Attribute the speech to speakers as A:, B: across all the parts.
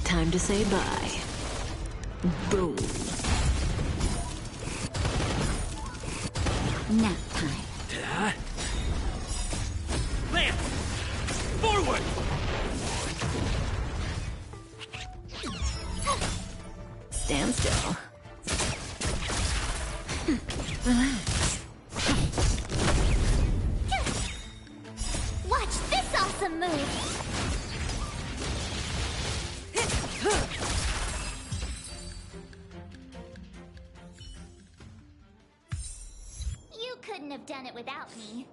A: Time to say bye. Boom. Nap time.
B: Lance! Forward!
A: Stand still. Relax.
C: Watch this awesome move! You couldn't have done it without me.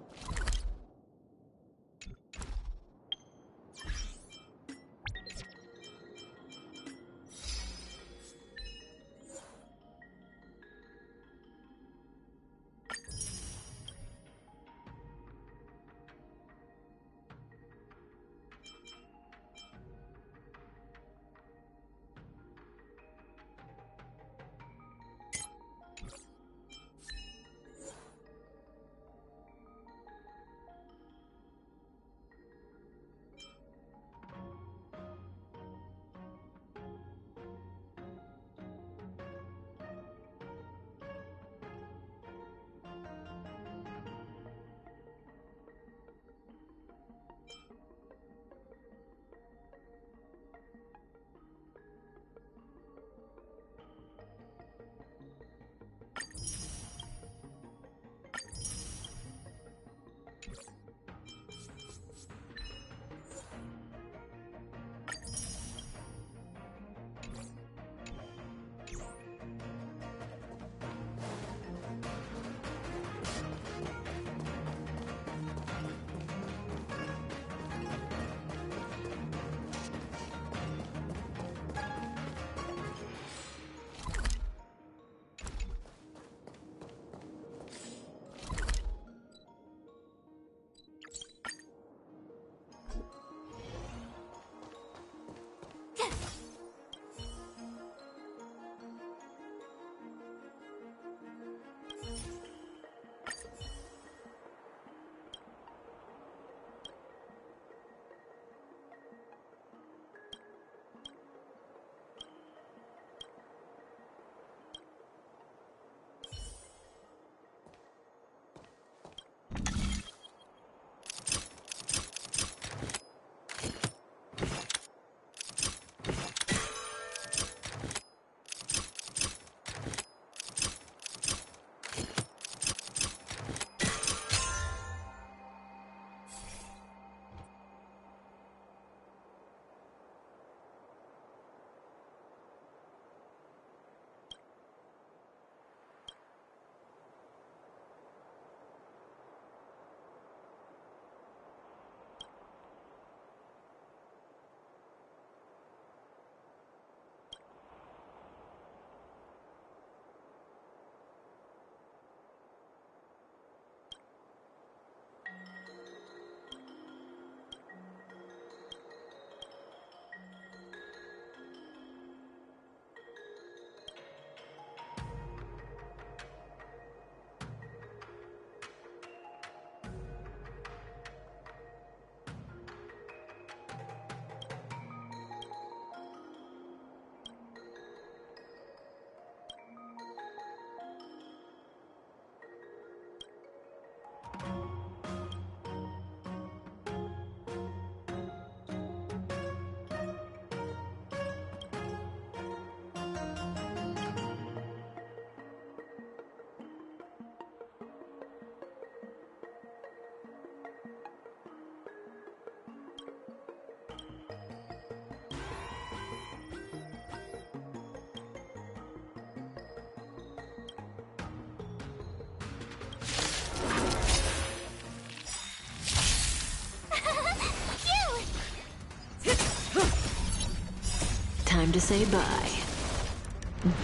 A: Time to say bye.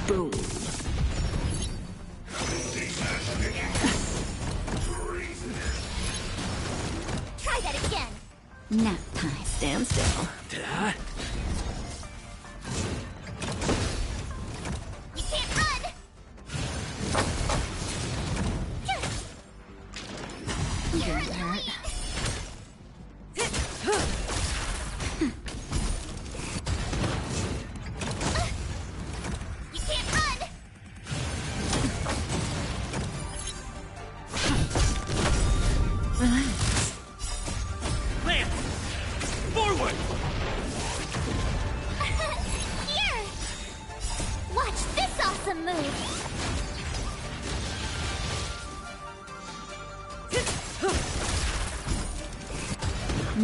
A: Boom.
C: Try that again.
A: Nap time. Stand still.
C: You can't run. You're annoying. You can't run.
A: Relax.
B: Lance! Forward!
C: Here. Watch this awesome move.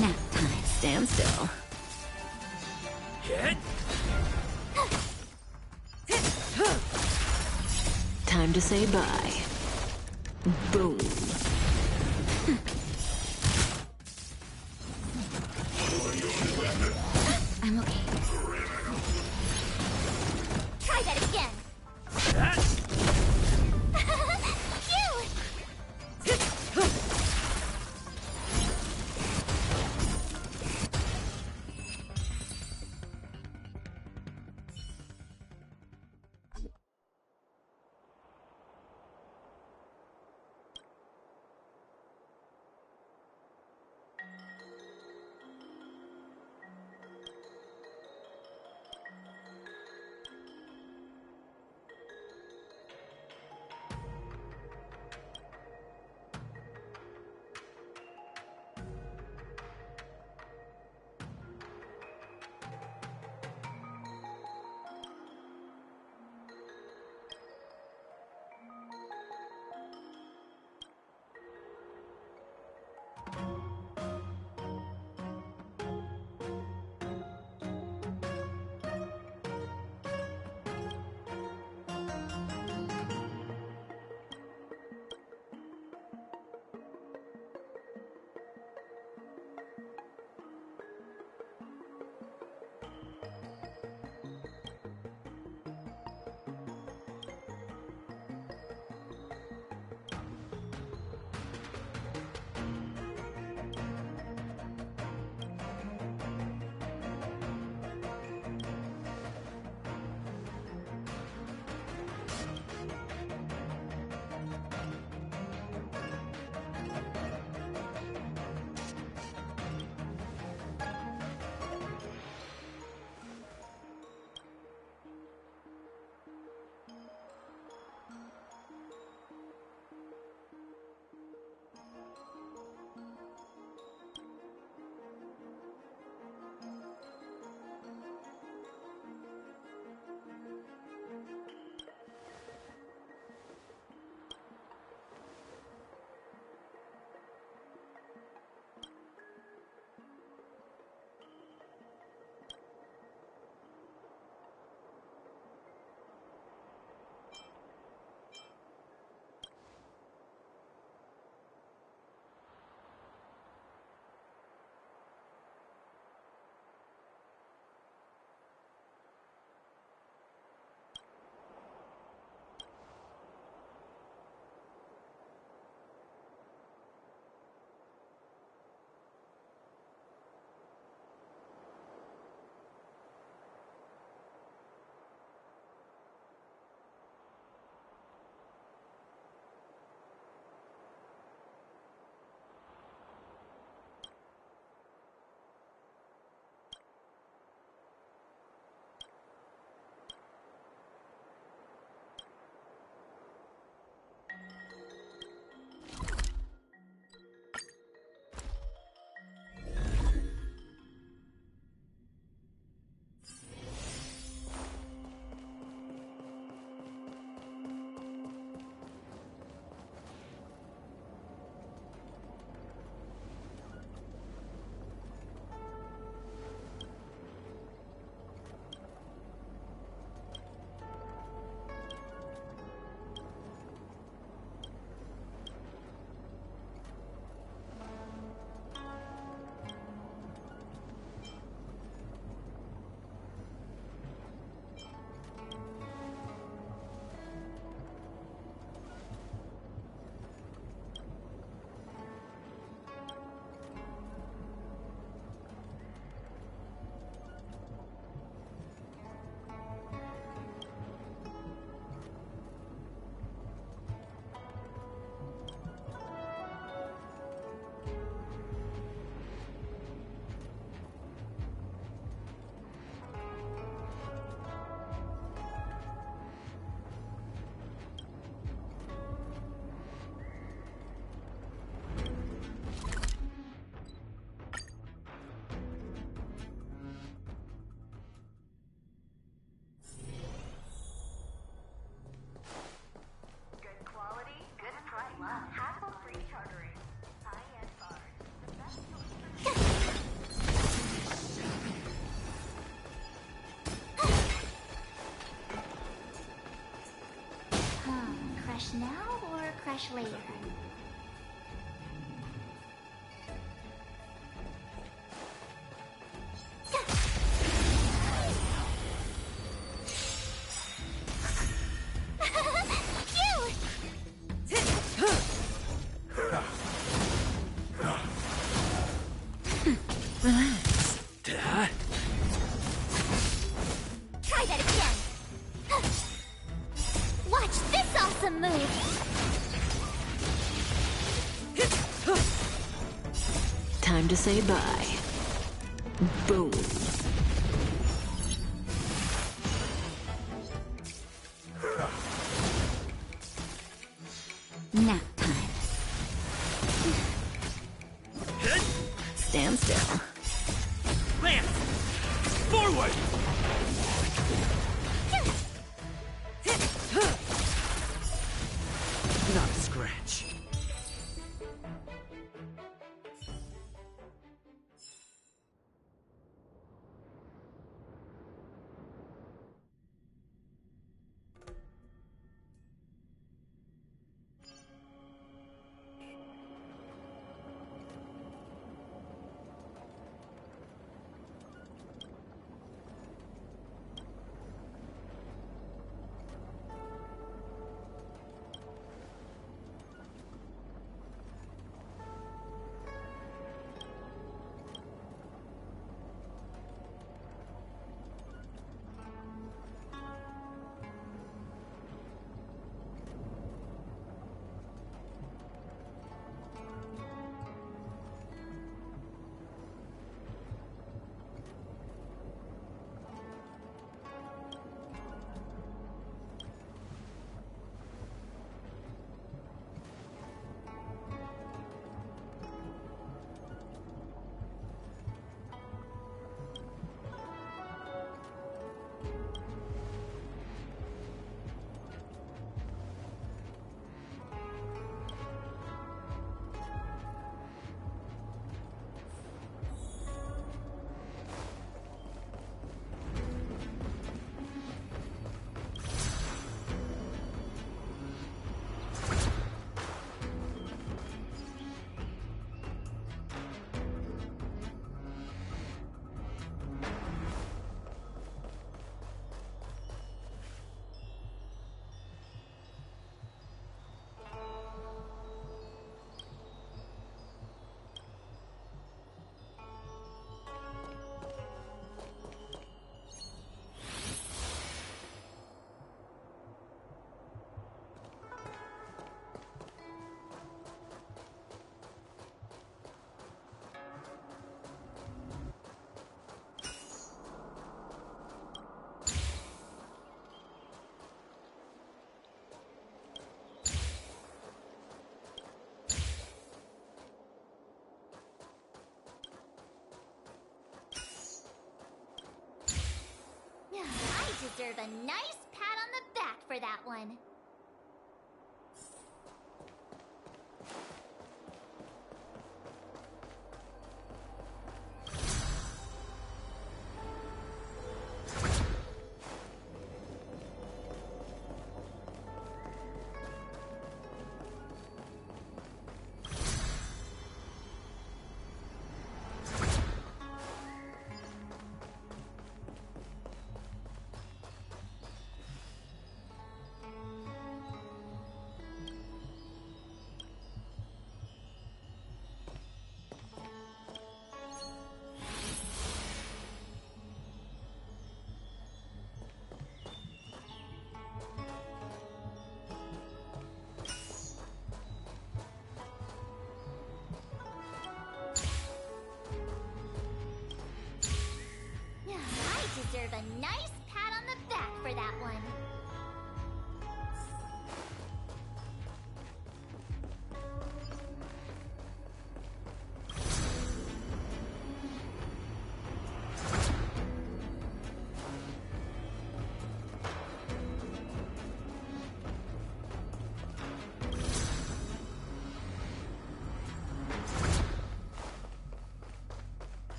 A: Nap time. Stand still.
B: Hit!
A: Time to say bye. Boom. I'm okay.
C: Try that again.
B: That!
C: Phew. Crash now or crash later? Try that again. Watch this awesome move.
A: Time to say bye. Boom.
C: Nap time.
A: Stand still.
B: Lance! Forward! Not a scratch.
C: I deserve a nice pat on the back for that one.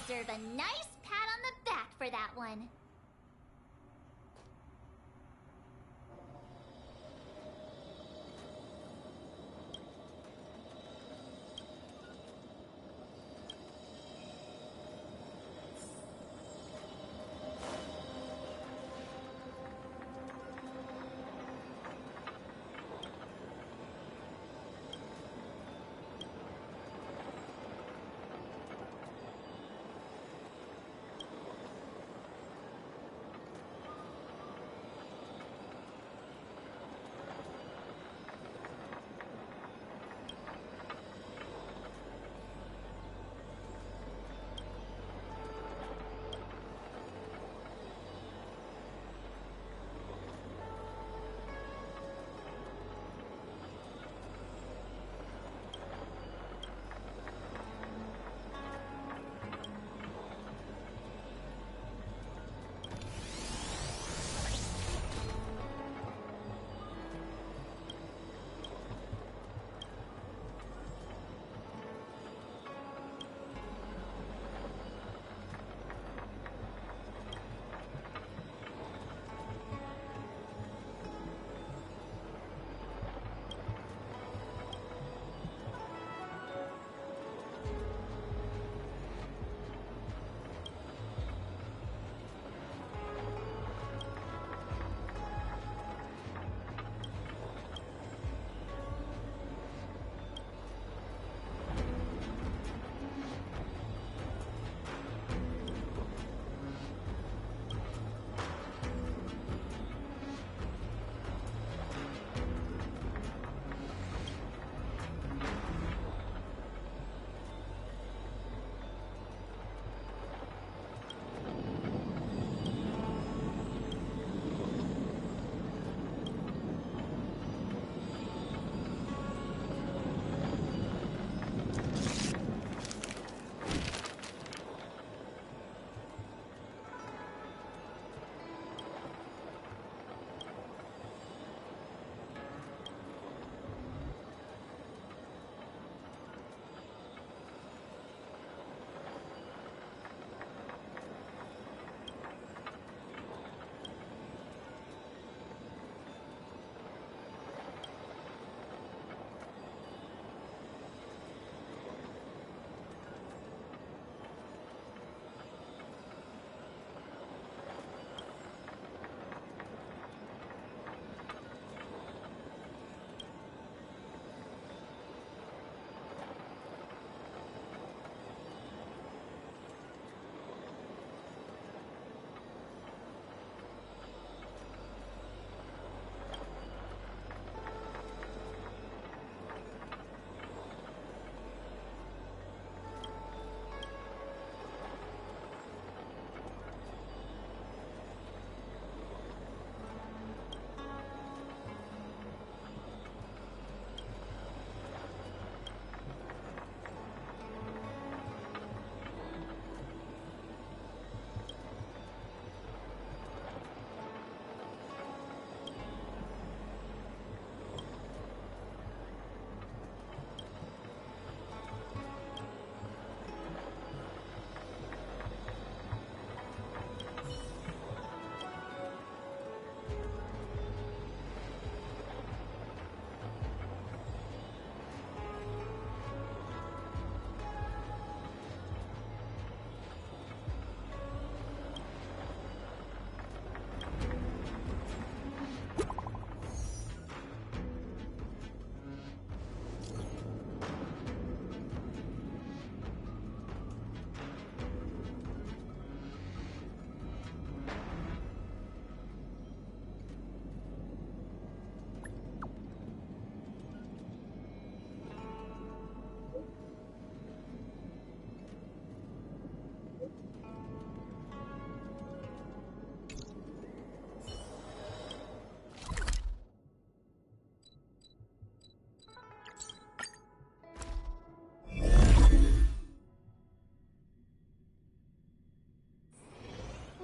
C: deserve a nice pat on the back for that one.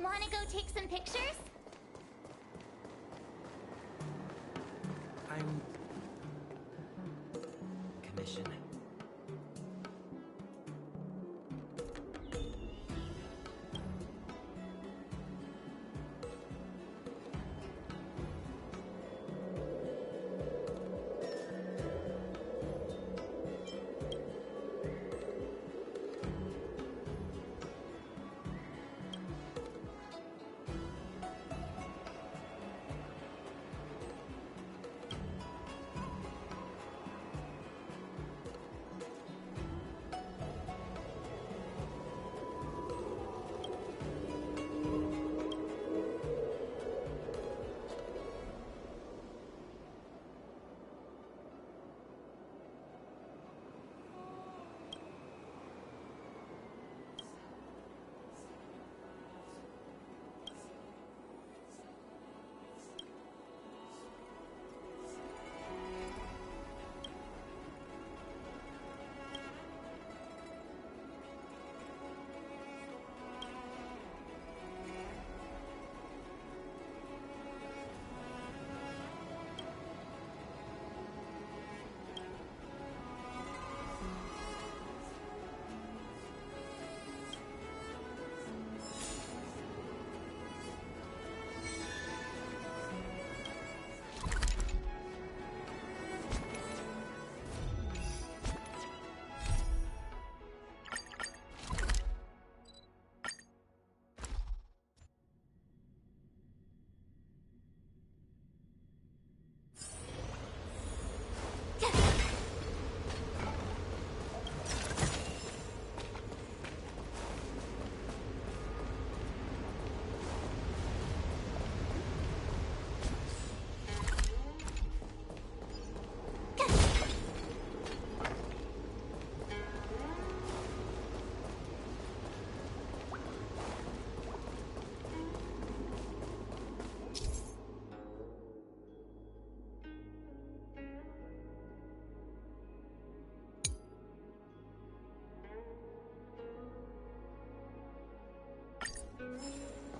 C: Wanna go take some pictures?
B: I'm... commission.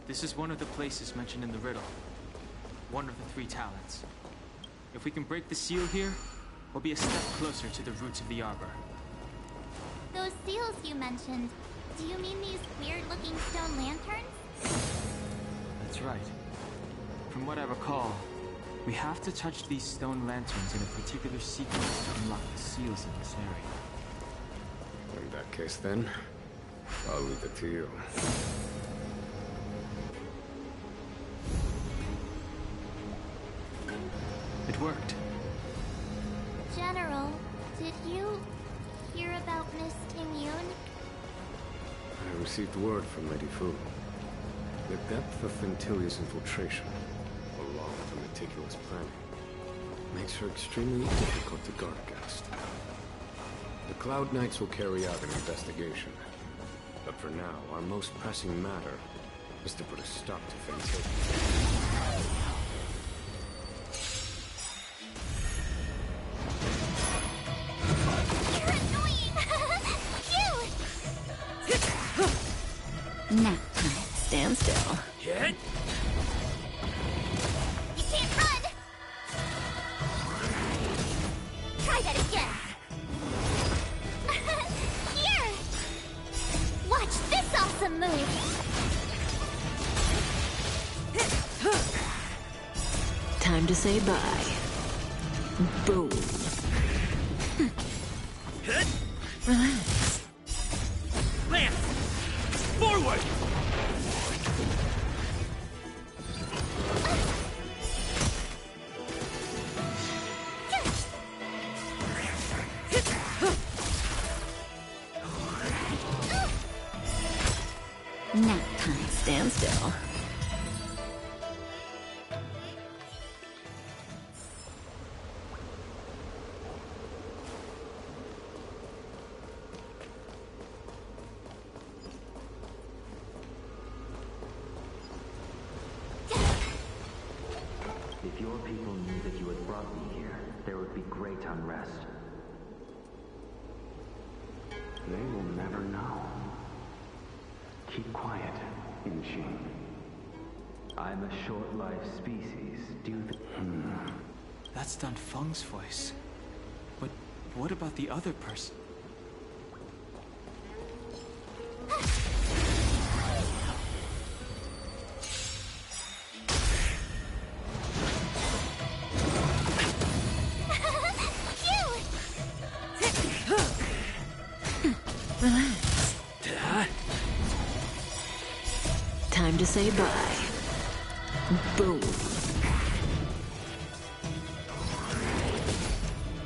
D: This is one of the places mentioned in the riddle. One of the 3 talents. If we can break the seal here, we'll be a step closer to the roots of the arbor.
C: Those seals you mentioned, do you mean these weird-looking stone lanterns?
D: That's right. From what I recall, we have to touch these stone lanterns in a particular sequence to unlock the seals in this area.
E: In that case, then, I'll leave it to you.
D: It worked.
C: General, did you hear about Miss Immune?
E: I received word from Lady Fu. The depth of Ventilia's infiltration, along with her meticulous planning, makes her extremely difficult to guard against. The Cloud Knights will carry out an investigation. But for now, our most pressing matter is to put a stop to Ventilia.
A: Nap time. Stand still.
B: Hit!
C: You can't run! Try that again! Here! Watch this awesome move!
A: Time to say bye. Boom.
B: Hit!
A: Relax.
B: Lance! Forward!
A: Nap time. Stand still.
F: If your people knew that you had brought me here, there would be great unrest. They will never know. Keep quiet, Inchi. I'm a short-lived species.
D: That's Dun Feng's voice. But what about the other person?
A: Relax. Time to say bye. Boom.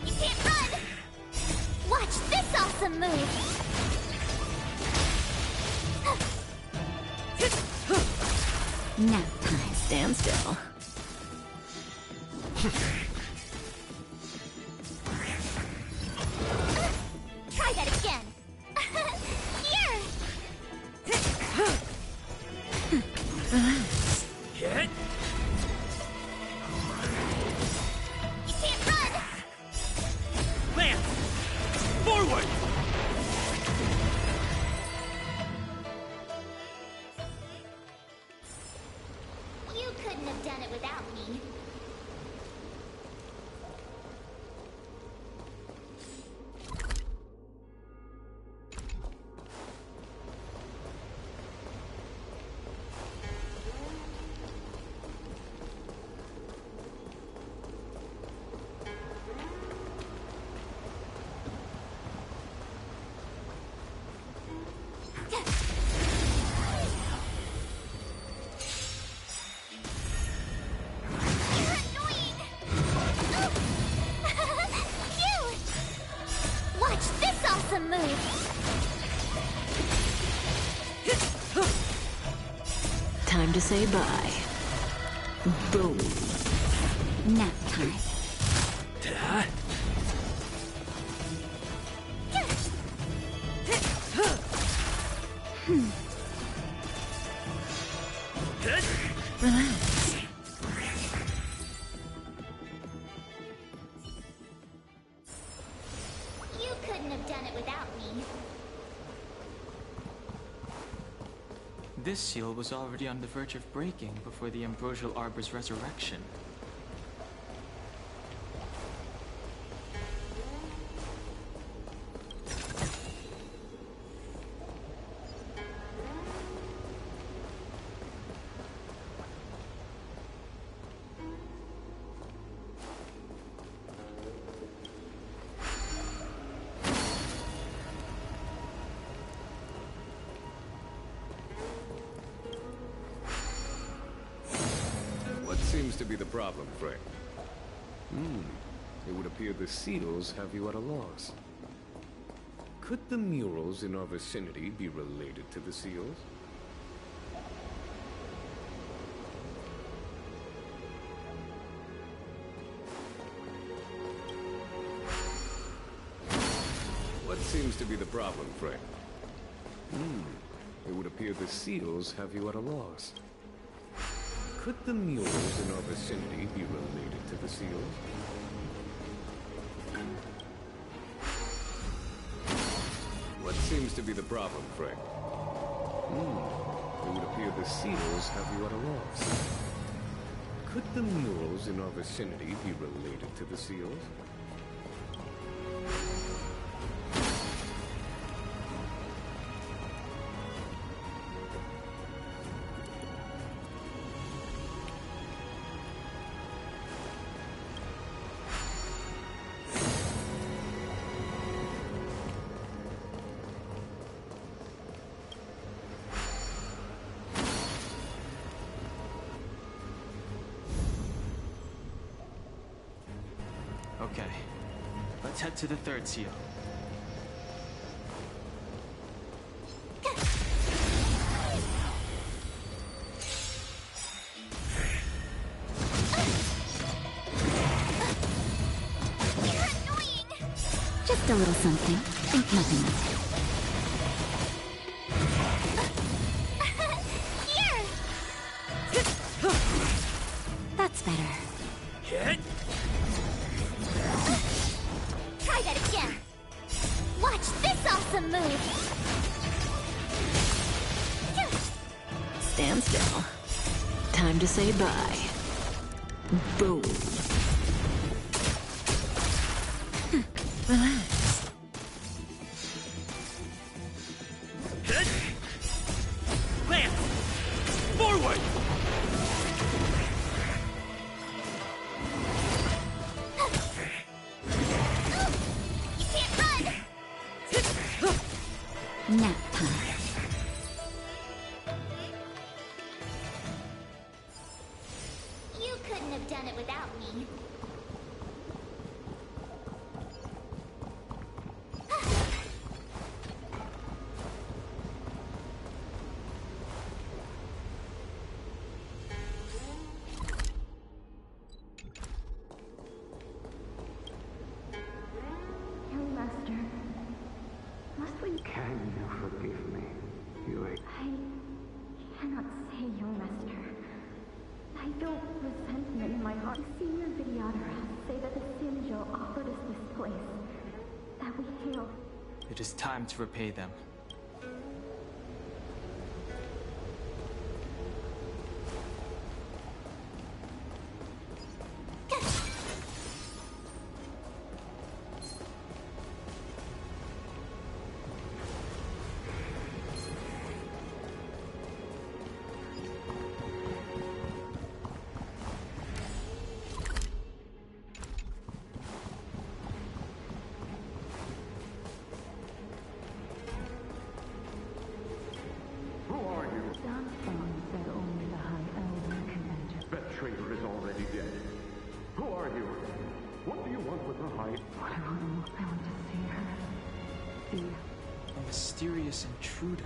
C: You can't run! Watch this awesome move!
A: Nap time. Stand still.
C: Try that again! Here!
A: Relax.
B: Hit!
C: You can't run!
B: Lance! Forward!
C: You couldn't have done it without me. You're annoying! You! Watch this awesome move!
A: Time to say bye. Boom. Nap time. Relax.
C: You couldn't have done it without me.
D: This seal was already on the verge of breaking before the Ambrosial Arbor's resurrection.
E: Seems to be the problem, Frank. It would appear the seals have you at a loss. Could the murals in our vicinity be related to the seals? What seems to be the problem, Frank? It would appear the seals have you at a loss. Could the murals in our vicinity be related to the seals? What seems to be the problem, Frank? It would appear the seals have you at a loss. Could the murals in our vicinity be related to the seals?
D: Okay, let's head to the third seal.
C: You're annoying!
A: Just a little something. Think nothing of it.
C: Here!
A: That's better.
B: Hit!
C: Try that again! Watch this awesome move!
A: Stand still. Time to say bye. Boom. Relax.
B: Hit! Lance! Forward!
C: You can't run!
A: Nap time.
C: You couldn't have done it without me.
G: Young master, must we?
F: Can you forgive me? You
G: I cannot say, young master. I don't resentment in my heart. The senior Vidyadhara say that the Sinjo offered us this place, that we hail.
D: It is time to repay them.
F: Who are you?
G: Don Fong said only the High Elder can enter.
F: That traitor is already dead. Who are you? What do you want with the High?
G: What I want to see her. See
D: A mysterious intruder.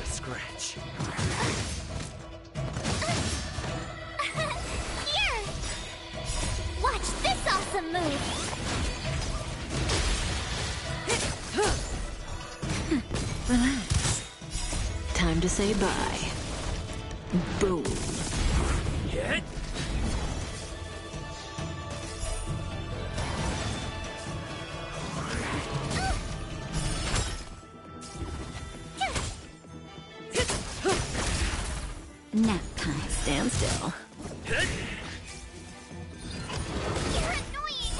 B: Not a scratch.
C: Here! Watch this awesome move!
A: Relax. Time to say bye. Boom.
B: Hit.
A: Nap time. Stand still.
B: Hit.
C: You're annoying!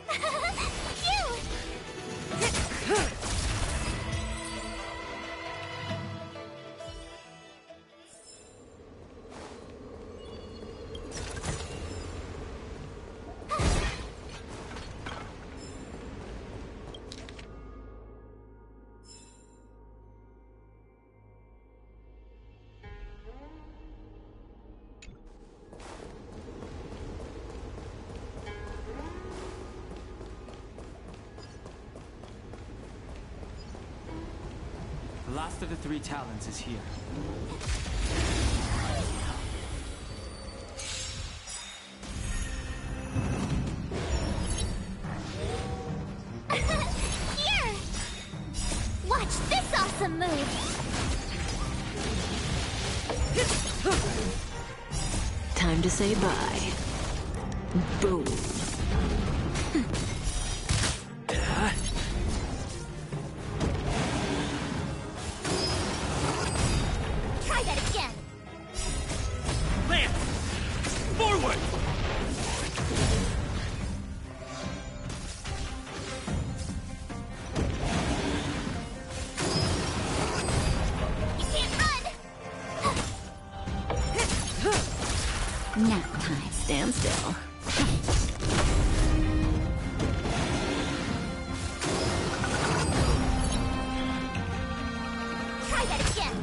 C: Phew!
D: The last of the 3 talents is here.
C: Here! Watch this awesome move!
A: Time to say bye. Boom.
C: Try that again!
B: Lance! Forward!
C: You can't run!
A: Nap time. Stand still.
C: Try that again!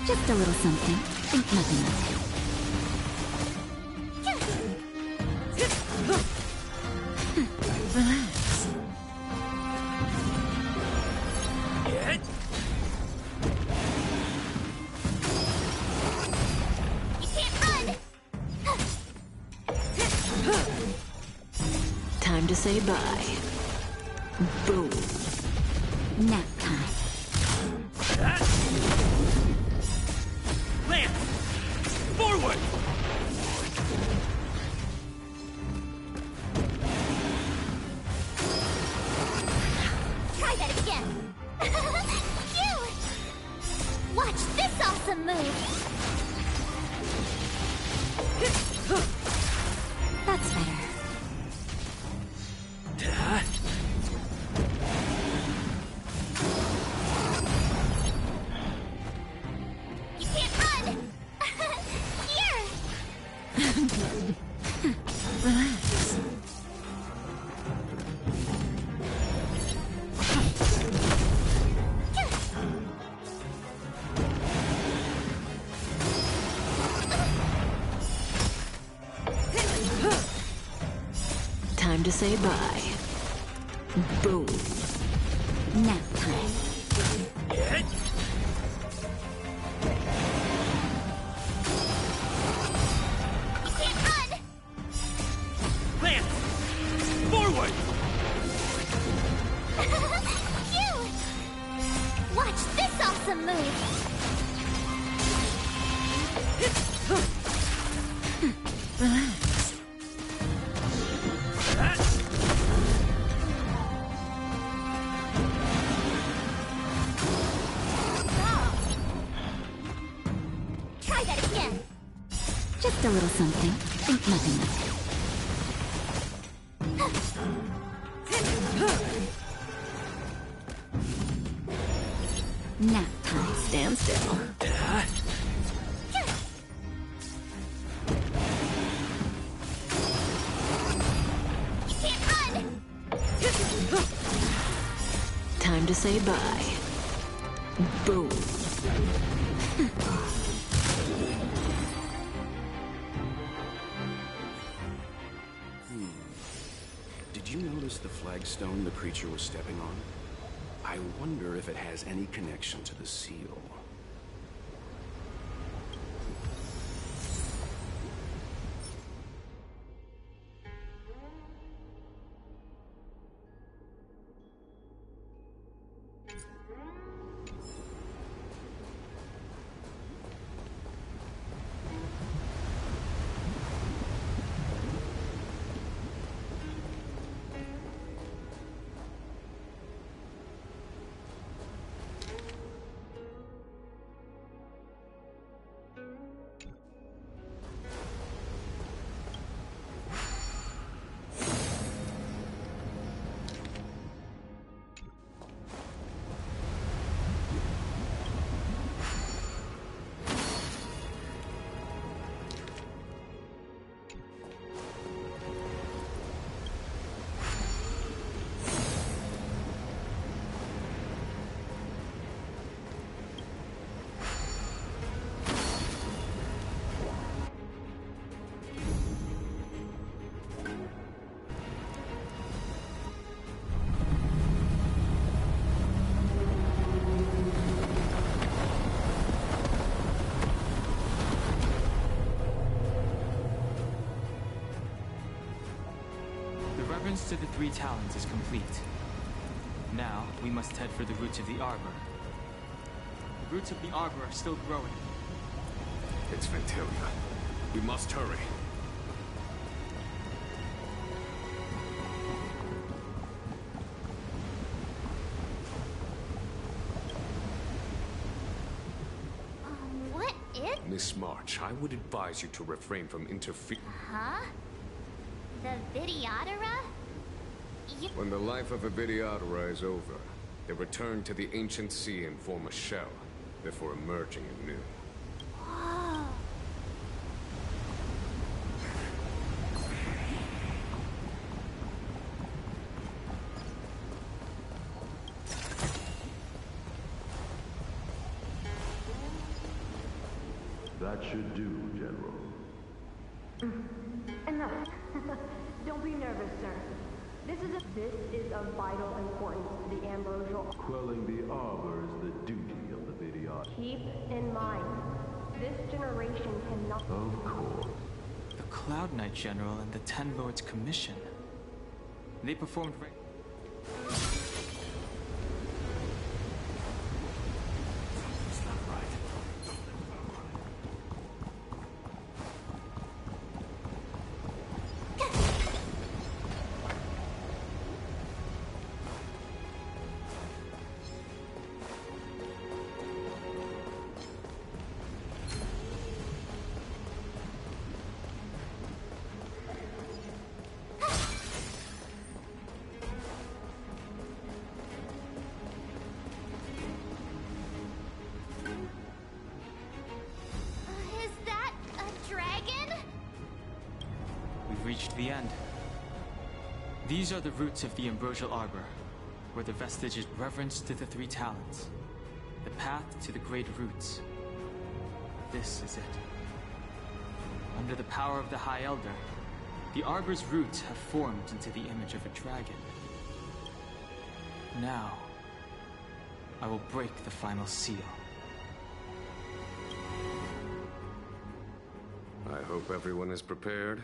A: Just a little something. Think nothing of it. Relax.
B: Hit.
C: You can't run!
A: Time to say bye. Boom. Nap time.
B: Lance! Forward!
C: Try that again! Phew! Watch this awesome move!
A: That's better.
C: You can't run! Here!
A: Relax. Time to say bye. Boom. Nap time.
B: Hit.
C: You can't run!
B: Lance! Forward!
C: Phew! Watch this awesome move!
A: Relax.
C: Try that again!
A: Just a little something. Think nothing of it. Nap time. Stand still.
C: You can't run!
A: Time to say bye. Boom.
H: Did you notice the flagstone the creature was stepping on? I
E: I wonder if it has any connection to the seal.
D: To the three talons is complete. Now, we must head for the roots of the arbor. The roots of the arbor are still growing.
E: It's Ventilia. We must hurry.
C: What is...
E: Miss March, I would advise you to refrain from interfering.
C: Huh? The Videodora?
E: When the life of a Videodora is over, they return to the ancient sea and form a shell, before emerging anew.
C: Whoa.
H: That should do, General.
G: Enough. Don't be nervous, sir. This is of vital importance to the ambrosial.
H: Quelling the arbor is the duty of the Videodora.
G: Keep in mind, this generation cannot...
H: Of course.
D: The Cloud Knight General and the Ten Lords Commission. They performed... reached the end. These are the roots of the ambrosial arbor, where the vestige is reverence to the three talents, the path to the great roots. This is it. Under the power of the High Elder, the arbor's roots have formed into the image of a dragon. Now, I will break the final seal.
E: I hope everyone is prepared.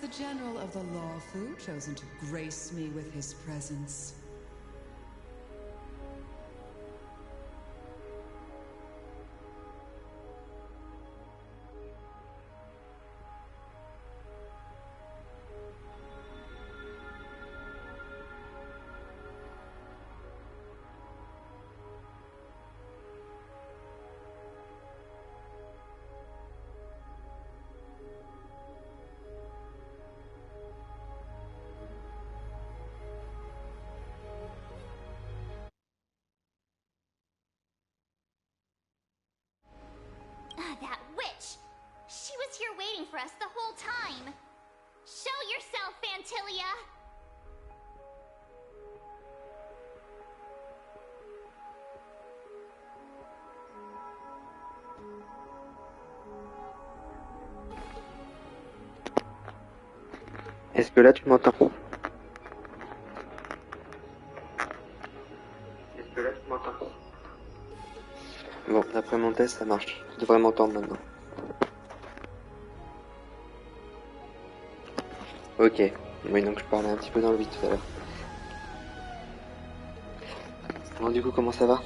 I: the general of the lawful chosen to grace me with his presence.
C: That witch! She was here waiting for us the whole time! Show yourself, Fantilia!
J: Est-ce que là tu m'entends? Bon, d'après mon test, ça marche. Je devrais m'entendre maintenant. Ok. Oui, donc je parlais un petit peu dans le vide tout à l'heure. Bon, du coup, comment ça va?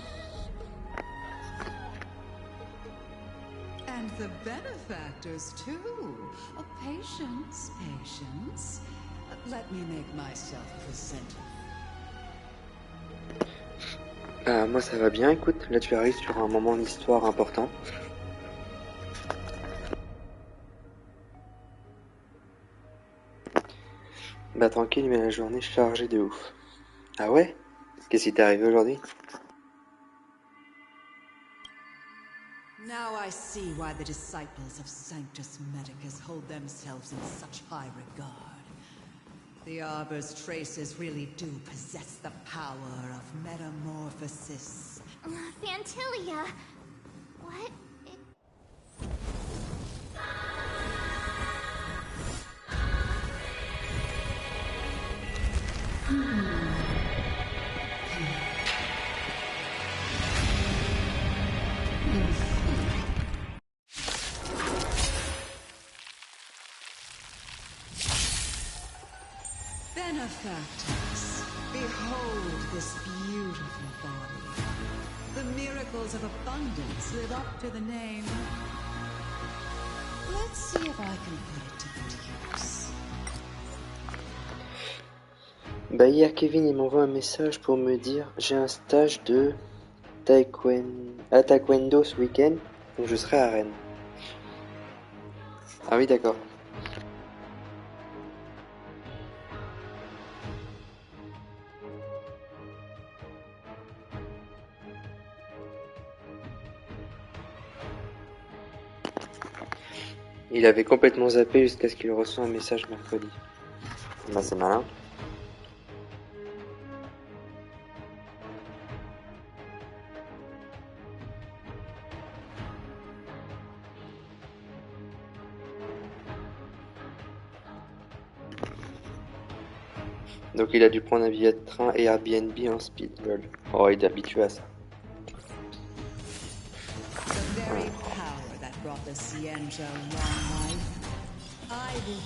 I: And the benefactors too. Oh, patience, patience. Let me make myself presentable.
J: Moi ça va bien, écoute, là tu arrives sur un moment d'histoire important. Bah tranquille, mais la journée chargée de ouf. Ah ouais? Qu'est-ce qui t'est arrivé aujourd'hui?
I: Now I see why the disciples of Sanctus Medicus hold themselves in such high regard. The Arbor's traces really do possess the power of metamorphosis.
C: Fantilia! What?
I: Benefactors, behold this beautiful body. The miracles of abundance live up to the name. Let's see if I can put it to good use.
J: Bah hier Kevin il m'envoie un message pour me dire j'ai un stage de taekwondo ce week-end, donc je serai à Rennes. Ah oui d'accord. Il avait complètement zappé jusqu'à ce qu'il reçoive un message mercredi. Bah c'est malin. Donc il a dû prendre un billet de train et Airbnb en speed, lol. Oh, il est habitué à ça.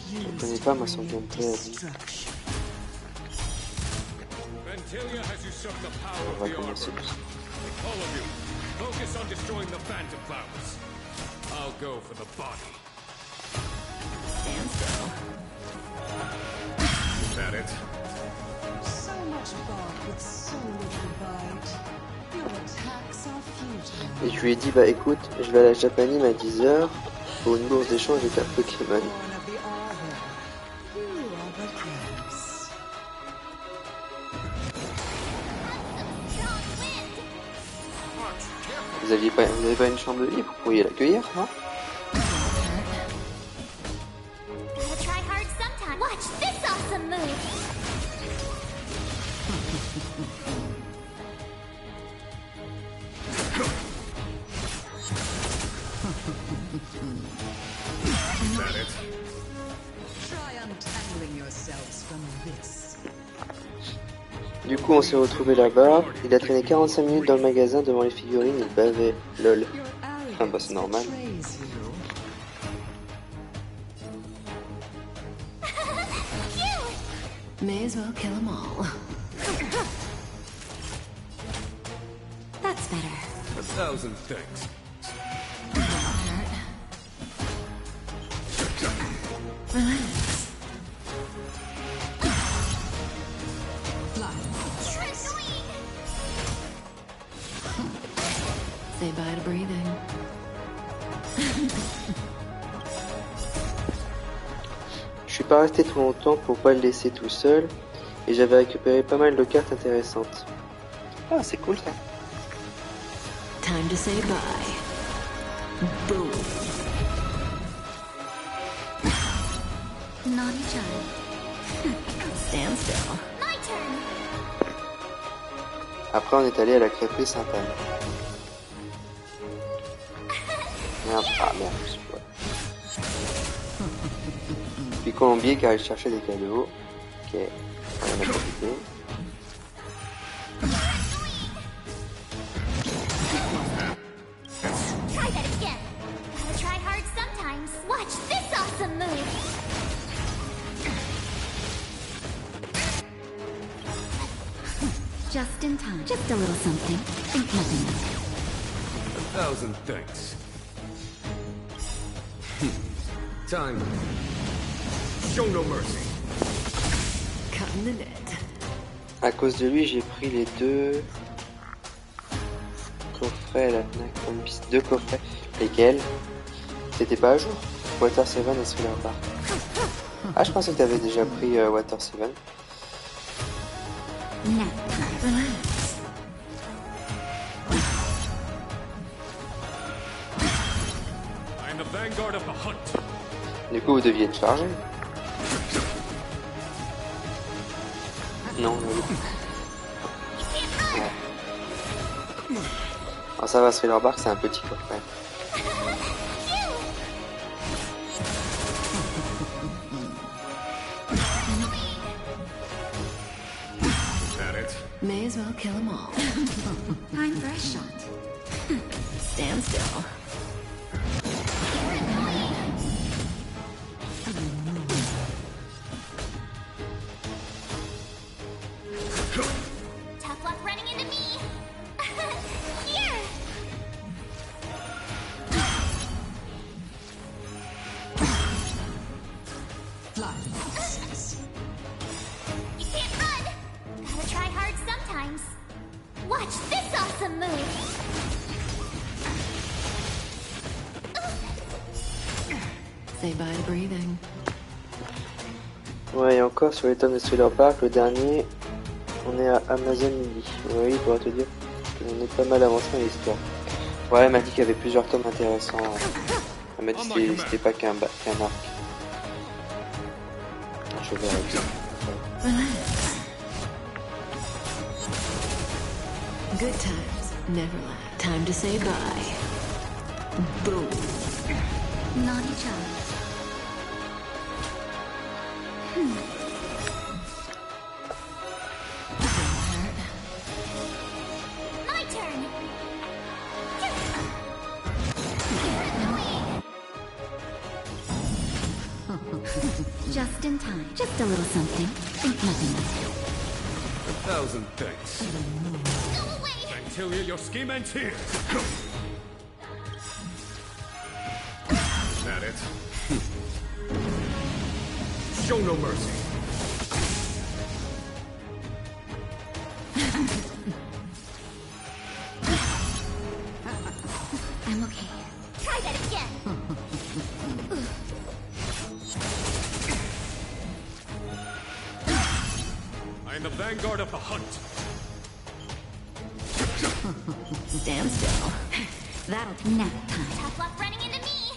J: Je connais pas moi son gameplay à lui. On va commencer.
B: All of you, focus on destroying the phantom flowers. I'll go for the body.
A: Stand still.
B: Is that it?
I: So much bark with so little bite. Your attacks are futile.
J: Et je lui ai dit bah écoute, je vais à la Japanime à 10h pour une bourse d'échange de cartes Pokémon. Vous avez pas une chambre de libre, vous pourriez l'accueillir, non?
C: Gotta try hard sometime. Watch this awesome move!
B: Is that it?
I: Try untangling yourselves from this.
J: Du coup on s'est retrouvé là-bas, il a traîné 45 minutes dans le magasin devant les figurines, il bavait, lol. Ah bah c'est normal.
A: May as well kill them all. That's better.
B: 1,000 thanks.
A: Relax. Say bye to breathing.
J: Je suis pas resté trop longtemps pour pas le laisser tout seul, et j'avais récupéré pas mal de cartes intéressantes. Ah, c'est cool ça.
A: Time to say bye. Boom. Naughty child. Stand still.
C: My turn.
J: Après, on est allé à la crêperie Sainte-Anne. Merde, ah merde, je sais pas. Puis Colombier car il cherchait des cadeaux. Ok, on en a profité.
C: Try that again. Gotta try hard sometimes. Watch this awesome move.
A: Just in time. Just a little something. Think nothing of it.
B: 1,000 thanks. Time. Show no mercy.
A: Cutting the net.
J: À cause de lui, j'ai pris les deux coffrets à la Fnac. Deux coffrets. Lesquels? C'était pas à jour. Water 7 et Thriller Bark. Ah, je pensais que t'avais déjà pris Water 7.
A: Nap time. Relax.
B: I'm the vanguard of the hunt.
J: Du coup, vous deviez être chargé. Non, non. Ouais. Alors ça va, Thriller Bark, c'est un petit coffret.
A: May as well kill them all. Time for a shot. Stand still.
C: Tough luck running into me. Here. You can't run. Gotta try hard sometimes. Watch this awesome move.
A: Say bye to breathing.
J: Ouais, et encore sur les tomes de Thriller Bark, le dernier, on est à Amazon Mini. Oui, il pourrait te dire qu'on est pas mal avancé dans l'histoire. Ouais, elle m'a dit qu'il y avait plusieurs tomes intéressants. Elle m'a dit que c'était pas qu'un arc. Je verrai bien.
A: Good times never last. Time to say bye. Boom. Naughty child.
C: My turn.
A: Just in time. Just a little something. Think nothing of it.
B: 1,000 thanks.
C: Go away.
B: Fantilia, your scheme ends here. Is that it? Show no mercy.
A: I'm okay.
C: Try that again.
B: I'm the vanguard of the hunt.
A: Stand still. That'll nap time.
C: Tough luck running into me.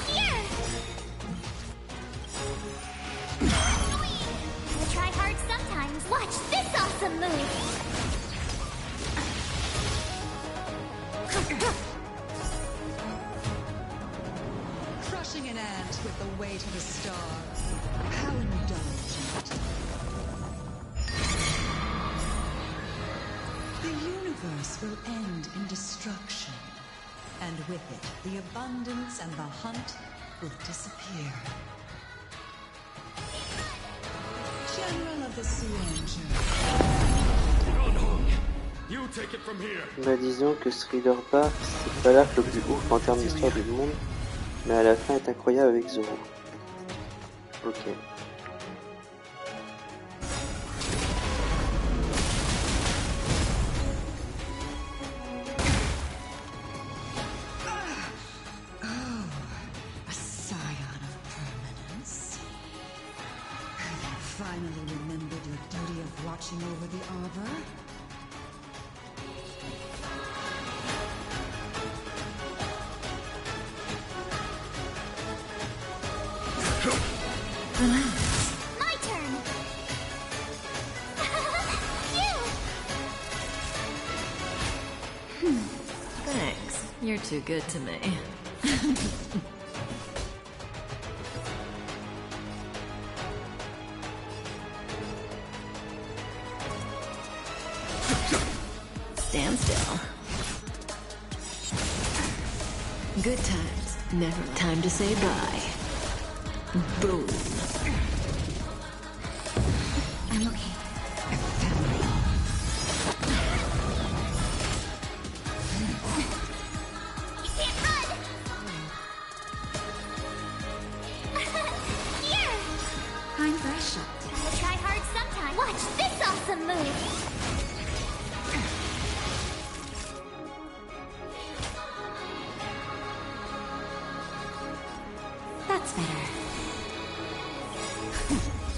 C: Here. Gotta try hard sometimes. Watch this awesome move.
I: Crushing an ant with the weight of a star. How indulgent. The universe will end in destruction, and with it, the abundance and the hunt will disappear.
J: Bah disons que Thriller Bark, c'est pas l'arc le plus ouf en termes d'histoire du monde, mais à la fin est incroyable avec Zoro. Ok.
I: Finally remembered your duty of watching over the arbor?
C: My turn! You!
A: Thanks. You're too good to me. Stand still. Good times, never last. Time to say bye. Boom.
C: I'm okay. You can't run! Here!
A: Time for a shot.
C: Gotta try hard sometime. Watch this awesome move!
A: That's better.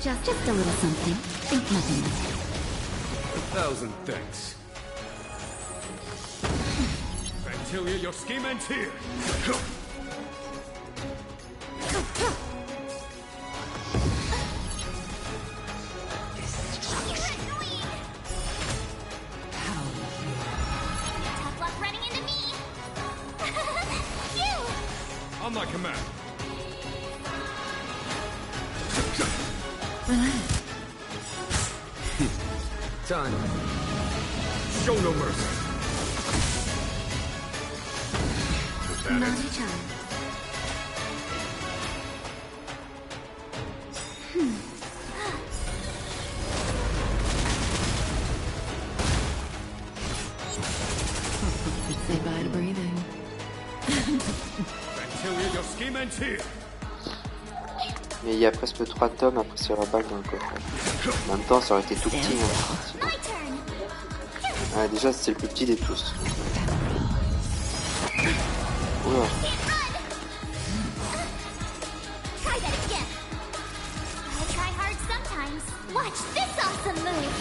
A: Just a little something. Think nothing of it.
B: 1,000 thanks. Fantilia, your scheme ends here.
C: Tough luck running into me! You!
B: On my command.
E: Time.
B: Show no mercy. Is that
A: Naughty
B: it?
A: child. Say bye to breathing.
B: Fantilia, your scheme ends here.
J: Mais il y a presque 3 tomes après Thriller Bark dans le coffret. En même temps, ça aurait été tout petit. Hein.
C: My turn!
J: Ah, déjà, c'est le plus petit des tous. Oula.
C: Try that again! Gotta try hard sometimes. Watch this awesome move!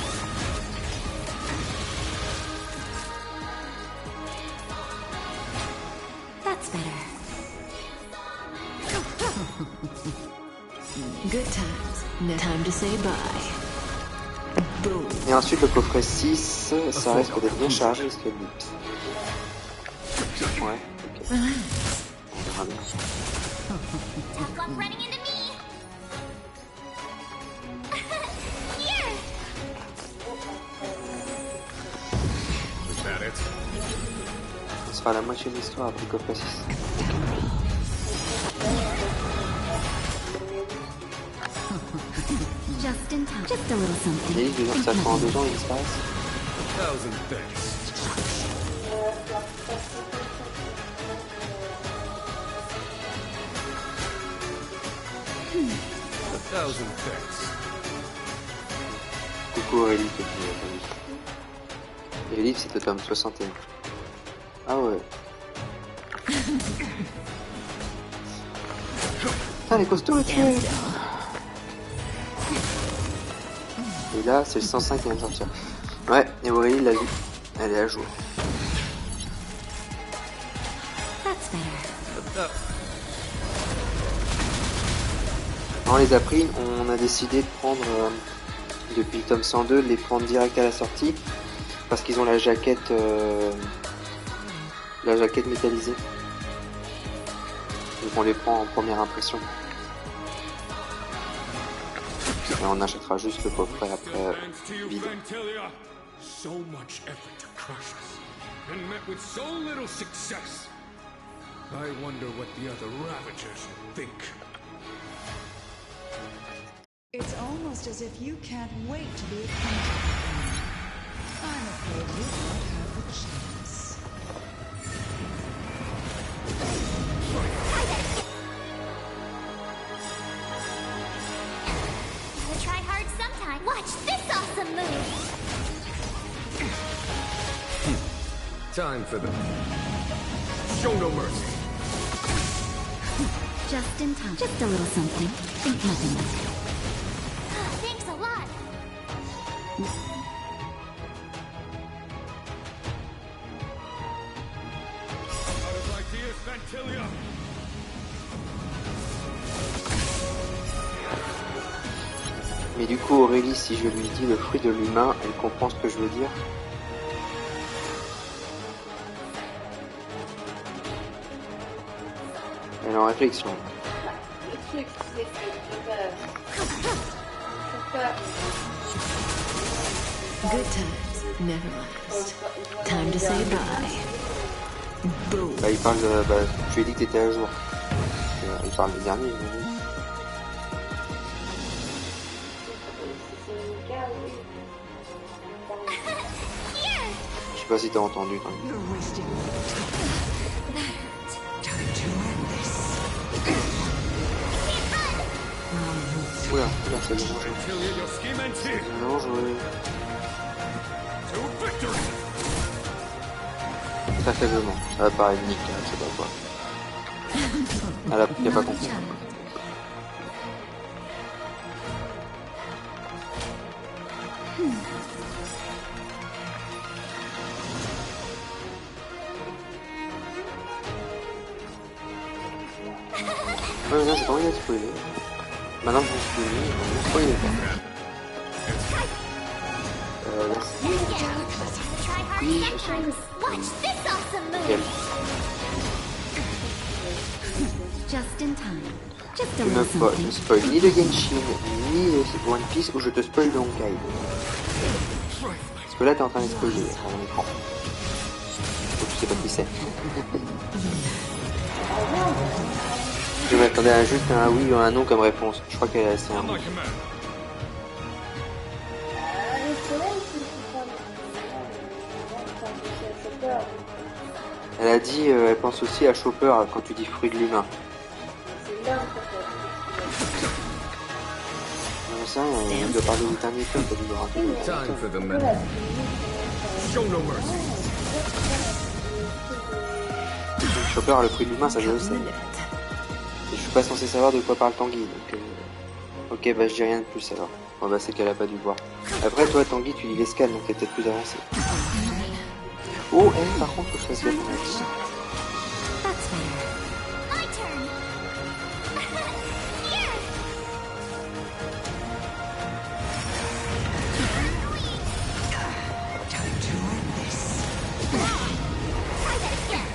A: That's better. Good times. Now time to say bye. Boom.
J: Et ensuite, le coffret 6, ça risque d'être bien chargé jusqu'à 8. Ouais, ok. On verra bien.
C: Tough luck running into me! Here!
B: Is that it?
J: Ce sera la moitié de l'histoire après le coffret 6.
A: Just in time. Just a little something.
J: Et ça prend 2 ans, il disparaît.
B: 1,000 thanks. A 1,000 thanks.
J: Coucou Aurélie, qui est et le livre, c'est le tome 61. Ah ouais. Ah, les costauds le tuer. Et là, c'est le 105 qui vient de sortir. Ouais, et Aurélie l'a vu. Elle est à jour.
A: That's better.
J: On les a pris, on a décidé de prendre, depuis le tome 102, de les prendre direct à la sortie, parce qu'ils ont la jaquette métallisée. Donc on les prend en première impression. Et on achètera juste le coffret après vide.
B: So much effort to crush us, and met with so little success. I wonder what the other Ravagers think.
I: It's all almost as if you can't wait to be acquainted with me. I'm afraid you won't have the chance.
C: Gotta try hard sometime. Watch this awesome move!
E: Time for them. Show no mercy.
A: Just in time. Just a little something. Think nothing of it.
C: Thanks a lot.
B: Out of ideas, Vantilia!
J: Mais du coup, Aurélie, si je lui dis le fruit de l'humain, elle comprend ce que je veux dire. Elle est en réflexion.
K: Le truc, c'est que
A: Good times never last. Time to say bye. Boom.
J: Bah, il parle de... Bah, je lui ai dit que t'étais à jour. Il parle du dernier, je me dis. Je sais pas si t'as entendu quand même.
I: You're wasting more time to end this.
J: Oula, c'est bon.
B: Vantilia, your scheme ends here!
J: Non, je...
B: To victory!
J: Très faiblement. Ça va paraître nickel, je sais pas quoi. Elle a pas compris. Ouais, non, j'ai pas envie d'être spoilé. Maintenant que je suis mis, on va spoiler pas. Oui, je suis...
C: Watch this awesome move!
J: Quel?
A: Just in time. Just a
J: Tu me
A: little something.
J: spoil ni le Genshin, ni le One Piece, ou je te spoil le Honkai. Parce que là, t'es en train de spoiler à mon écran. Donc, tu sais pas qui c'est. Je m'attendais à juste un oui ou un non comme réponse. Je crois que c'est un oui. Elle a dit, elle pense aussi à Chopper quand tu dis fruit de l'humain. Ça, il doit parler du dernier tome, t'as dû le rater.
E: Time for the men. Show no mercy.
J: Chopper, le fruit de l'humain, ça je le sais. Et je suis pas censé savoir de quoi parle Tanguy, donc ok, bah je dis rien de plus alors. Bon bah c'est qu'elle a pas dû voir. Après toi Tanguy, tu lis l'escale, donc t'es peut-être plus avancé. Oh, elle, par contre, faut que je fasse gaffe.
C: My turn! Here!
I: Time to end this.
C: Try that again!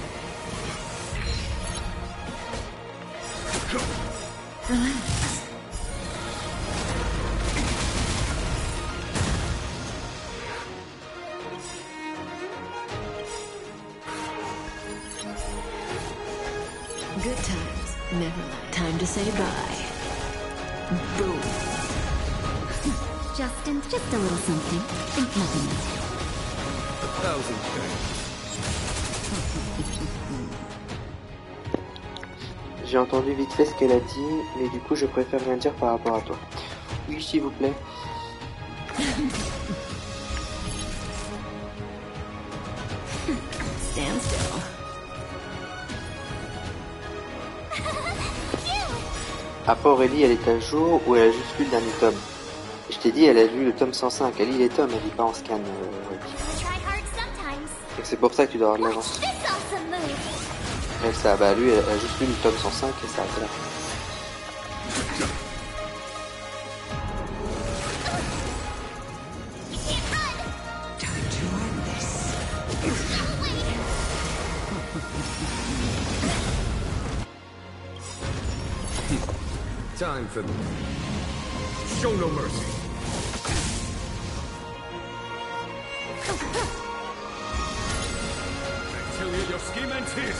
A: Good times never last. Time to say bye. Boom. Just a little something. Think nothing of it.
E: 1,000 thanks.
J: J'ai entendu vite fait ce qu'elle a dit, mais du coup je préfère rien dire par rapport à toi. Oui, s'il vous plaît.
A: Stand still.
J: Après Aurélie, elle est à jour ou elle a juste lu le dernier tome. Je t'ai dit, elle a lu le tome 105. Elle lit les tomes, elle lit pas en scan. Et c'est pour ça que tu dois avoir de l'avance. Elle, ça, bah lui, elle a juste lu le tome 105 et ça arrête là.
E: Time for them. Show no mercy.
B: Vantilia, your scheme ends here.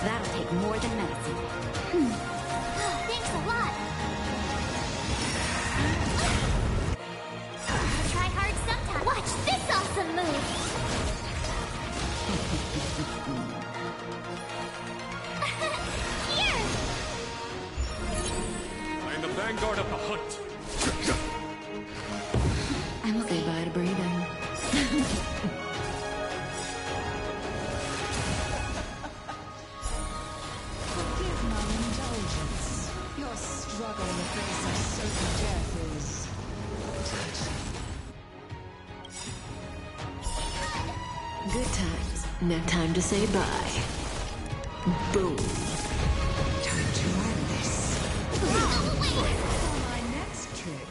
A: That'll take more than medicine. Good times. Never time to say bye. Boom.
I: Time to end this. For my next trick,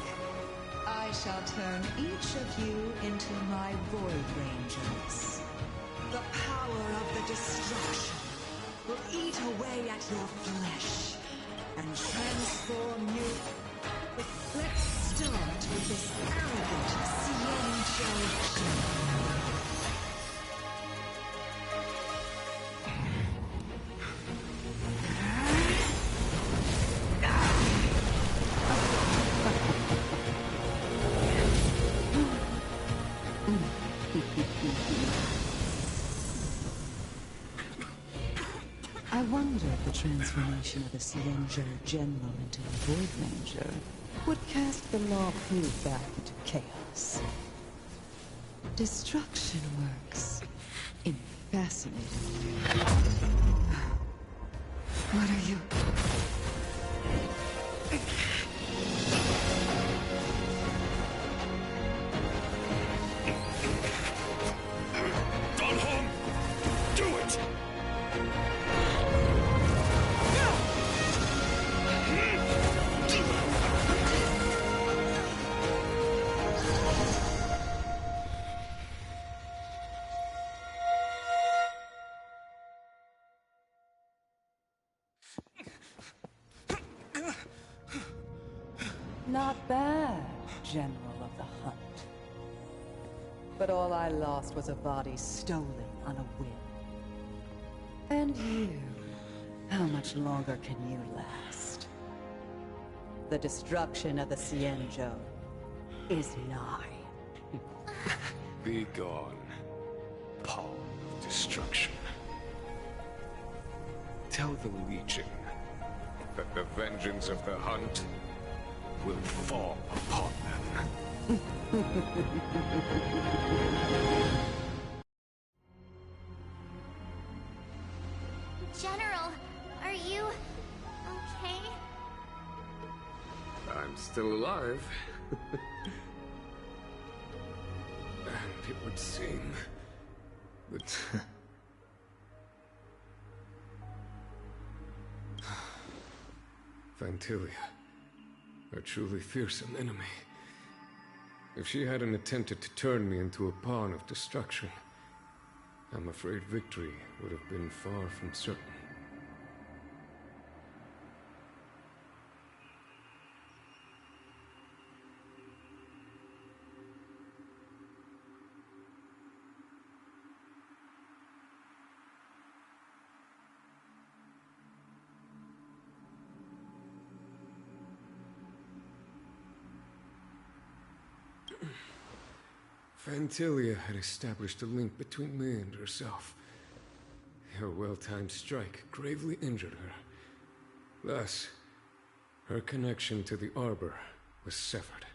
I: I shall turn each of you into my Void Rangers. The power of the destruction will eat away at your flesh and transform you. But let's start with this arrogant Cienjo. I wonder if the transformation of the Cienjo General into a Void Ranger would cast the law proof back into chaos. Destruction works in fascinating ways. What are you? Not bad, General of the Hunt. But all I lost was a body stolen on a whim. And you, how much longer can you last? The destruction of the Cienjo is nigh.
E: Be gone, pawn of destruction. Tell the Legion that the vengeance of the Hunt will fall upon them.
C: General, are you okay?
E: I'm still alive. And it would seem that... Vantilia, a truly fearsome enemy. If she hadn't attempted to turn me into a pawn of destruction, I'm afraid victory would have been far from certain. Vantilia had established a link between me and herself. Her well-timed strike gravely injured her. Thus, her connection to the Arbor was severed.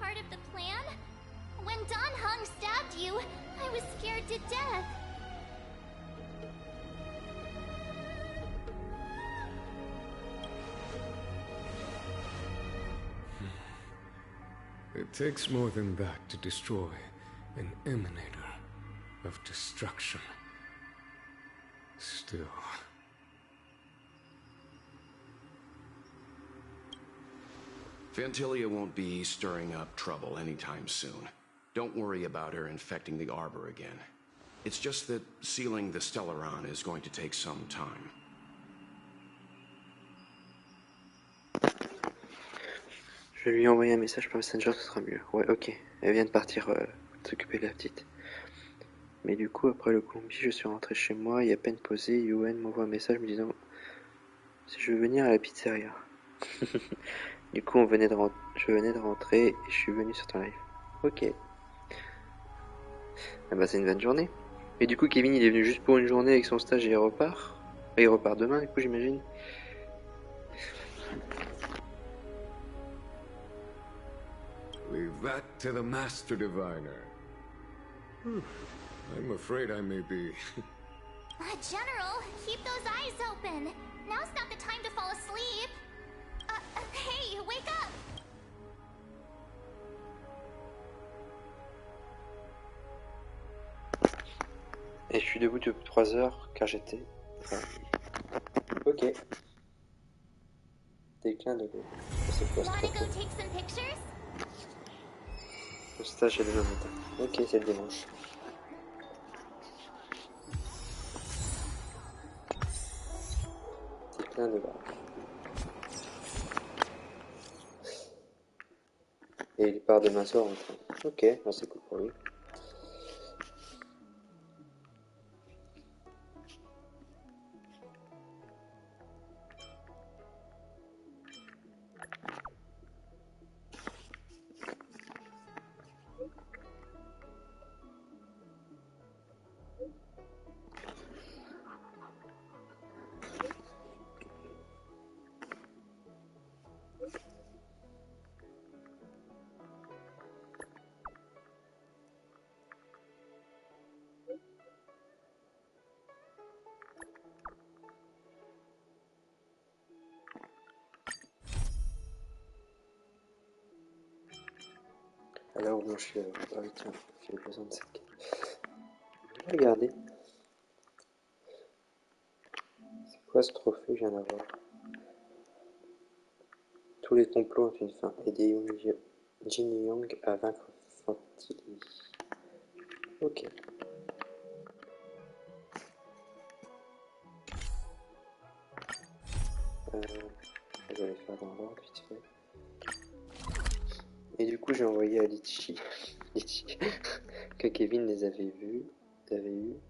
C: part of the plan? When Don Hung stabbed you, I was scared to death.
B: It takes more than that to destroy an emanator of destruction. Still...
L: Vantilia won't be stirring up trouble anytime soon. Don't worry about her infecting the Arbor again. It's just that sealing the Stellaron is going to take some time.
J: Je vais lui envoyer un message par Messenger, ce sera mieux. Ouais, ok. Elle vient de partir s'occuper de la petite. Mais du coup, après le combi, je suis rentré chez moi et à peine posé, Yuen m'envoie un message me disant si je veux venir à la pizzeria. Du coup, je venais de rentrer et je suis venu sur ton live. Ok. Ah bah, c'est une bonne journée. Et du coup, Kevin, il est venu juste pour une journée avec son stage et il repart. Et il repart demain, du coup, j'imagine.
B: Leave that to the Master Diviner. I'm afraid I may be...
C: General, keep those eyes open. Now's not the time to fall asleep. Hey, wake up!
J: Et je suis debout depuis 3 heures car j'étais... Ok. Déclin de... C'est quoi ce truc? Le stage est demain matin. Ok, c'est le dimanche. Déclin de barre. Et il part demain soir en train. Ok, bon, c'est cool pour lui. Alors où je suis là. Ah oui, tiens, j'ai besoin de sac. Regardez. C'est quoi ce trophée que je viens d'avoir? Tous les complots ont une fin. Aider Jin Young à vaincre Fantilli. Ok. Je vais les faire dans l'ordre vite fait. Et du coup, j'ai envoyé à Litchi que Kevin les avait vus, et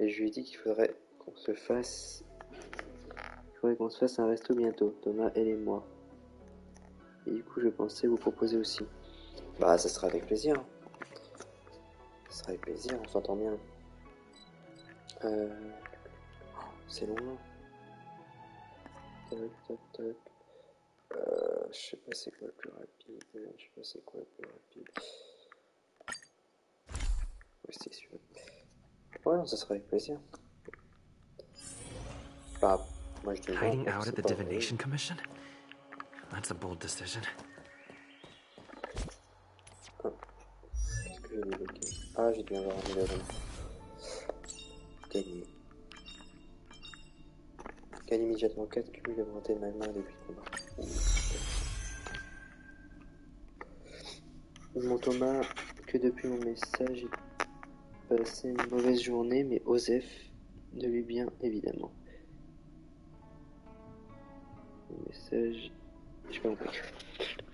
J: je lui ai dit qu'il faudrait qu'on se fasse un resto bientôt, Thomas, elle et moi. Et du coup, je pensais vous proposer aussi. Bah, ça sera avec plaisir. Ça sera avec plaisir, on s'entend bien. C'est long. Tac. Je sais pas c'est quoi le plus rapide. Ouais, c'est sûr. Ouais, non, ça sera avec plaisir. Bah, moi je dis non.
M: Hiding out at the Divination Commission? That's a bold decision.
J: Qu'est-ce que j'ai débloqué? Ah, j'ai dû avoir un élément. Gagner. Gagne immédiatement 4 cumuls augmentés de magma depuis le combat. Mon Thomas, que depuis mon message, j'ai passé une mauvaise journée, mais Osef de lui bien évidemment. Mon message, j'ai pas compris.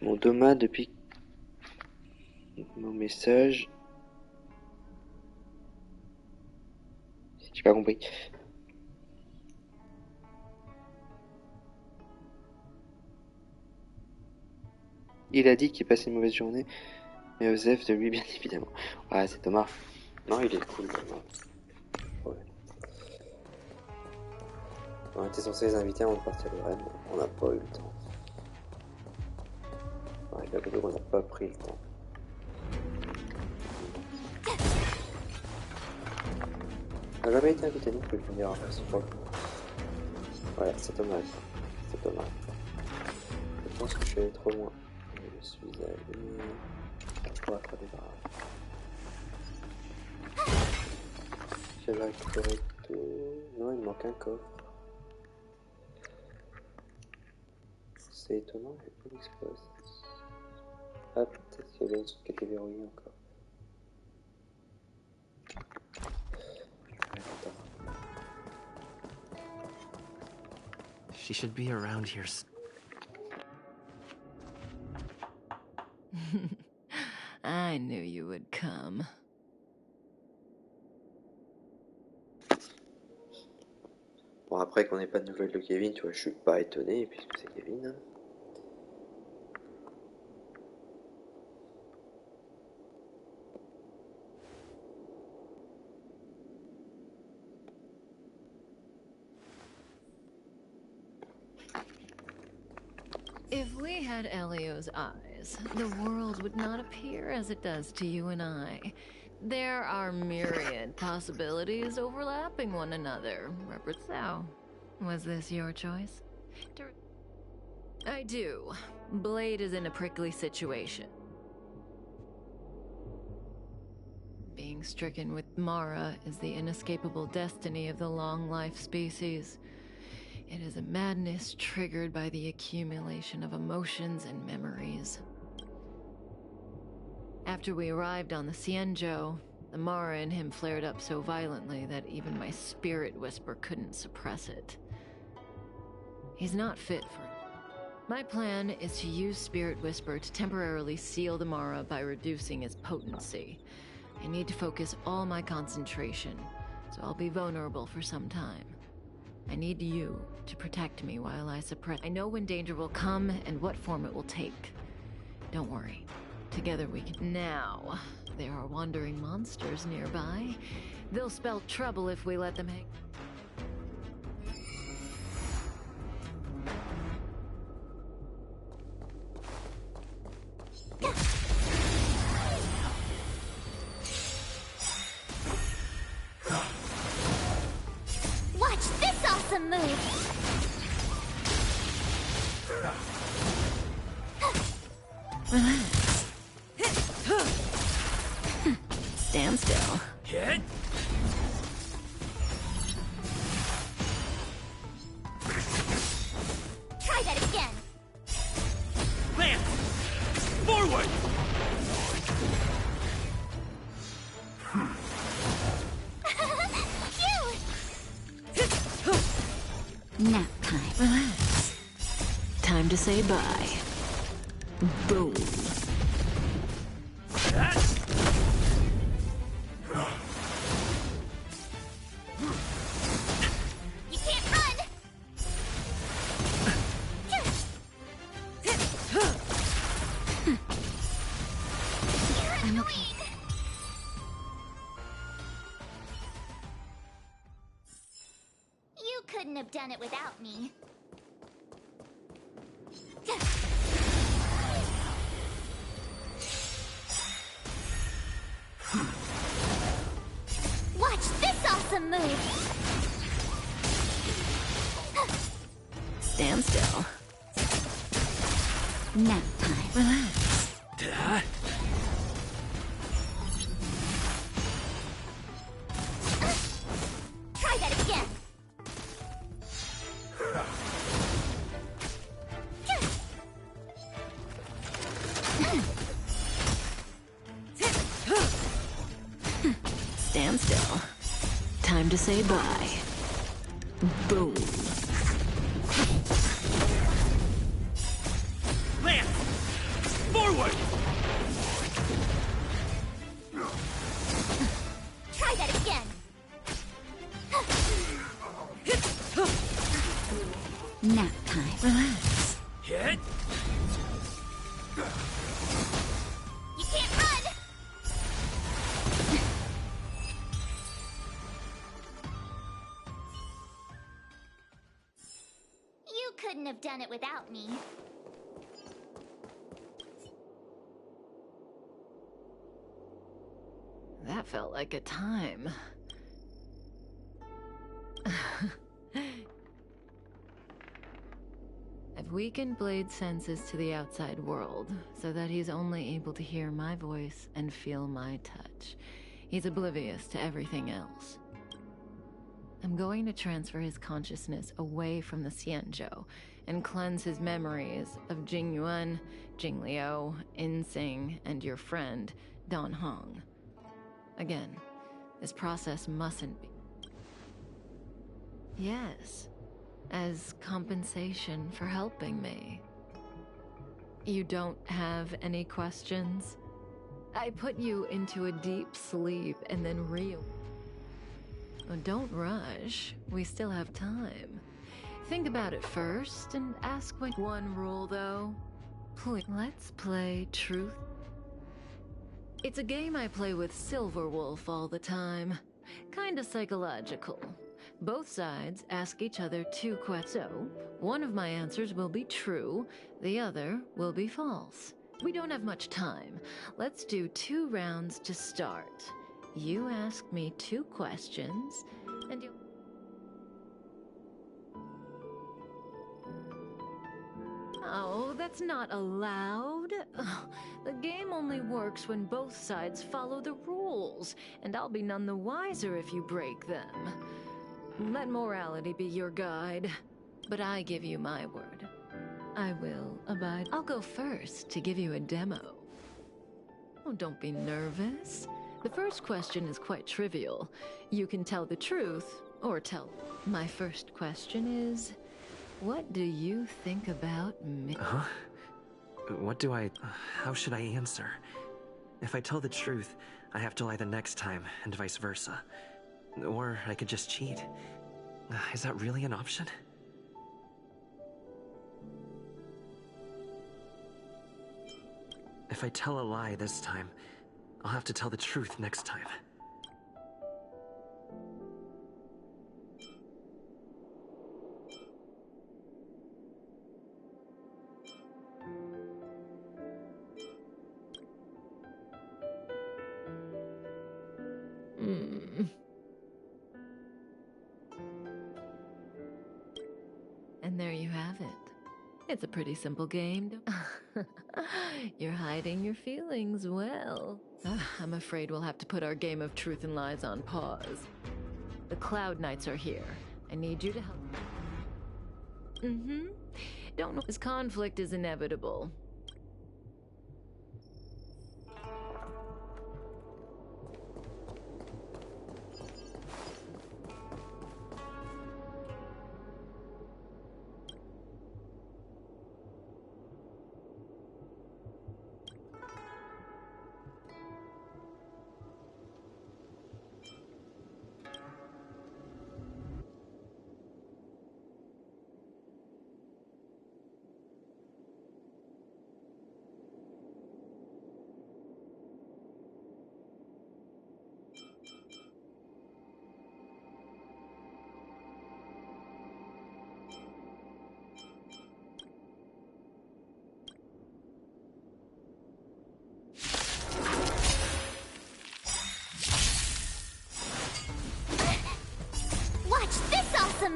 J: Mon Thomas, depuis mon message, j'ai pas compris. Il a dit qu'il passait une mauvaise journée, mais Osef de lui bien évidemment. Ouais, c'est Thomas. Non, il est cool, Thomas. Ouais. On était censé les inviter avant de partir de Rennes, on n'a pas eu le temps. Ouais. Il y a beaucoup qu'on n'a pas pris le temps. On n'a jamais été invité non plus pour venir faire ce fois. Ouais, c'est dommage. C'est dommage. Je pense que je suis allé trop loin. Je suis allé... On va faire des barrages. J'avais récupéré tout... Non, il me manque un coffre. C'est étonnant, j'ai pas d'explosion. Ah, peut-être qu'il y avait une truc qui était verrouillée encore.
M: She should be around here.
A: I knew you would come.
J: Bon, après qu'on n'ait pas de nouvelles de Kevin, tu vois, je suis pas étonné puisque c'est Kevin. Hein.
A: If we had Elio's eyes, the world would not appear as it does to you and I. There are myriad possibilities overlapping one another. So, was this your choice? I do. Blade is in a prickly situation. Being stricken with Mara is the inescapable destiny of the long-life species. It is a madness triggered by the accumulation of emotions and memories. After we arrived on the Cienjo, the Mara in him flared up so violently that even my spirit whisper couldn't suppress it. He's not fit for it. My plan is to use Spirit Whisper to temporarily seal the Mara by reducing his potency. I need to focus all my concentration, so I'll be vulnerable for some time. I need you to protect me while I suppress. I know when danger will come and what form it will take. Don't worry. Together we can. Now, there are wandering monsters nearby. They'll spell trouble if we let them hang.
C: Watch this awesome move!
A: Relax. Stand still.
C: Hit! Try that again!
B: Lance! Forward!
A: Nap time. Relax. Time to say bye. Boom.
C: You can't run! You're annoying! You couldn't have done it without me. Watch this awesome move!
A: Stand still. Nap time. Relax.
C: Try that again!
A: Stand still. Time to say bye. Boom.
B: Lance! Forward!
C: Try that again!
A: Nap time. Relax.
B: Hit!
C: You can't run! You couldn't have done it without me.
A: That felt like a time. I've weakened Blade's senses to the outside world, so that he's only able to hear my voice and feel my touch. He's oblivious to everything else. I'm going to transfer his consciousness away from the Xianzhou and cleanse his memories of Jingyuan, Jingliu, Insing, and your friend, Dan Hong. Again, this process mustn't be... Yes, as compensation for helping me. You don't have any questions? I put you into a deep sleep and then Oh, don't rush. We still have time. Think about it first and ask what one rule, though. Please, let's play Truth. It's a game I play with Silverwolf all the time. Kinda psychological. Both sides ask each other 2 questions. So, one of my answers will be true, the other will be false. We don't have much time. Let's do 2 rounds to start. You ask me 2 questions, and you... Oh, that's not allowed. The game only works when both sides follow the rules, and I'll be none the wiser if you break them. Let morality be your guide, but I give you my word. I will abide. I'll go first to give you a demo. Oh, don't be nervous. The first question is quite trivial. You can tell the truth, or tell. My first question is, what do you think about me?
M: Huh? How should I answer? If I tell the truth, I have to lie the next time, and vice versa. Or I could just cheat. Is that really an option? If I tell a lie this time, I'll have to tell the truth next time.
A: And there you have it. It's a pretty simple game. You're hiding your feelings well. I'm afraid we'll have to put our game of truth and lies on pause. The Cloud Knights are here. I need you to help. Don't know. This conflict is inevitable.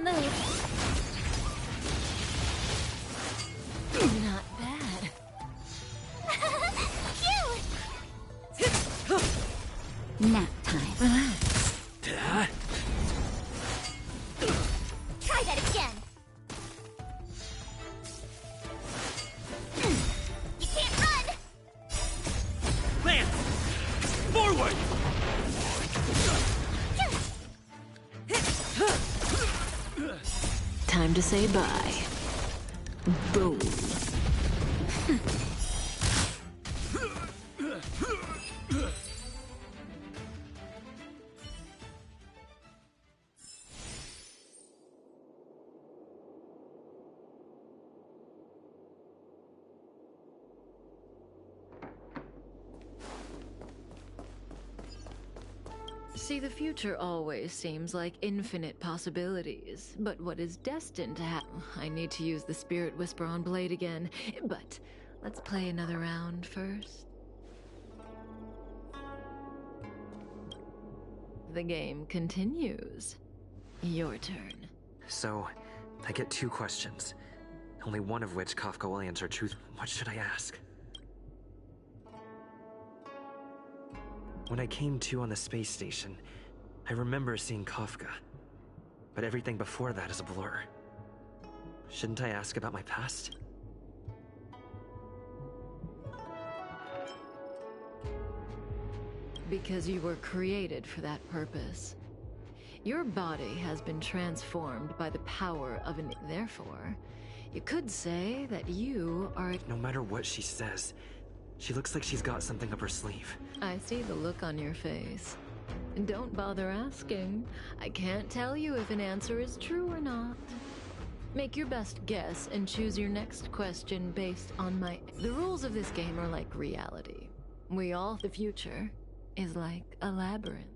C: Move.
A: Not bad.
C: Cute!
G: Nap time.
C: Try that again. You can't run!
M: Lance! Forward!
A: Time to say bye. Boom. See, the future always seems like infinite possibilities, but what is destined to happen? I need to use the Spirit Whisper on Blade again, but let's play another round first. The game continues. Your turn.
M: So, I get 2 questions. Only one of which Kafka will answer truth. What should I ask? When I came to on the space station, I remember seeing Kafka. But everything before that is a blur. Shouldn't I ask about my past?
A: Because you were created for that purpose. Your body has been transformed by the power of an... Therefore, you could say that you are...
M: No matter what she says, she looks like she's got something up her sleeve.
A: I see the look on your face. Don't bother asking. I can't tell you if an answer is true or not. Make your best guess and choose your next question based on my... The rules of this game are like reality. The future is like a labyrinth.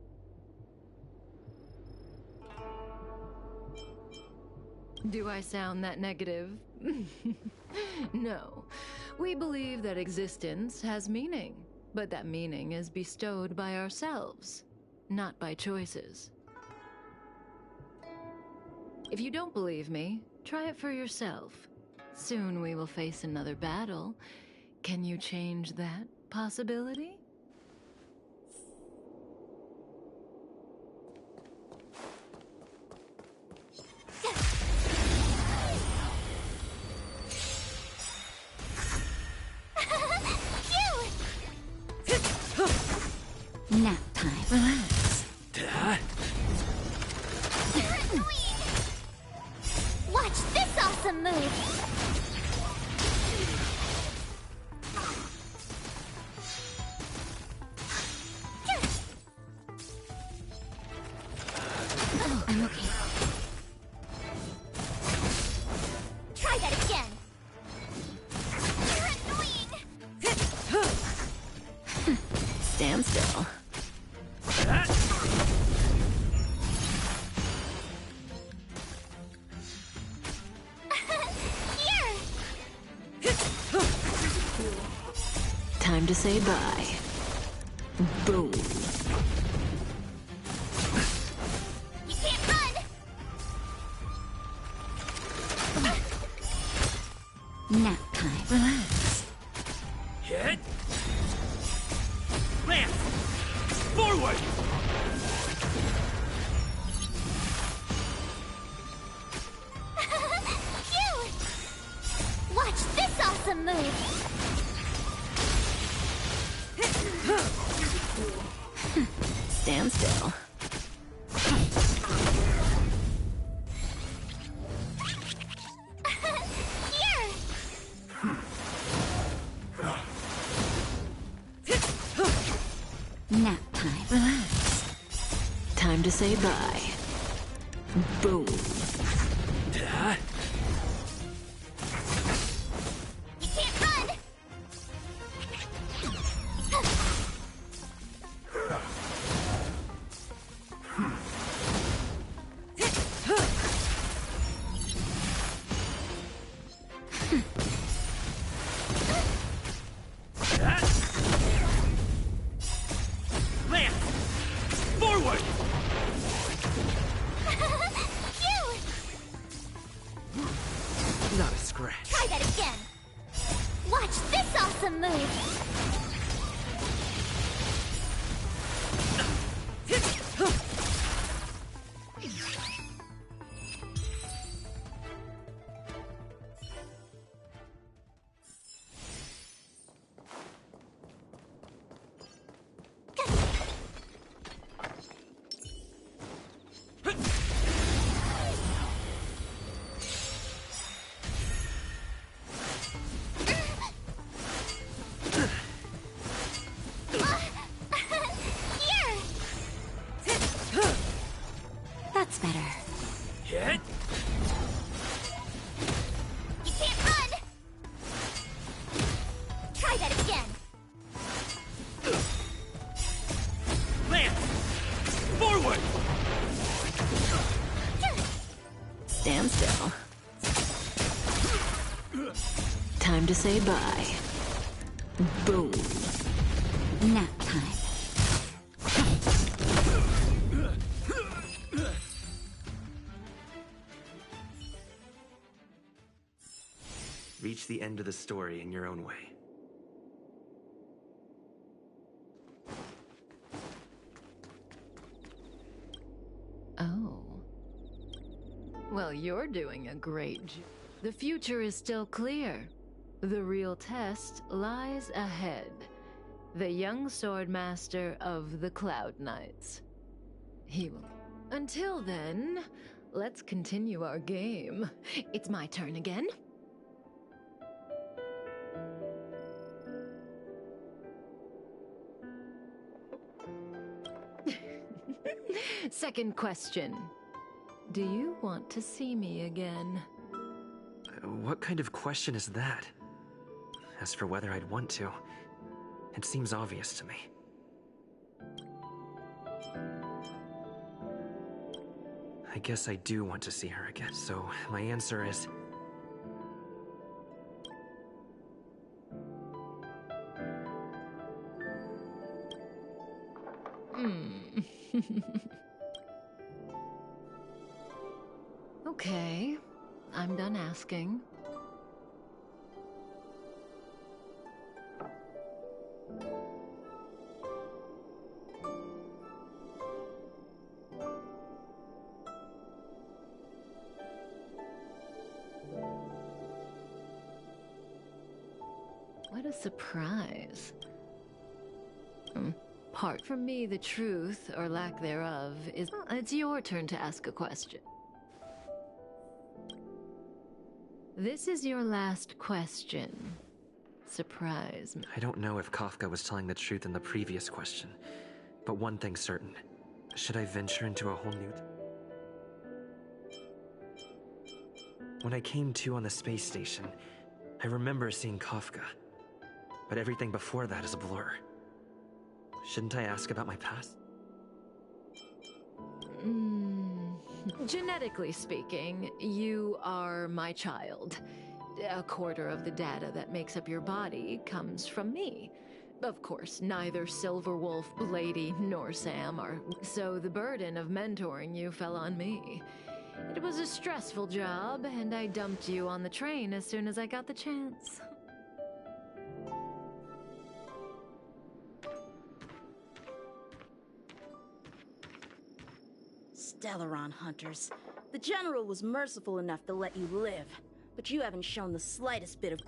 A: Do I sound that negative? No. We believe that existence has meaning, but that meaning is bestowed by ourselves, not by choices. If you don't believe me, try it for yourself. Soon we will face another battle. Can you change that possibility?
N: Nap time. Relax.
C: Watch this awesome move!
N: I'm okay.
C: Try that again! You're annoying!
A: Stand still. Time to say bye. Boom.
C: You can't run!
N: Nap time. Relax.
O: Hit! Lance! Forward!
C: Phew! Watch this awesome move!
A: Stand still.
C: Here!
N: Nap time. Relax.
A: Time to say bye. Boom.
C: You can't run!
O: Lance! Forward!
C: Phew!
M: Not a scratch.
C: Try that again! Watch this awesome move!
N: That's better.
O: Hit!
C: You can't run! Try that again!
O: Lance! Forward!
A: Stand still. Time to say bye. Boom.
N: Nap time.
M: the end of the story in your own way.
A: Oh. Well, you're doing a great job. The future is still clear. The real test lies ahead. The young sword master of the Cloud Knights. He will. Until then, let's continue our game. It's my turn again. Second question. Do you want to see me again?
M: What kind of question is that? As for whether I'd want to, it seems obvious to me. I guess I do want to see her again, so my answer is...
A: Okay, I'm done asking. What a surprise. Part from me, the truth, or lack thereof, is... It's your turn to ask a question. This is your last question. Surprise me.
M: I don't know if Kafka was telling the truth in the previous question, but one thing's certain. Should I venture into a whole new... When I came to on the space station, I remember seeing Kafka, but everything before that is a blur. Shouldn't I ask about my past?
A: Genetically speaking, you are my child. A quarter of the data that makes up your body comes from me. Of course, neither Silverwolf, Lady, nor Sam are, so the burden of mentoring you fell on me. It was a stressful job, and I dumped you on the train as soon as I got the chance.
P: Stellaron hunters. The General was merciful enough to let you live, but you haven't shown the slightest bit of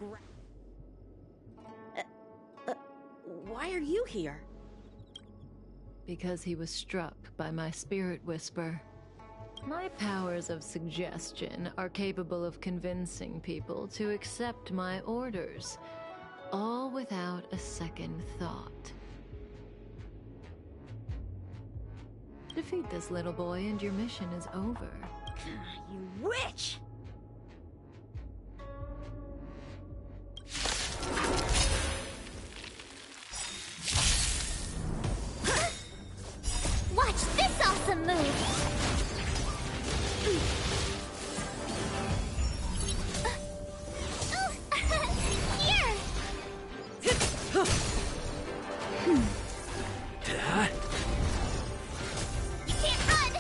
P: why are you here?
A: Because he was struck by my spirit whisper. My powers of suggestion are capable of convincing people to accept my orders, all without a second thought. Defeat this little boy and your mission is over.
P: You witch!
C: Watch this awesome move! Here! You can't run!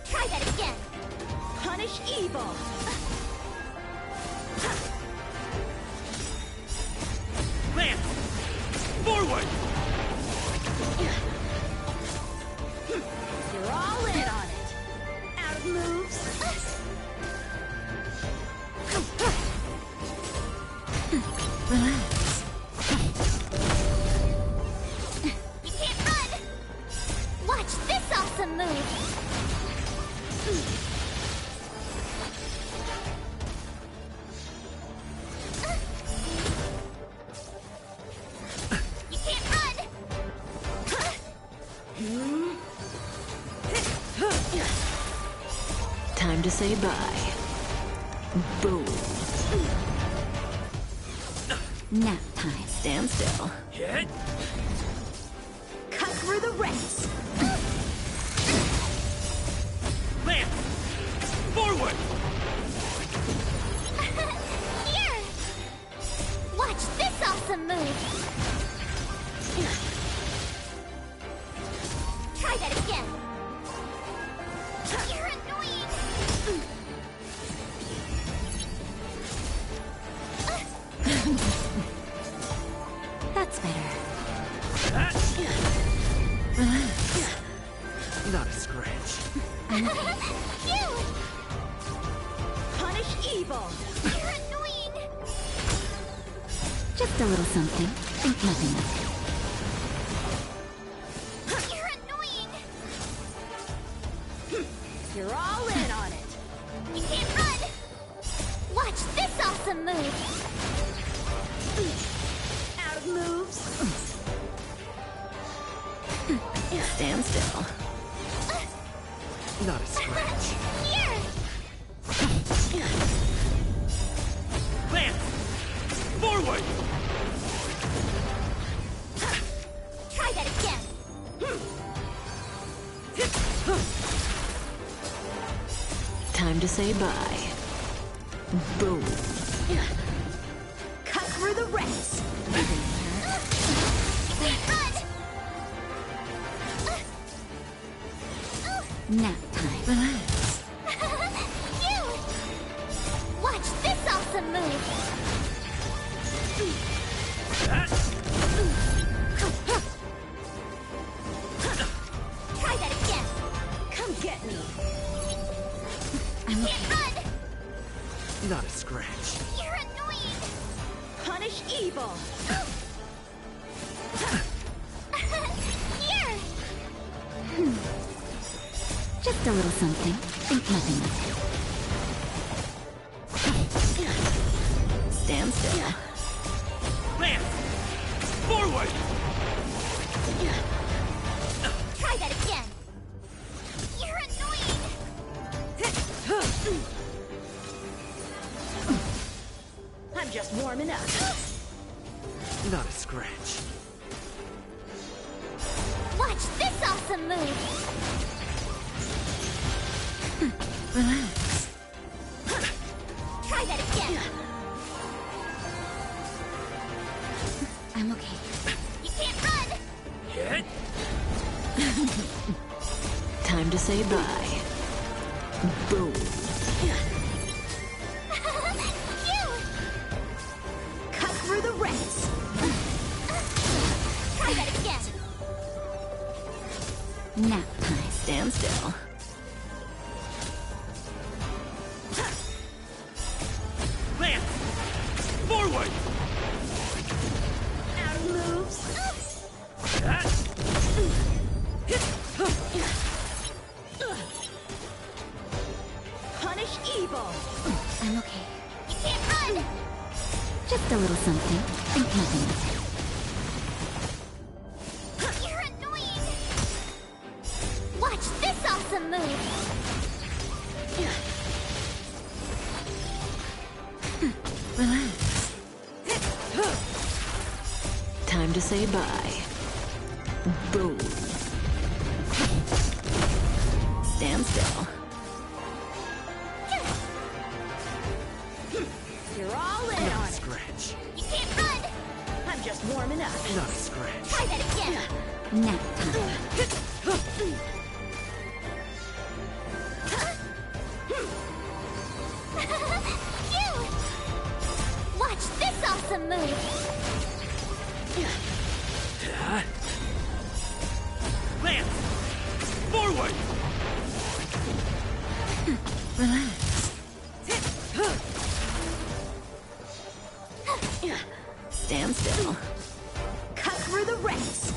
C: Try that again!
P: Punish evil!
O: Lance! Forward!
P: You're all in on it! Out of moves!
A: Relax.
C: You can't run! Watch this awesome move! You can't run!
A: Time to say bye. Boom.
N: Nap time.
A: Stand still.
O: Hit!
P: Cut through the ranks!
O: Lance! Forward!
C: Here! Watch this awesome move! Try that again! You're annoying!
N: That's better.
M: Not a scratch.
C: Phew!
P: Punish evil!
C: You're annoying!
N: Just a little something. Think nothing of it.
C: You're annoying!
P: You're all in on it!
C: You can't run! Watch this awesome move!
P: Out of moves!
A: Stand still.
M: Not a scratch.
C: Here!
O: Lance! Forward!
C: Try that again!
A: Time to say bye. Boom.
P: Cut through the ranks!
N: Nap time.
A: Relax.
C: Phew! Watch this awesome move! Try that again!
P: Come get me!
C: Can't run!
M: Not a scratch.
C: You're annoying!
P: Punish evil!
C: Here!
N: Just a little something. Think nothing of it.
A: Stand still.
O: Lance! Forward!
C: Try that again! You're annoying!
P: I'm just warming up.
M: Not a scratch.
C: Watch this awesome move!
A: Relax.
C: Try that again!
N: I'm okay.
C: You can't run!
A: Time to say bye. Boom.
C: Phew!
P: Cut through the ranks!
C: Try that again!
N: Nap time.
A: Stand still.
O: Lance! Forward!
P: Out of moves! Punish evil!
N: I'm okay.
C: You can't run!
N: Just a little something. Think nothing of it.
C: You're annoying! Watch this awesome move!
A: Relax. Time to say bye. Boom. Stand still.
P: You're all in
M: Not a
P: on it!
M: scratch.
C: You can't run!
P: I'm just warming up.
M: Not a scratch.
C: Try that again!
N: Nap time.
C: Phew! Watch this awesome move!
O: Lance! Forward!
A: Relax. Stand still.
P: Cut through the ranks!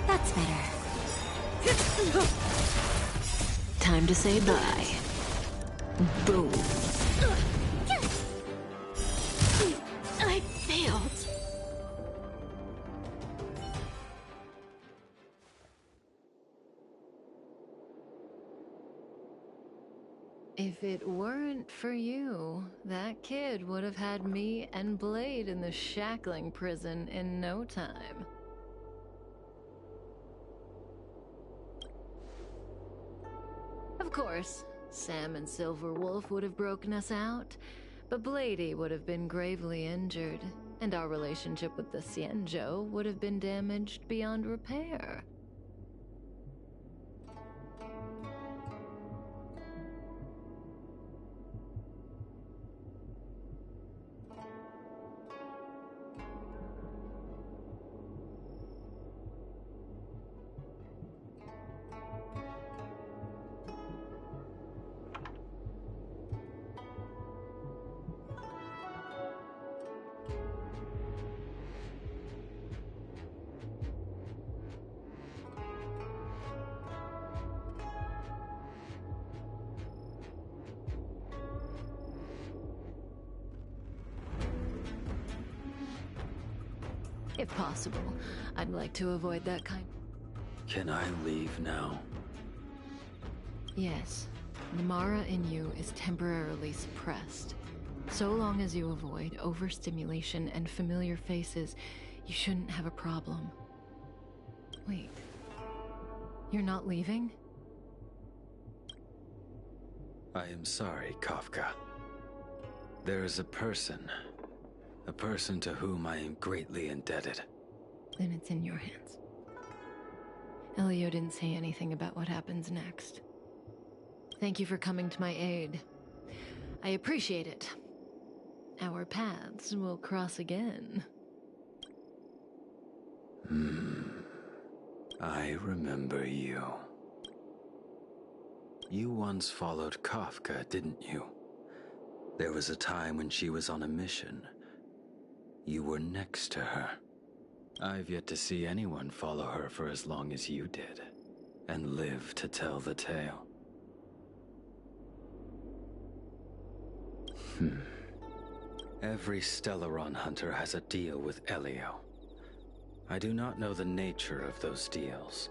N: That's better.
A: Time to say bye. Boom.
P: I failed.
A: If it weren't for you, that kid would have had me and Blade in the shackling prison in no time. Of course, Sam and Silverwolf would have broken us out, but Blady would have been gravely injured, and our relationship with the Cienjo would have been damaged beyond repair. If possible, I'd like to avoid that kind.
Q: Can I leave now?
A: Yes. The Mara in you is temporarily suppressed. So long as you avoid overstimulation and familiar faces, you shouldn't have a problem. Wait. You're not leaving?
Q: I am sorry, Kafka. There is a person to whom I am greatly indebted.
A: Then it's in your hands. Elio didn't say anything about what happens next. Thank you for coming to my aid. I appreciate it. Our paths will cross again.
Q: I remember you. You once followed Kafka, didn't you? There was a time when she was on a mission. You were next to her. I've yet to see anyone follow her for as long as you did, and live to tell the tale. Every Stellaron hunter has a deal with Elio. I do not know the nature of those deals,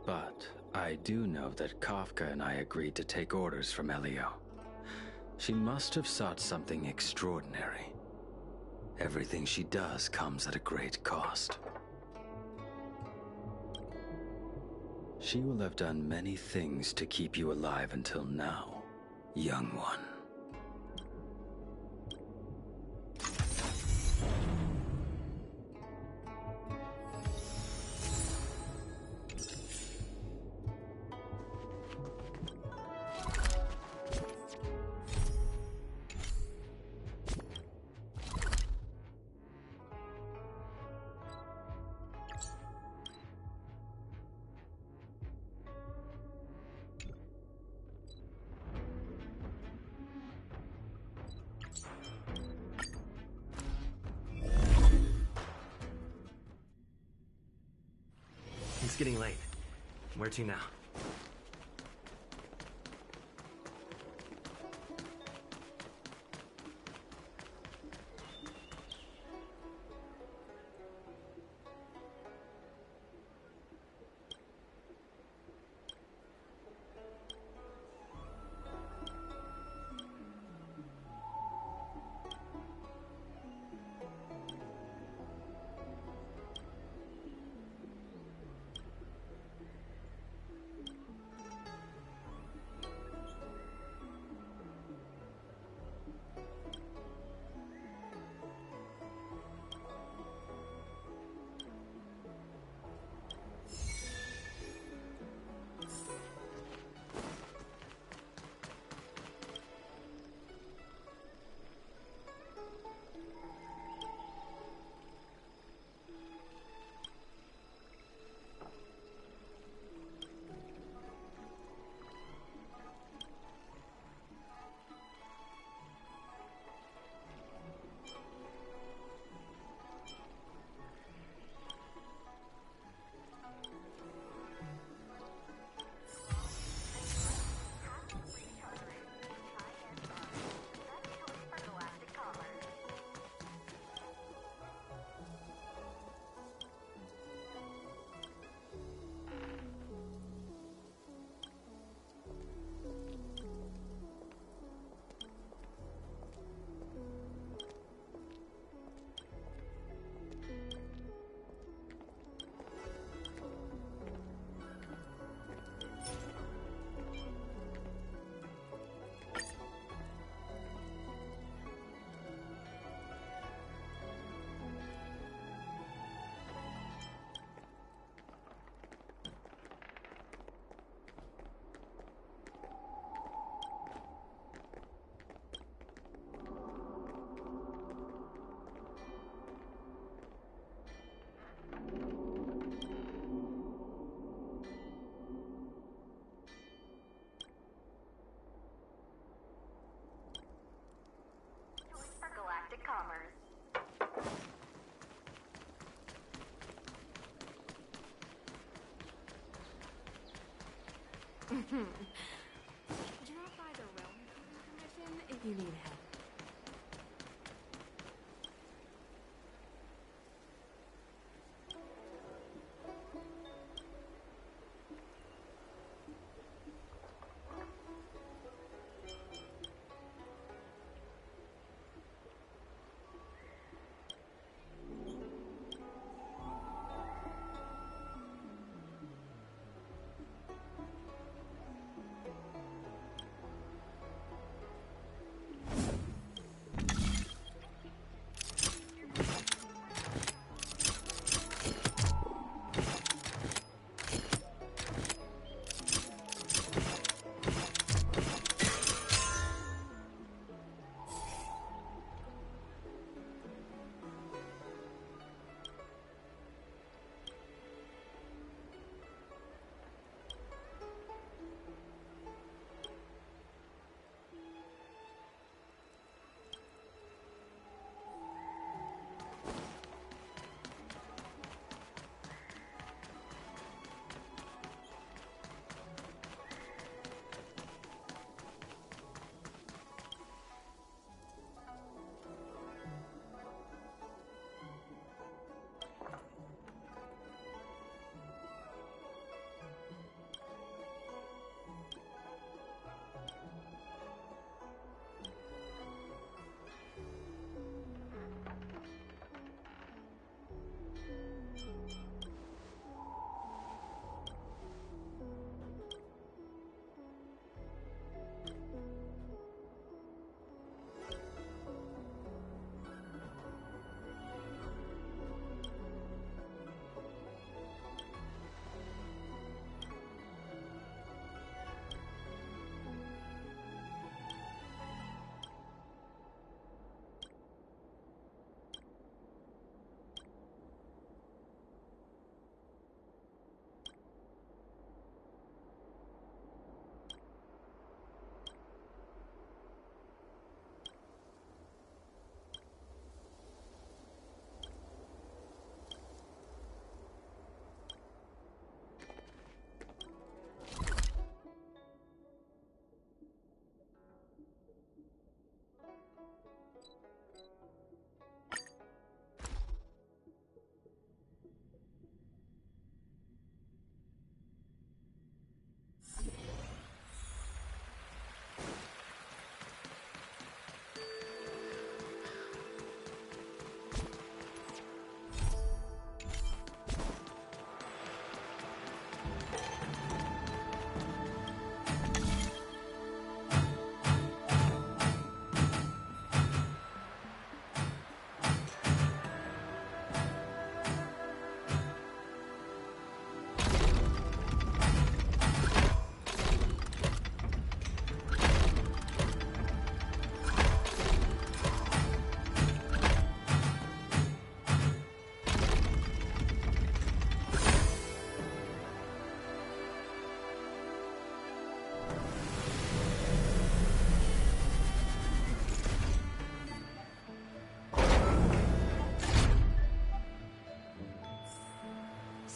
Q: but I do know that Kafka and I agreed to take orders from Elio. She must have sought something extraordinary. Everything she does comes at a great cost. She will have done many things to keep you alive until now, young one.
M: It's getting late. Where to now?
K: Drop by the realm commission if you need help.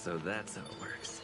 M: So that's how it works.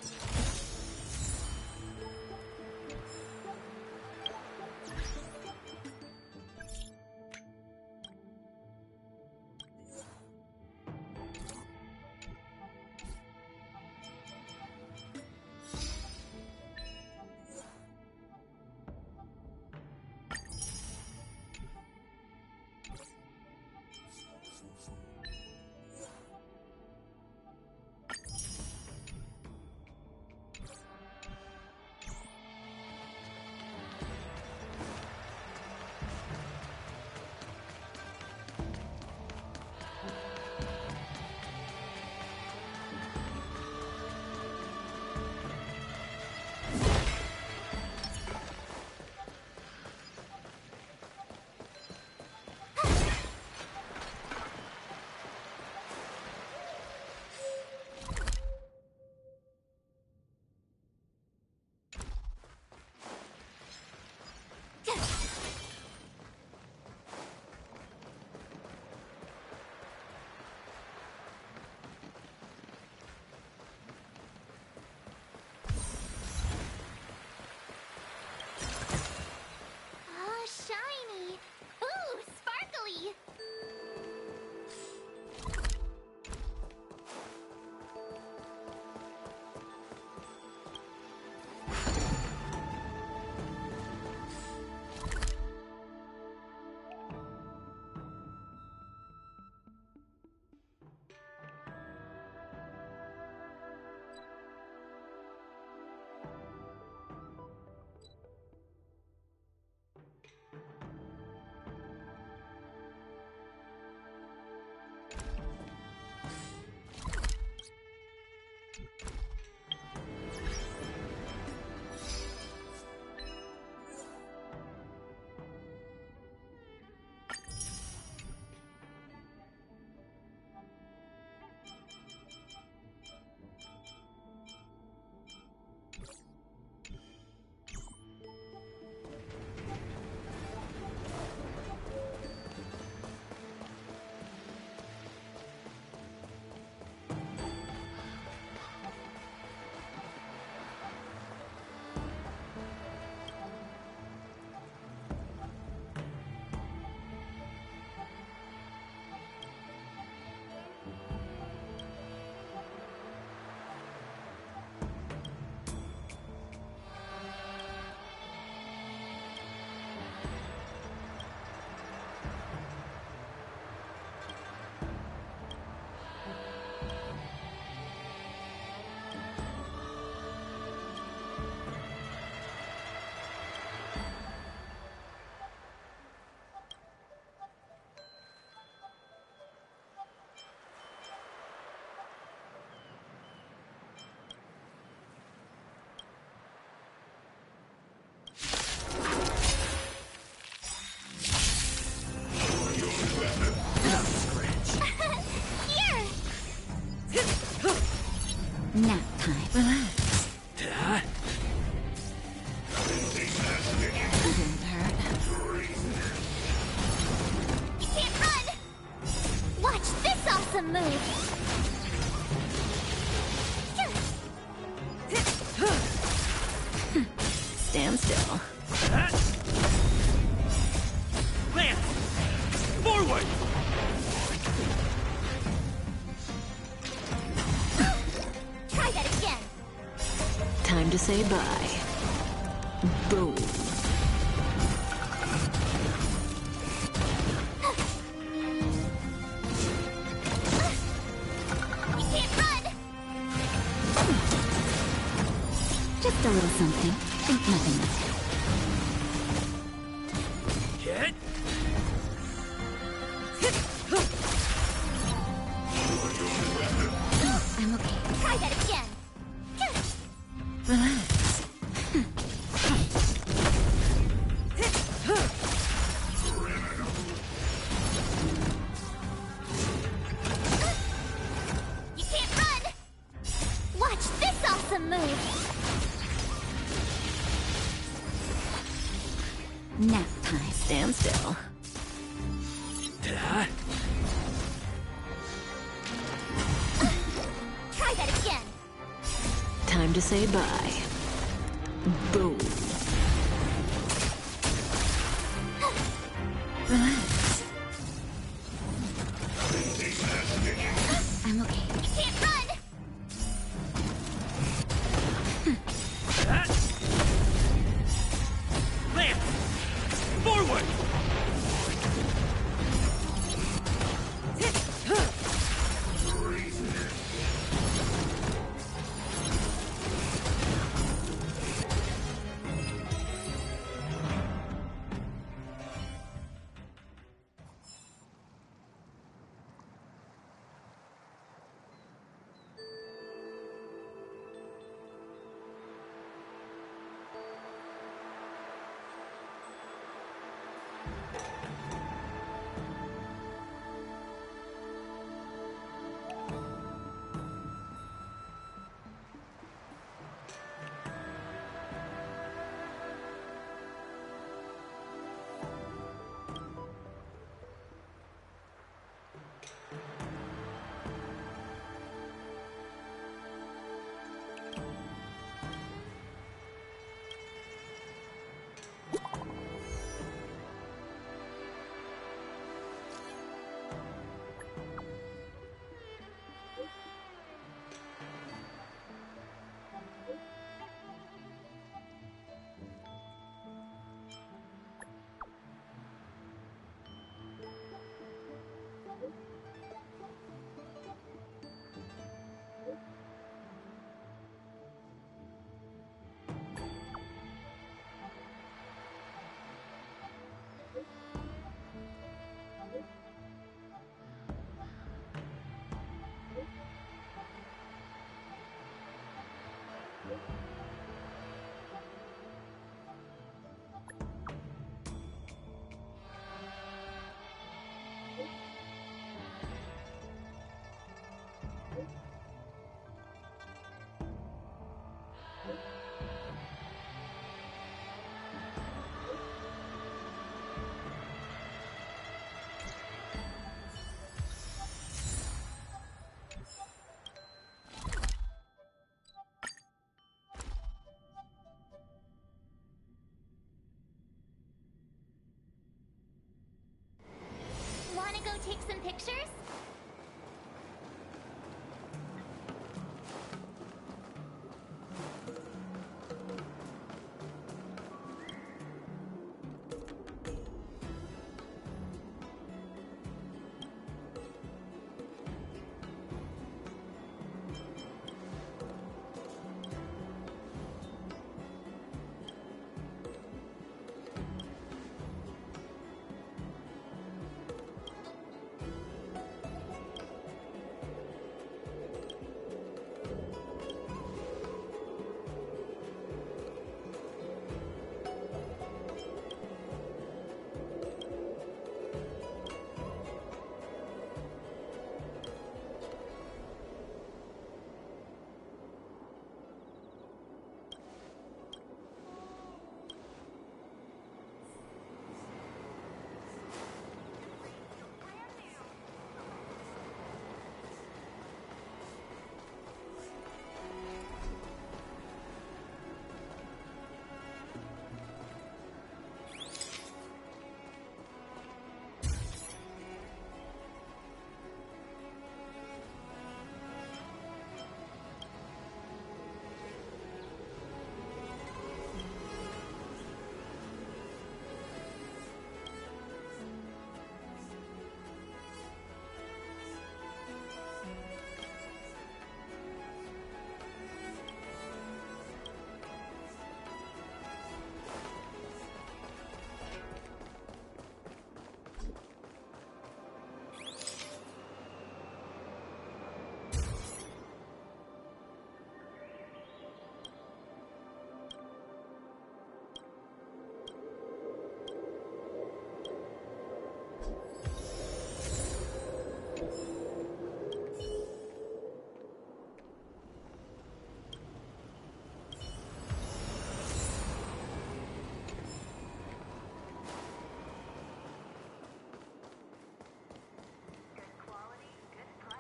C: Oh, shiny! Ooh, sparkly!
N: Nap time.
A: Relax.
C: You can't run! Watch this awesome move!
A: Stand still.
O: Lance! Forward!
C: Try that again!
A: Time to say bye. Boom.
C: You can't run!
N: Just a little something. Think nothing of it.
O: Get!
N: I'm okay.
C: Try that again!
A: Relax.
C: You can't run! Watch this awesome move!
N: Nap time.
A: Stand still. time to say bye. Boom. Relax.
N: I'm okay.
C: You can't run!
O: Lance! Forward!
C: Wanna go take some pictures?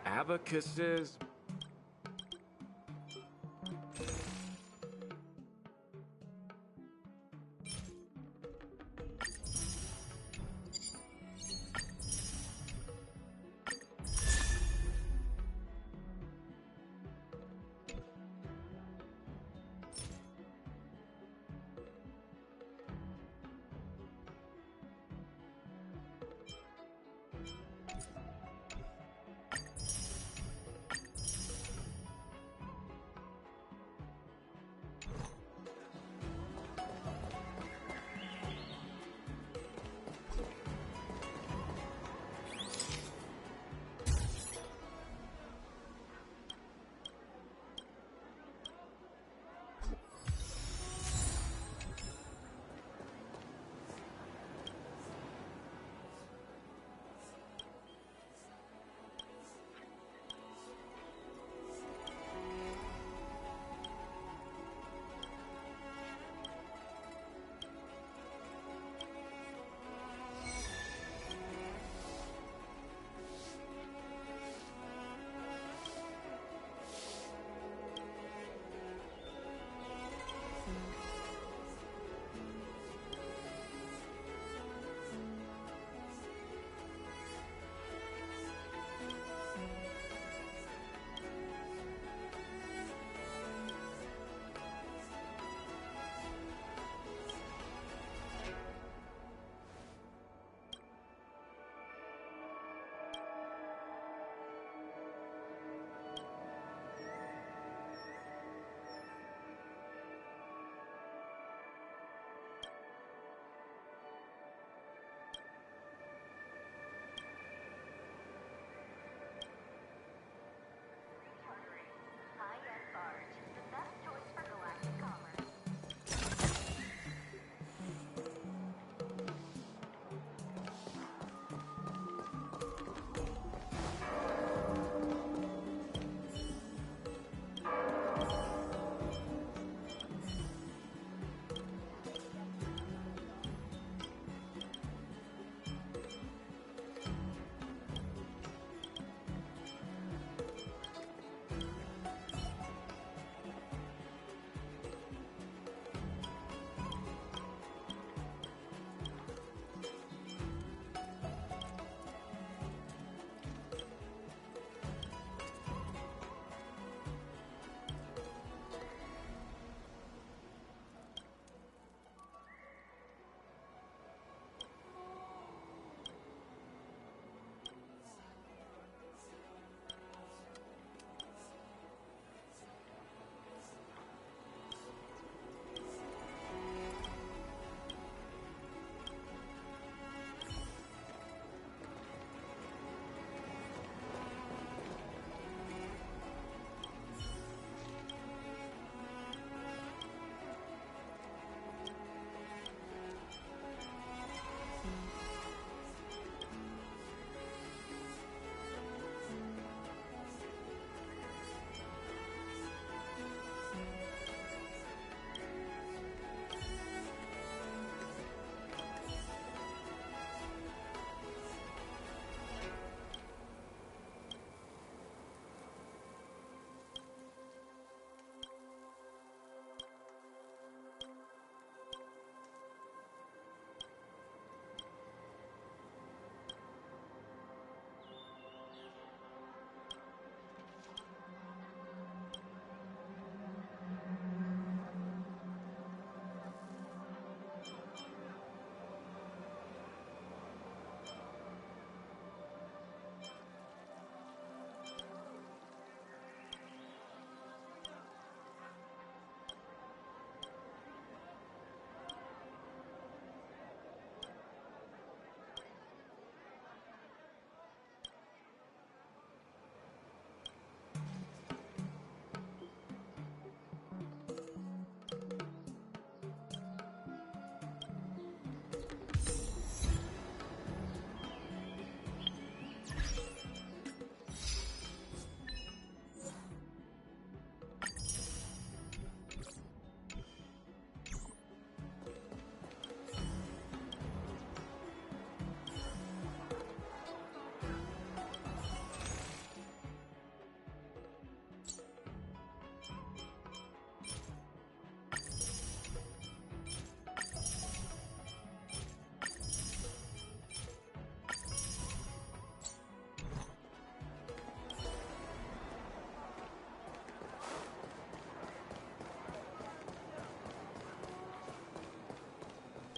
R: Abacuses.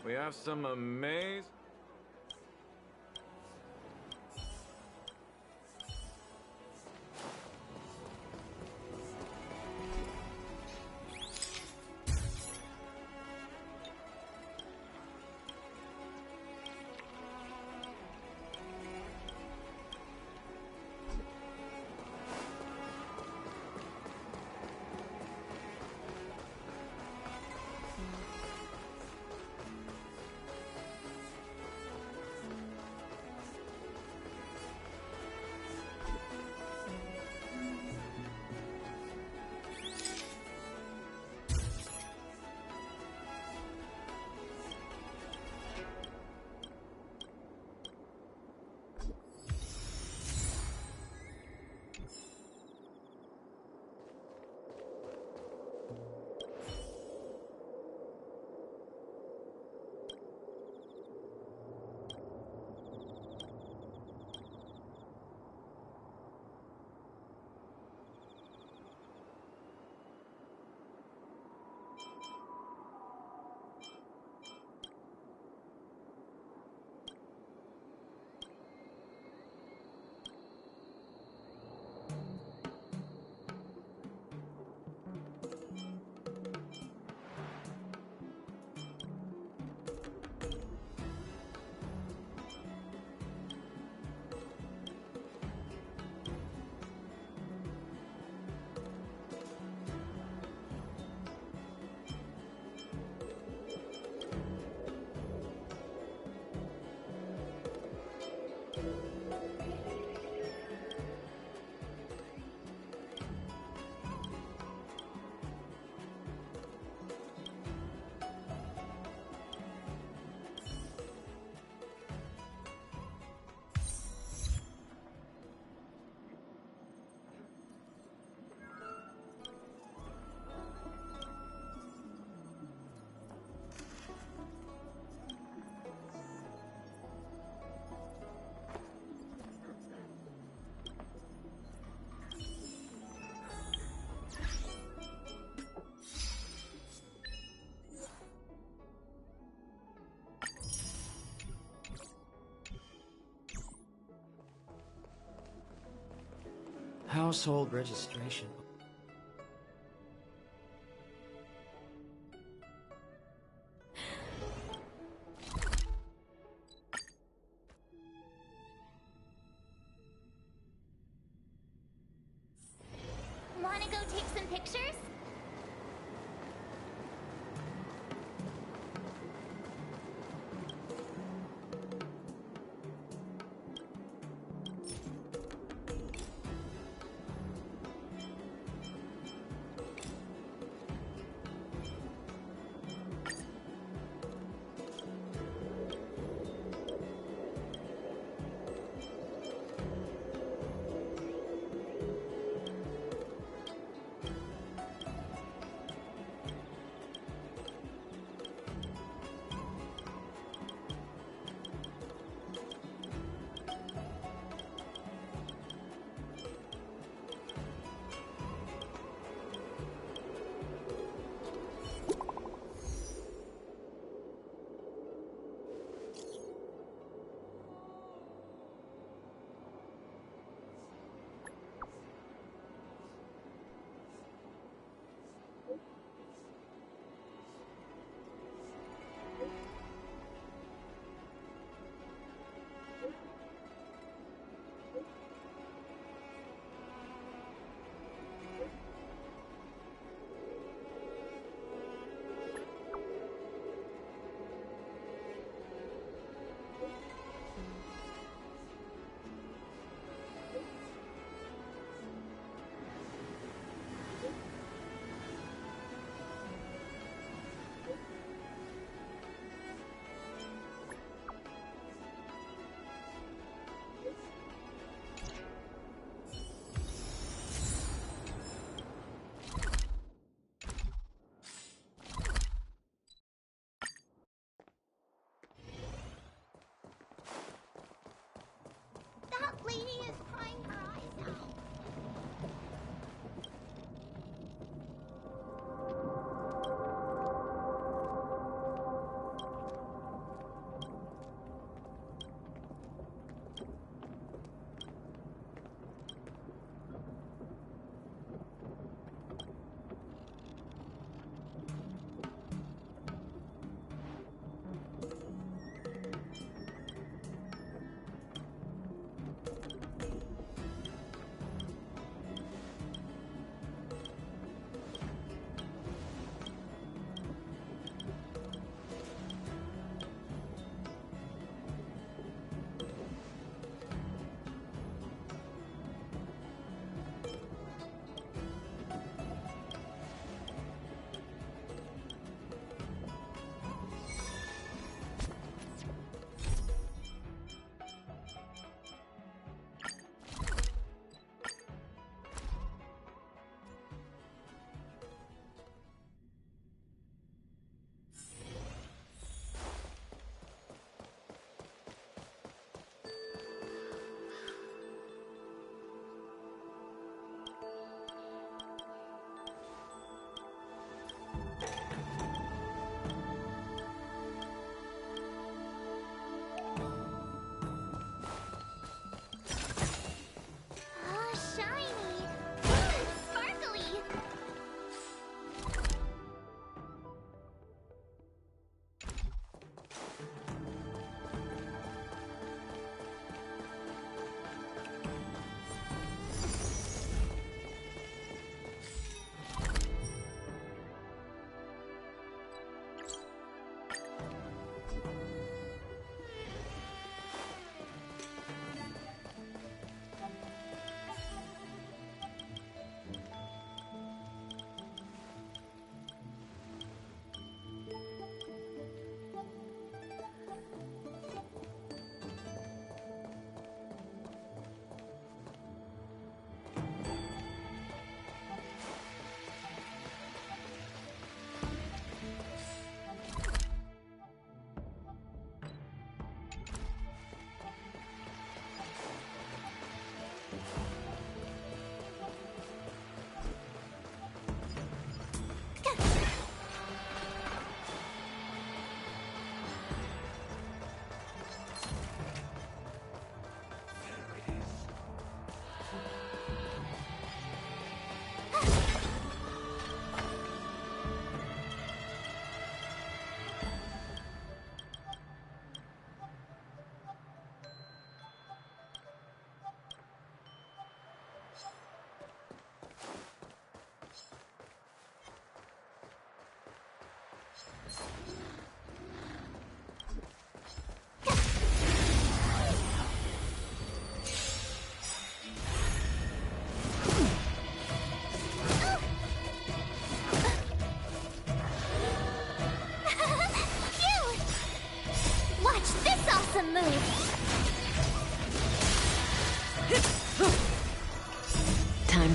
R: We have some amazing...
S: Household registration.
C: Wanna go take some pictures?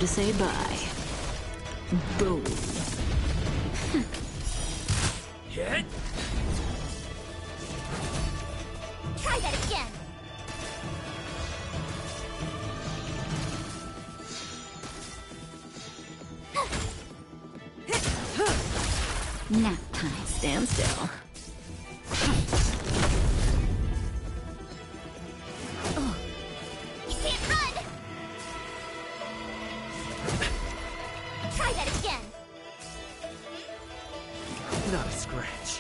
A: to say bye. Boom.
O: Hit.
C: Try that again.
N: Nap time.
A: Stand still.
C: You can't run. Try that again.
M: Not a scratch.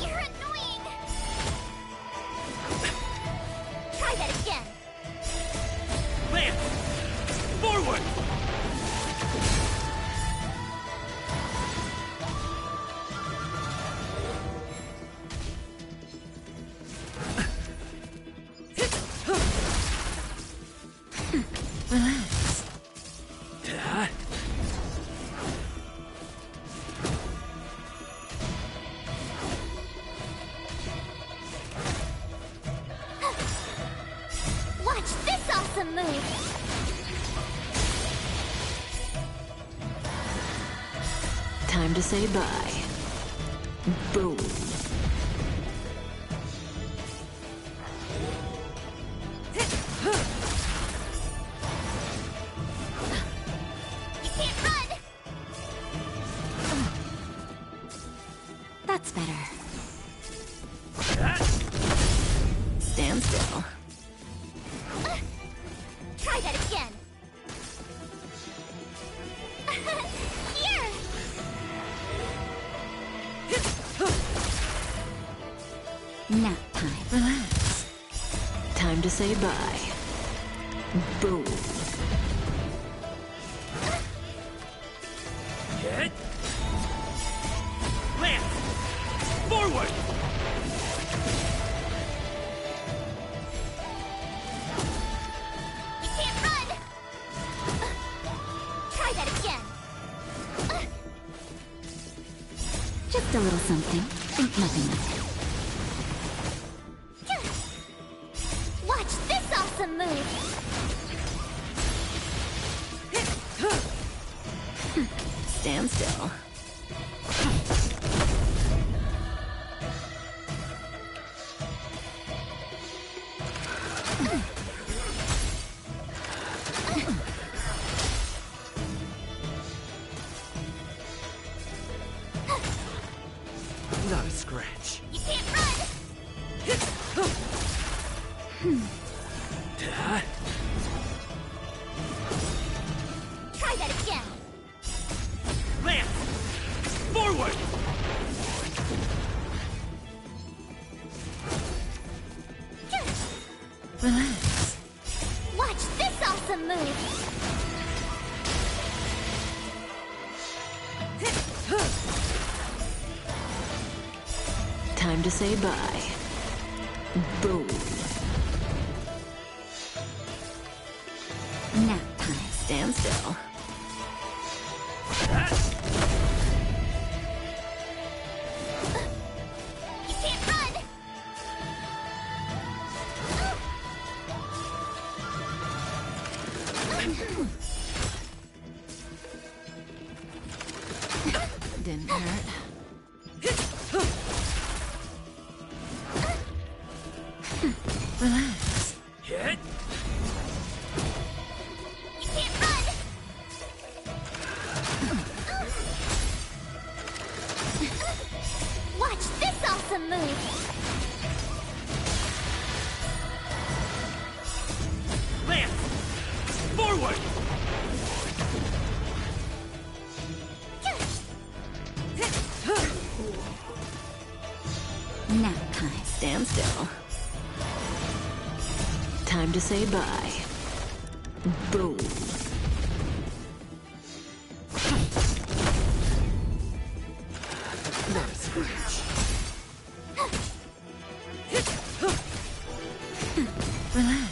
C: You're annoying. Try that again.
O: Land. Forward.
A: Relax.
C: Watch this awesome move.
A: Time to say bye. Boom.
C: You can't run.
N: That's better.
A: Stand still.
C: Try that again. Here.
N: Nap time.
A: Relax. Time to say bye. Boom.
O: Hit. Land. Forward.
C: You can't run. Try that again.
N: Just a little something. Think nothing of it.
C: Watch this awesome move.
A: Stand still.
M: Not a scratch.
C: You can't run. Try that again.
O: Land. Forward.
A: Relax.
C: Watch this awesome move.
A: Time to say bye. Boom.
N: Nap time.
A: Stand still.
C: You can't run.
A: Didn't hurt. Relax.
O: Hit.
C: You can't run. Watch this awesome move.
O: Land. Forward.
N: Nap time.
A: Stand still. Time to say bye. Boom.
M: Not a scratch.
A: Relax.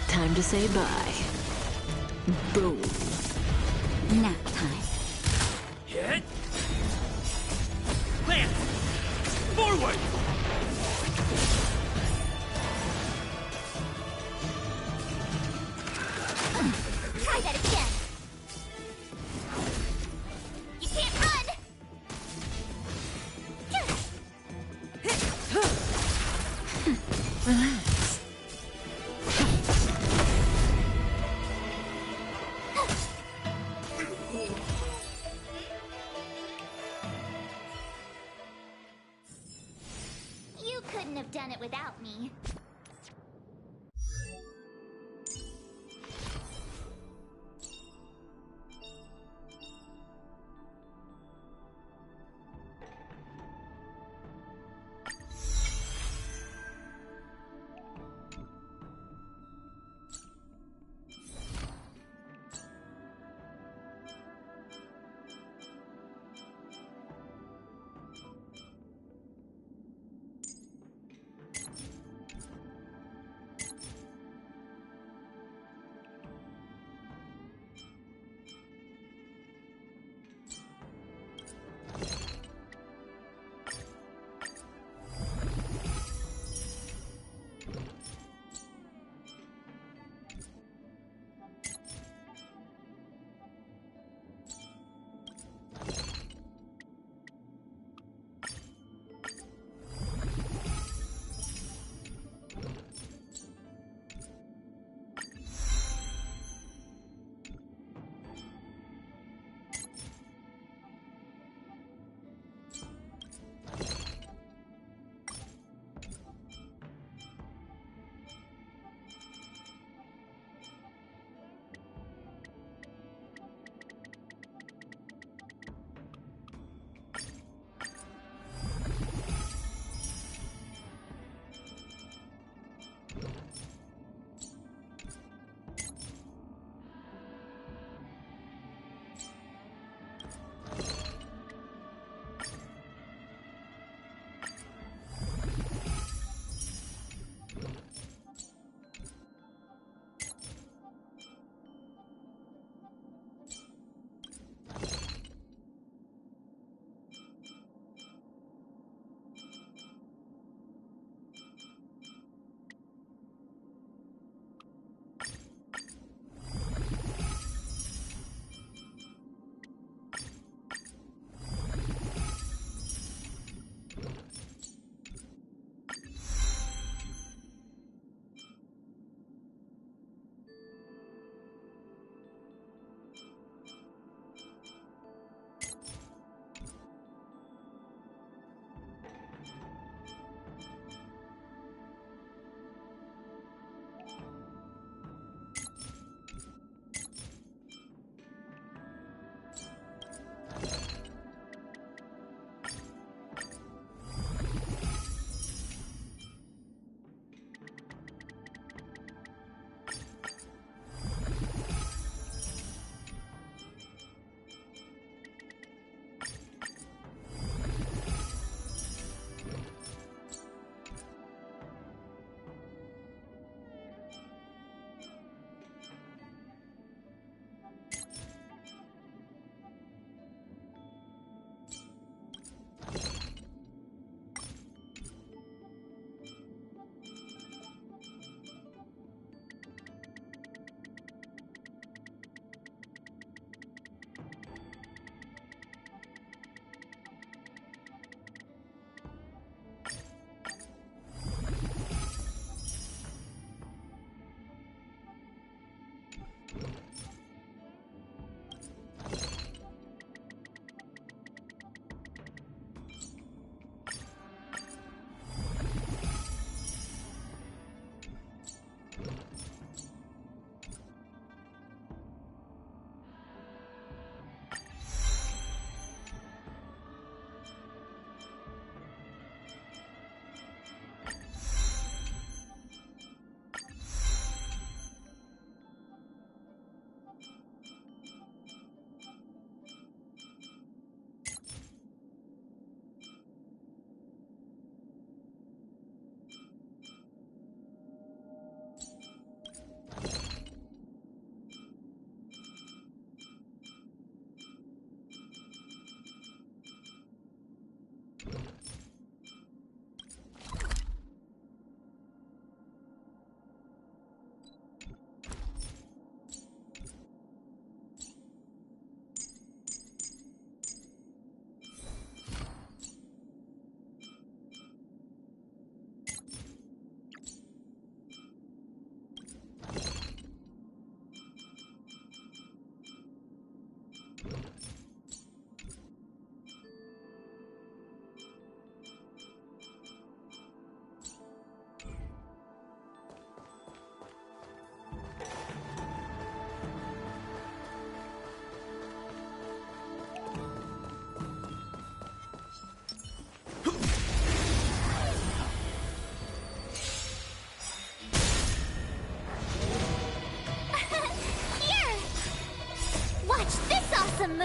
A: Time to say bye. Boom.
N: Nap time.
O: Hit! Lance! Forward!
C: Try that again. You can't run.
A: Relax.
C: You couldn't have done it without me.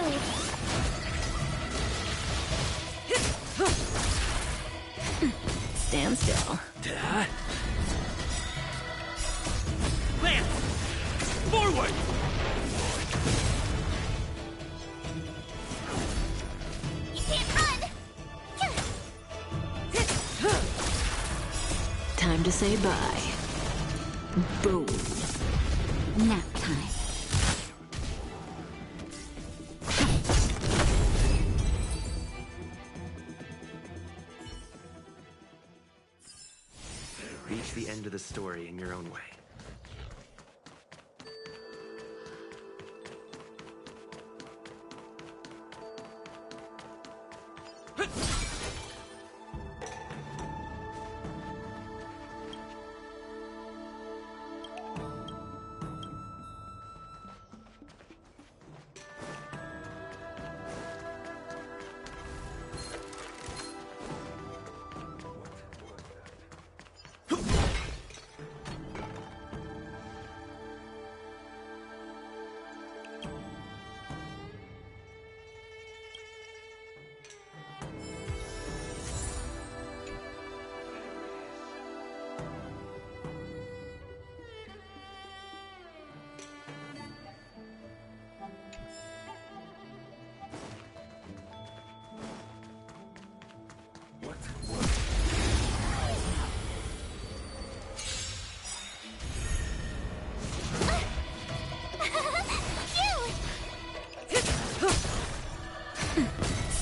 C: move.
A: Stand still.
O: Lance! Forward!
C: You can't run!
A: Time to say bye. Boom.
N: Nap time.
M: Reach the end of the story in your own way.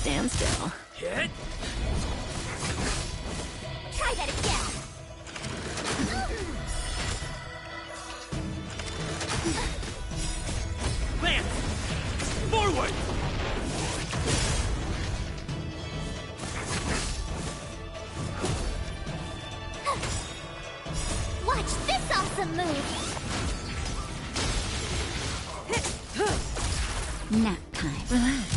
A: Stand still.
O: Hit!
C: Try that again!
O: Lance! Forward!
C: Watch this awesome move!
N: Nap time.
A: Relax.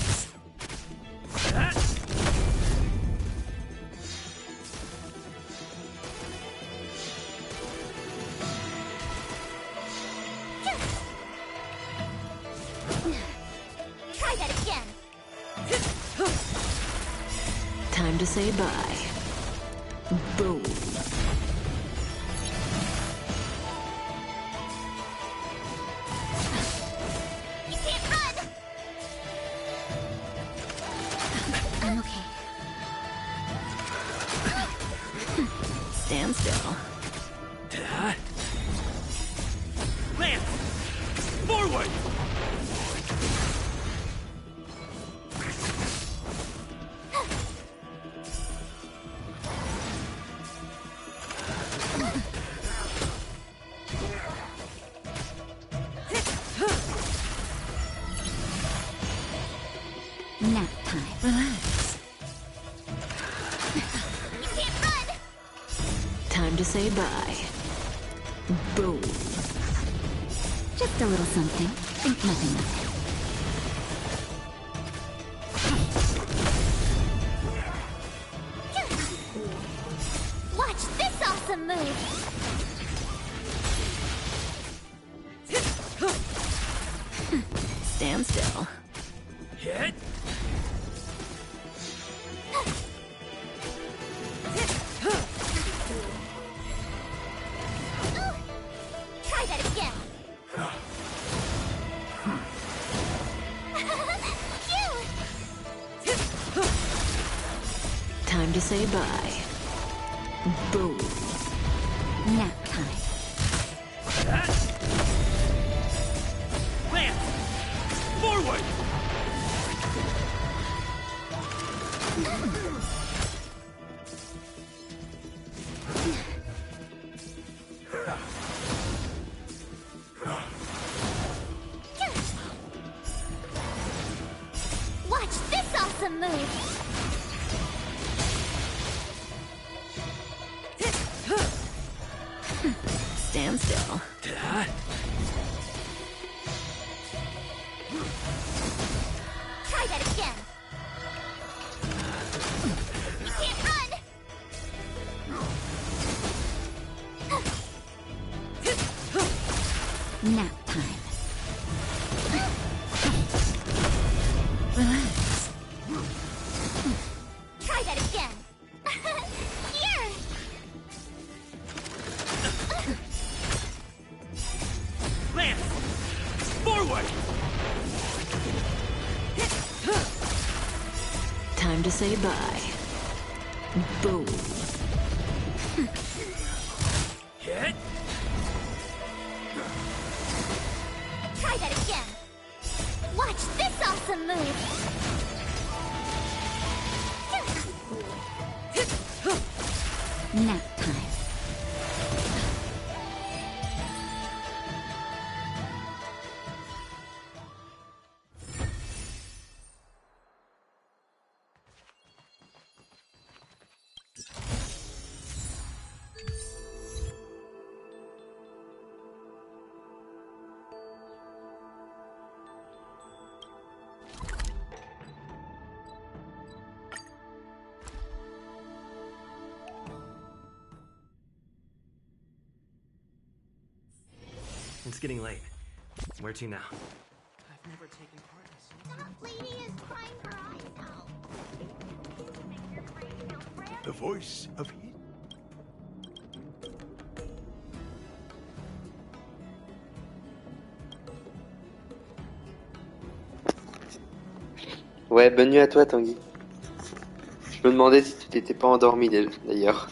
C: Try that again!
A: Time to say bye. Boom.
C: You can't run!
N: I'm okay.
A: Stand still.
O: Lance! Forward!
N: Nap time.
A: Relax.
C: You can't run!
A: Time to say bye. Boom.
N: Just a little something. Think nothing of it.
C: Watch this awesome move!
A: Stand still.
O: Hit!
C: Try that again! Phew!
A: Time to say bye. Boom.
N: Nap time.
O: Lance! Forward!
C: Watch this awesome move!
A: Stand still.
C: Try that again! You can't run!
N: Nap time.
A: say bye. Boom.
O: Hit.
C: Try that again. Watch this awesome move.
N: Nap time.
M: It's getting late. Where to now?
D: I've never taken part in a
C: That lady is crying her eyes out.
H: The voice of heat.
J: Ouais, bonne nuit à toi, Tanguy. Je me demandais si tu t'étais pas endormi d'ailleurs.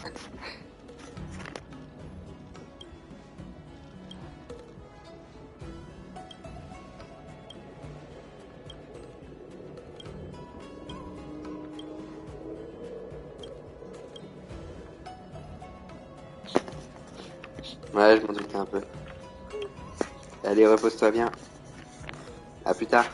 J: Ouais, je m'en doutais un peu. Allez, repose-toi bien. À plus tard.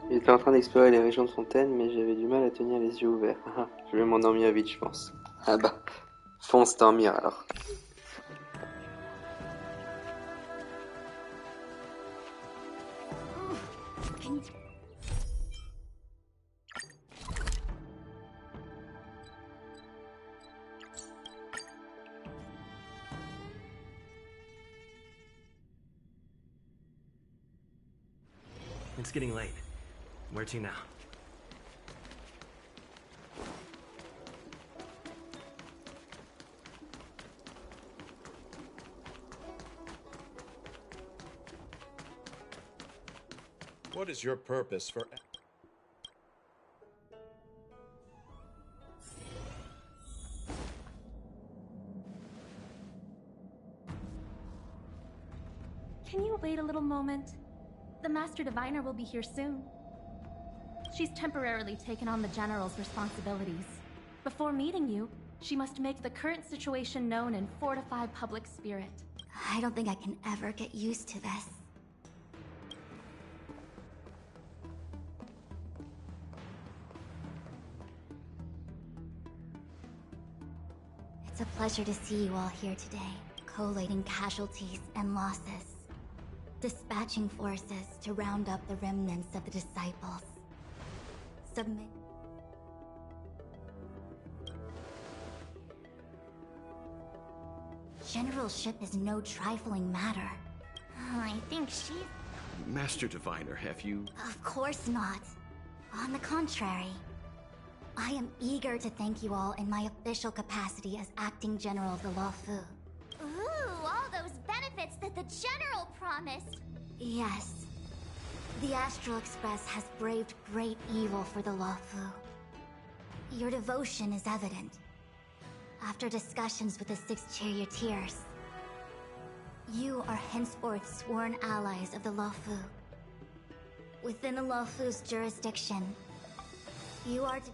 J: J'étais en train d'explorer les régions de fontaine, mais j'avais du mal à tenir les yeux ouverts. Je vais m'endormir vite, je pense. Ah bah, fonce dormir alors.
M: It's getting late. Where to now?
R: What is your purpose for...
K: Can you wait a little moment? The Master Diviner will be here soon. She's temporarily taken on the General's responsibilities. Before meeting you, she must make the current situation known and fortify public spirit.
N: I don't think I can ever get used to this. It's a pleasure to see you all here today, collating casualties and losses, dispatching forces to round up the remnants of the disciples. Submit. Generalship is no trifling matter.
C: I think she's...
L: Master Diviner, have you...
N: Of course not. On the contrary. I am eager to thank you all in my official capacity as acting general of the Luofu.
C: Ooh, all those benefits that the General promised.
N: Yes. The Astral Express has braved great evil for the Luofu. Your devotion is evident. After discussions with the 6 charioteers, you are henceforth sworn allies of the Luofu. Within the Luofu's jurisdiction, you are to...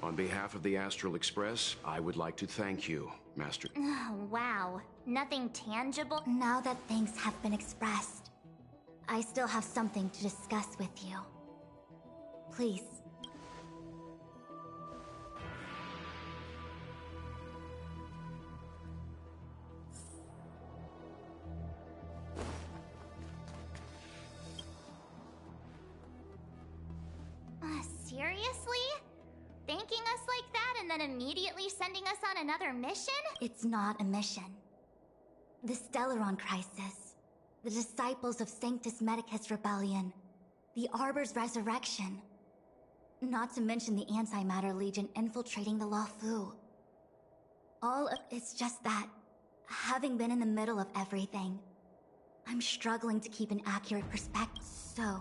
L: On behalf of the Astral Express, I would like to thank you, Master...
C: Oh, wow. Nothing tangible?
N: Now that thanks have been expressed, I still have something to discuss with you. Please.
C: Seriously? Thanking us like that and then immediately sending us on another mission?
N: It's not a mission. The Stellaron Crisis, the Disciples of Sanctus Medicus Rebellion, the Arbor's resurrection. Not to mention the Antimatter Legion infiltrating the Luofu. It's just that, having been in the middle of everything, I'm struggling to keep an accurate perspective. So,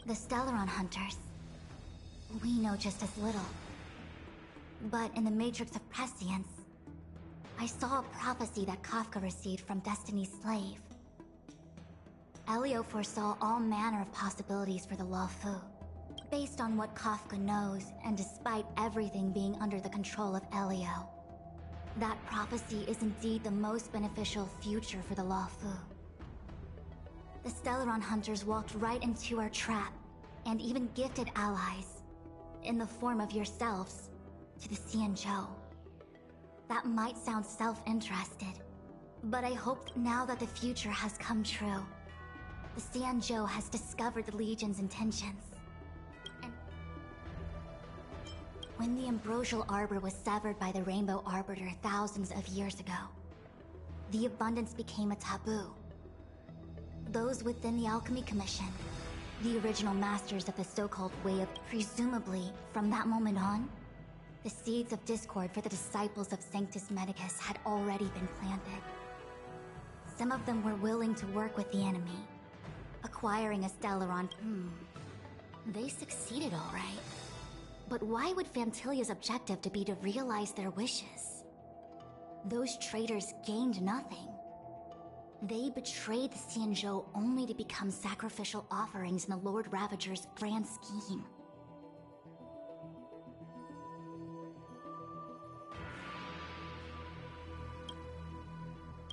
N: the Stellaron Hunters, we know just as little. But in the Matrix of Prescience, I saw a prophecy that Kafka received from Destiny's slave. Elio foresaw all manner of possibilities for the Luofu. Based on what Kafka knows, and despite everything being under the control of Elio, that prophecy is indeed the most beneficial future for the Luofu. The Stellaron Hunters walked right into our trap, and even gifted allies, in the form of yourselves, to the Xianzhou. That might sound self-interested, but I hope now that the future has come true, the Xianzhou has discovered the Legion's intentions. And when the Ambrosial Arbor was severed by the Rainbow Arbiter thousands of years ago, the Abundance became a taboo. Those within the Alchemy Commission, the original masters of the so-called Way of... Presumably, from that moment on, the seeds of discord for the disciples of Sanctus Medicus had already been planted. Some of them were willing to work with the enemy, acquiring a Stellaron. They succeeded all right. But why would Fantilia's objective to be to realize their wishes? Those traitors gained nothing. They betrayed the Xianzhou only to become sacrificial offerings in the Lord Ravager's grand scheme.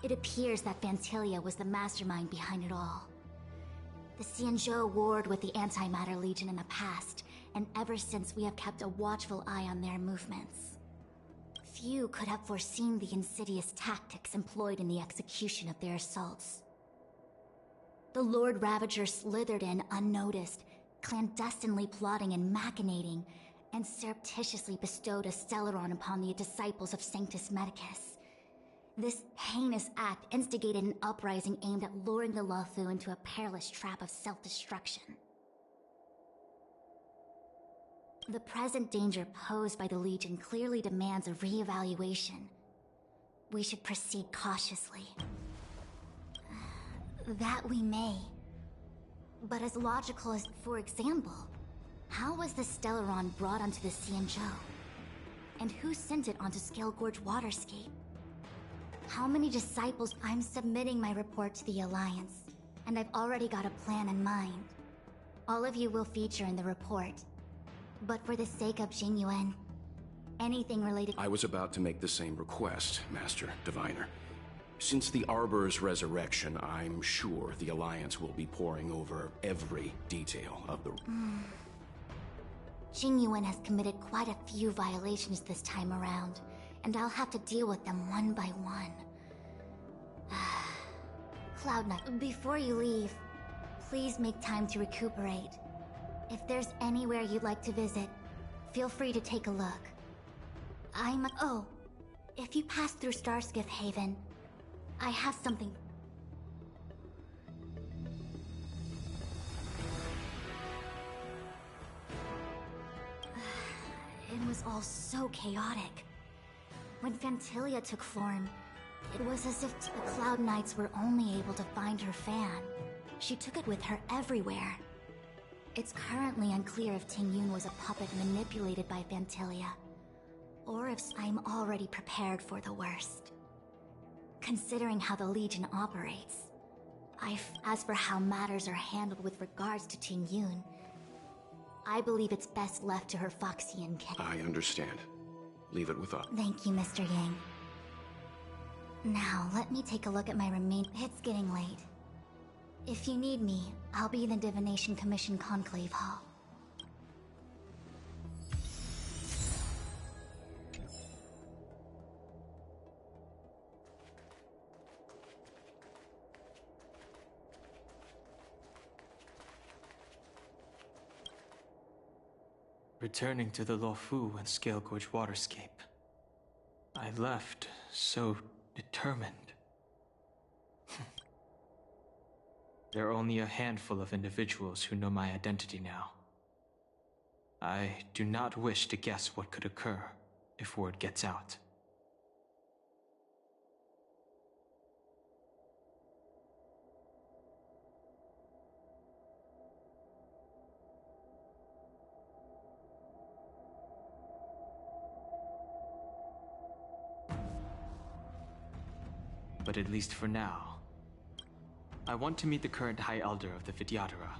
N: It appears that Fantilia was the mastermind behind it all. The Xianzhou warred with the Antimatter Legion in the past, and ever since we have kept a watchful eye on their movements. Few could have foreseen the insidious tactics employed in the execution of their assaults. The Lord Ravager slithered in unnoticed, clandestinely plotting and machinating, and surreptitiously bestowed a Stellaron upon the disciples of Sanctus Medicus. This heinous act instigated an uprising aimed at luring the Luofu into a perilous trap of self-destruction. The present danger posed by the Legion clearly demands a re-evaluation. We should proceed cautiously. That we may. But as logical as, for example, how was the Stellaron brought onto the Xianzhou? And who sent it onto Scale Gorge Waterscape? How many disciples? I'm submitting my report to the Alliance, and I've already got a plan in mind. All of you will feature in the report. But for the sake of Jingyuan, anything related...
L: I was about to make the same request, Master Diviner. Since the Arbor's resurrection, I'm sure the Alliance will be poring over every detail of the...
N: Jingyuan has committed quite a few violations this time around, and I'll have to deal with them one by one. Cloud Knight, before you leave, please make time to recuperate. If there's anywhere you'd like to visit, feel free to take a look. Oh, if you pass through Starskiff Haven, I have something... It was all so chaotic. When Fantilia took form, it was as if the Cloud Knights were only able to find her fan. She took it with her everywhere. It's currently unclear if Tingyun was a puppet manipulated by Fantilia, or if I'm already prepared for the worst. Considering how the Legion operates, as for how matters are handled with regards to Tingyun, I believe it's best left to her Foxian kin.
L: I understand. Leave it with us.
N: Thank you, Mr. Yang. Now, let me take a look at my It's getting late. If you need me, I'll be in the Divination Commission Conclave Hall.
D: returning to the Luofu and Scale Gorge waterscape. I left so determined. There are only a handful of individuals who know my identity now. I do not wish to guess what could occur if word gets out. But at least for now, I want to meet the current High Elder of the Vidyadhara.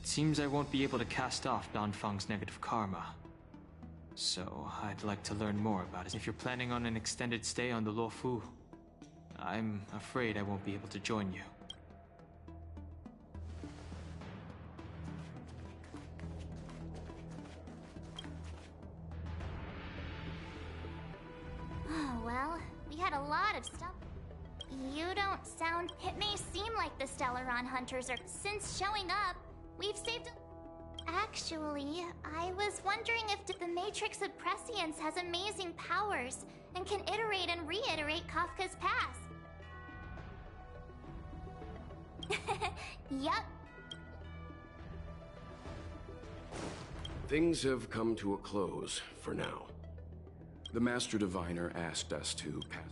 D: It seems I won't be able to cast off Danfang's negative karma. So, I'd like to learn more about it. If you're planning on an extended stay on the Luofu, I'm afraid I won't be able to join you.
C: Oh, well, we had a lot of stuff. You don't sound... It may seem like the Stellaron Hunters are... Since showing up, we've saved... Actually, I was wondering if the Matrix of Prescience has amazing powers and can iterate and reiterate Kafka's past. Yup.
L: Things have come to a close for now. The Master Diviner asked us to pass.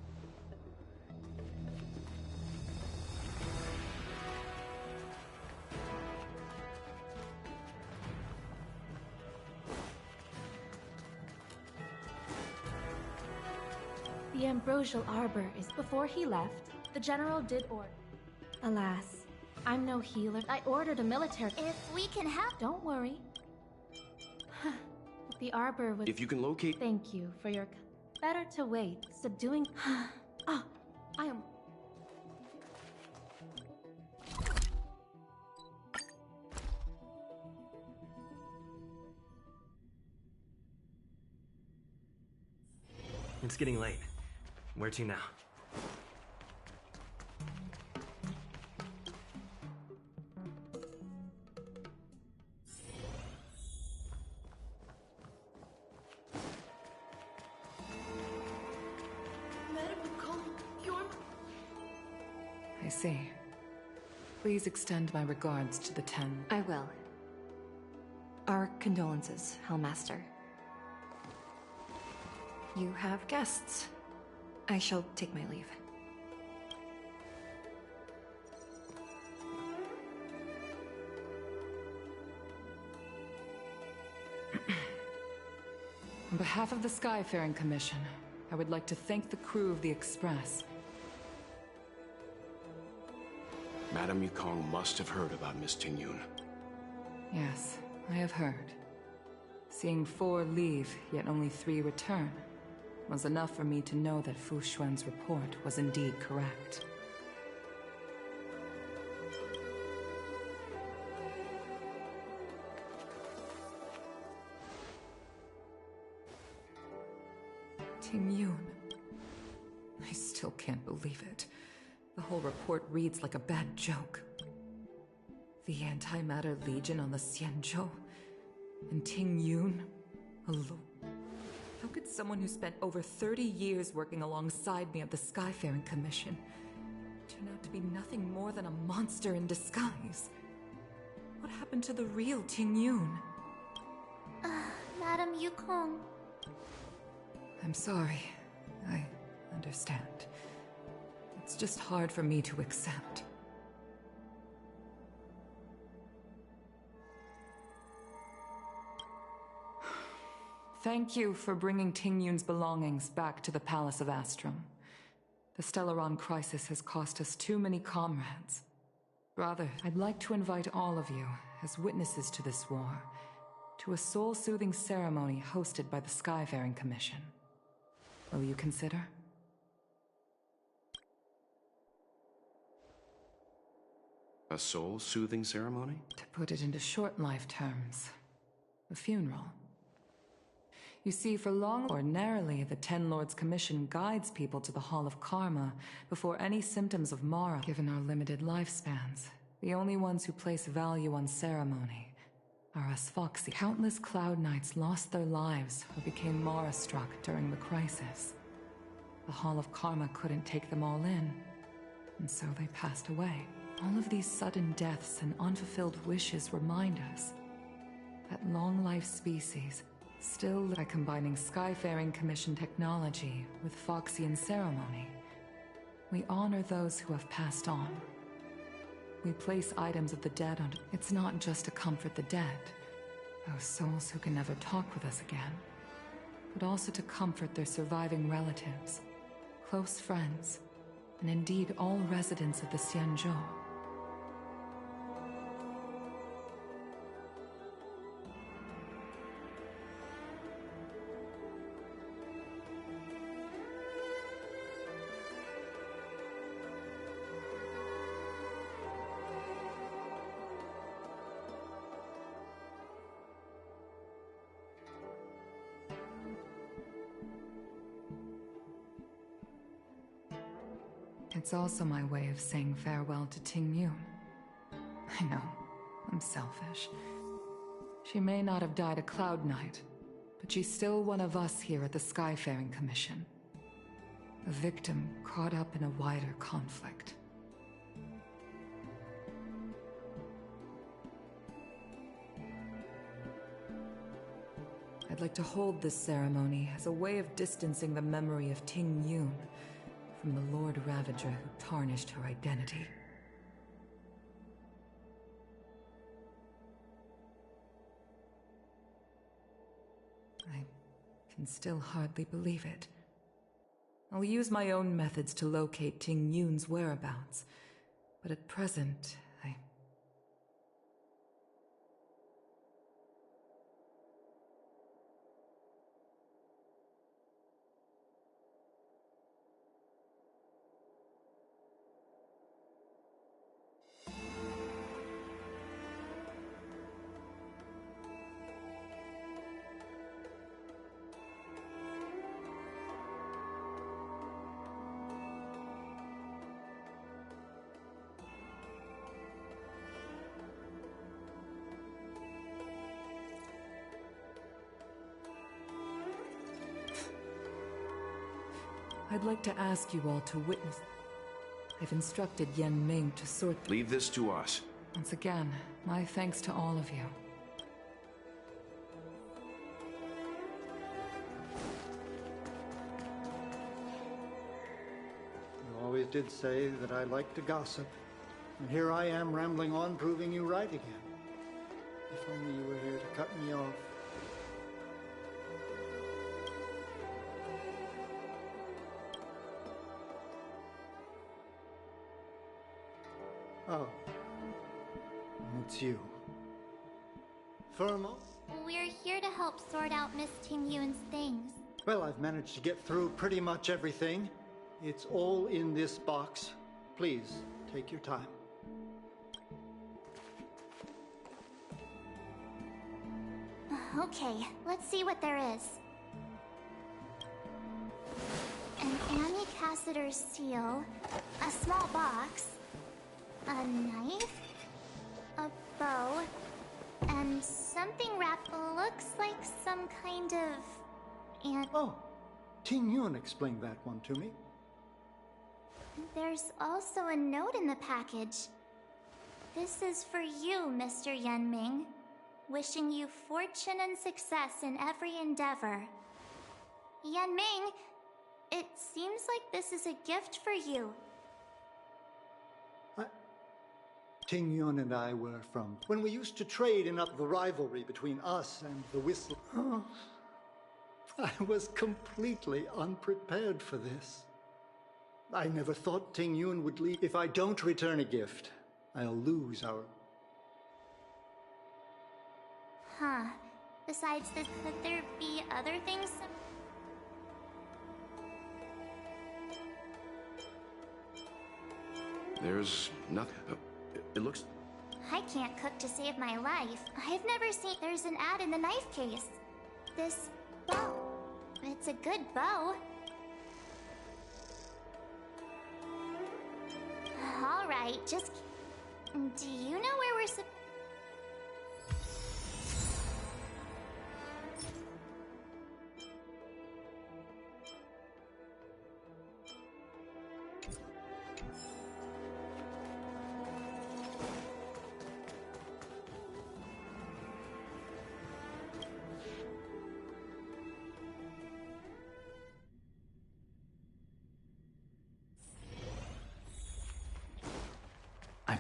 K: The Ambrosial Arbor is... Before he left, the General did order. Alas, I'm no healer. I ordered a military...
C: If we can help...
K: Don't worry. The Arbor was...
L: If you can locate...
K: Thank you for your... Better to wait. Subduing... Ah, I am...
M: It's getting late. Where to now?
S: I see. Please extend my regards to the 10.
T: I will. Our condolences, Hellmaster. You have guests. I shall take my leave.
S: On behalf of the Skyfaring Commission, I would like to thank the crew of the Express.
L: Madame Yukong must have heard about Miss Tingyun.
S: Yes, I have heard. Seeing 4 leave, yet only 3 return, was enough for me to know that Fu Xuan's report was indeed correct. Tingyun. I still can't believe it. The whole report reads like a bad joke. The Antimatter Legion on the Xianzhou, and Tingyun alone. How could someone who spent over 30 years working alongside me at the Skyfaring Commission turn out to be nothing more than a monster in disguise? What happened to the real Tingyun?
C: Madame Yukong.
S: I'm sorry. I understand. It's just hard for me to accept. Thank you for bringing Tingyun's belongings back to the Palace of Astrum. The Stellaron crisis has cost us too many comrades. Rather, I'd like to invite all of you, as witnesses to this war, to a soul-soothing ceremony hosted by the Skyfaring Commission. Will you consider?
L: A soul-soothing ceremony?
S: To put it into short life terms, a funeral. You see, for long, ordinarily, the Ten Lords Commission guides people to the Hall of Karma before any symptoms of Mara. Given our limited lifespans, the only ones who place value on ceremony are as Foxy. Countless Cloud Knights lost their lives or became Mara-struck during the crisis. The Hall of Karma couldn't take them all in, and so they passed away. All of these sudden deaths and unfulfilled wishes remind us that long-life species still by combining Skyfaring Commission technology with Foxian ceremony. We honor those who have passed on. We place items of the dead on. It's not just to comfort the dead, those souls who can never talk with us again, but also to comfort their surviving relatives, close friends, and indeed all residents of the Xianzhou. It's also my way of saying farewell to Ting Yun. I know, I'm selfish. She may not have died a Cloud Knight, but she's still one of us here at the Skyfaring Commission. A victim caught up in a wider conflict. I'd like to hold this ceremony as a way of distancing the memory of Ting Yun from the Lord Ravager who tarnished her identity. I can still hardly believe it. I'll use my own methods to locate Ting Yun's whereabouts, but at present, I'd like to ask you all to witness. I've instructed Yan Ming to sort.
L: Leave this to us.
S: Once again, my thanks to all of you.
U: You always did say that I like to gossip. And here I am rambling on, proving you right again. If only you were here to cut me off. Oh. It's you. Firmo?
C: We're here to help sort out Miss Ting Yun's things.
U: Well, I've managed to get through pretty much everything. It's all in this box. Please, take your time.
C: Okay, let's see what there is. An Annie Cassiter's seal, a small box, a knife, a bow, and something wrapped looks like some kind of...
U: Oh, Ting Yun explained that one to me.
C: There's also a note in the package. This is for you, Mr. Yan Ming. Wishing you fortune and success in every endeavor. Yan Ming, it seems like this is a gift for you.
U: Ting Yun and I were from when we used to trade in up the rivalry between us and the Whistle. Oh, I was completely unprepared for this. I never thought Ting Yun would leave. If I don't return a gift, I'll lose our...
C: Huh. Besides this, could there be other things?
L: There's nothing. It looks...
C: I can't cook to save my life. I've never seen... There's an ad in the knife case. This bow. It's a good bow. Alright, just... Do you know where we're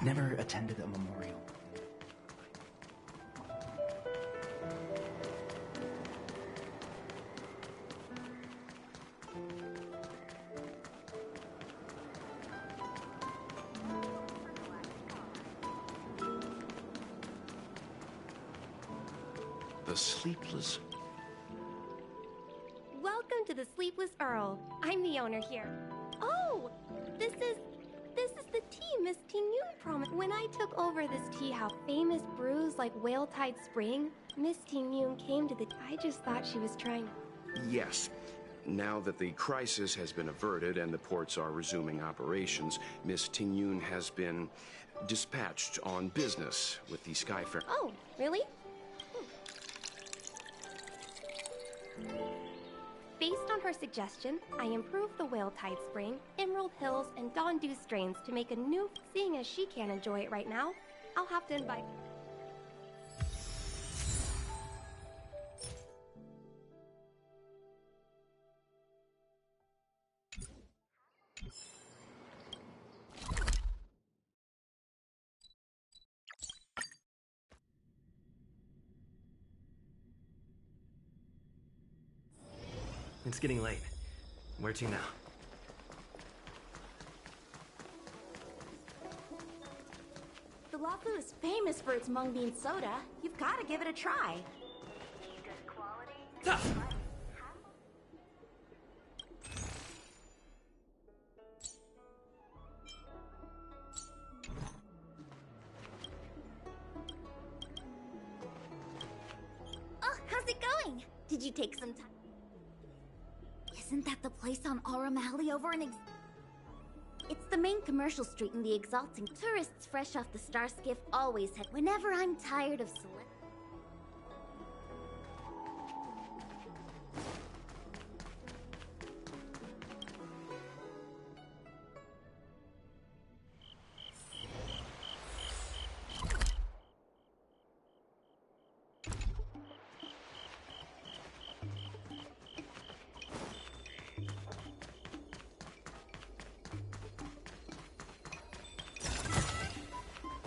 F: never attended a memorial.
L: The Sleepless...
V: Welcome to the Sleepless Earl. I'm the owner here. Oh, this is the tea Miss Ting Yun promised. When I took over this tea house, famous brews like Whale Tide Spring, Miss Ting Yun came to the... I just thought she was trying...
L: Yes. Now that the crisis has been averted and the ports are resuming operations, Miss Ting Yun has been dispatched on business with the Skyfarer.
V: Oh, really? Based on her suggestion, I improved the Whale Tide Spring, Emerald Hills, and Dawn Dew strains to make a new... Seeing as she can't enjoy it right now, I'll have to invite...
M: It's getting late. Where to now?
P: The Lafu is famous for its mung bean soda. You've got to give it a try.
N: Oh, how's it going? Did you take some time? Isn't that the place on Aurum Alley over in It's the main commercial street in the Exalting. Tourists fresh off the Star Skiff always head whenever I'm tired of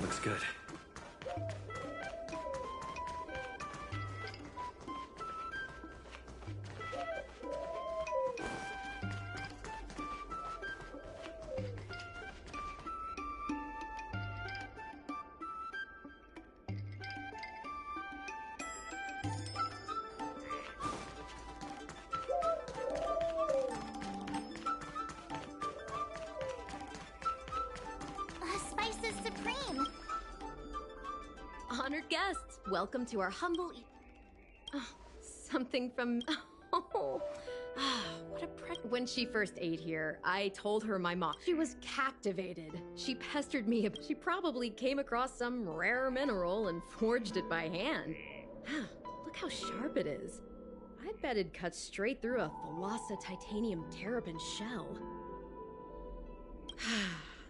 M: Looks good.
C: Spice is supreme.
W: Honored guests, welcome to our humble something from... Oh, what a When she first ate here, I told her my mom... She was captivated. She pestered me. She probably came across some rare mineral and forged it by hand. Look how sharp it is. I bet it cuts straight through a Thalassa titanium terrapin shell.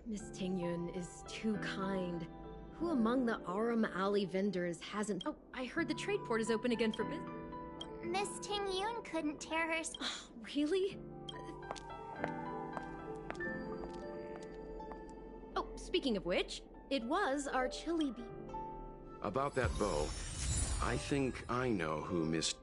W: Miss Tingyun is too kind. Who among the Aurum Alley vendors hasn't... Oh, I heard the trade port is open again for business.
C: Miss Ting Yun couldn't tear her...
W: Really? Oh, speaking of which, it was our chili bee.
L: About that bow, I think I know who Miss...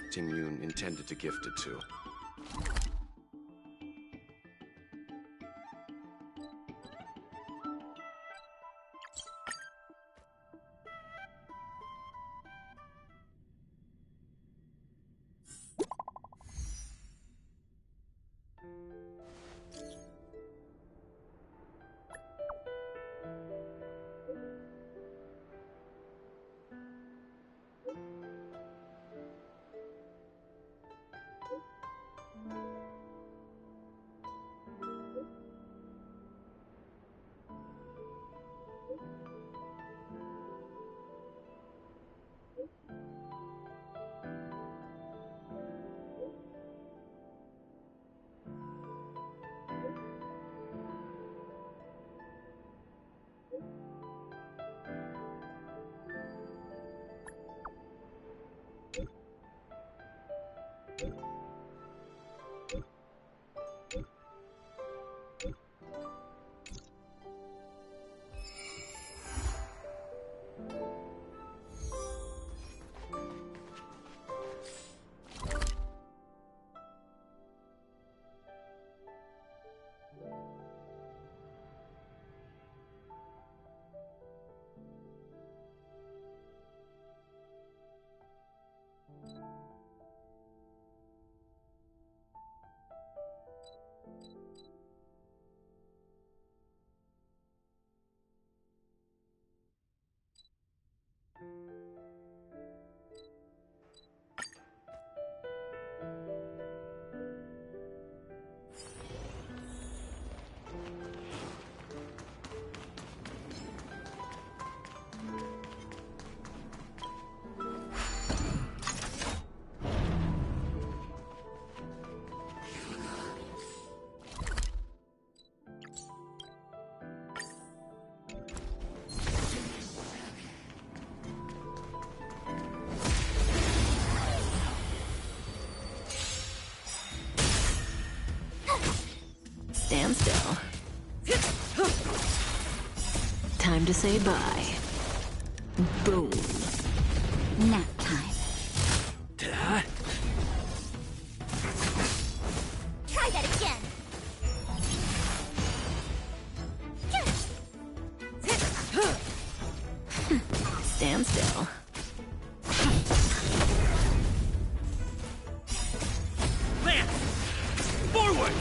L: Ting Yun intended to gift it to.
A: Stand still. Time to say bye. Boom.
N: Nap time. Try that again.
A: Stand still.
O: Lance! Forward!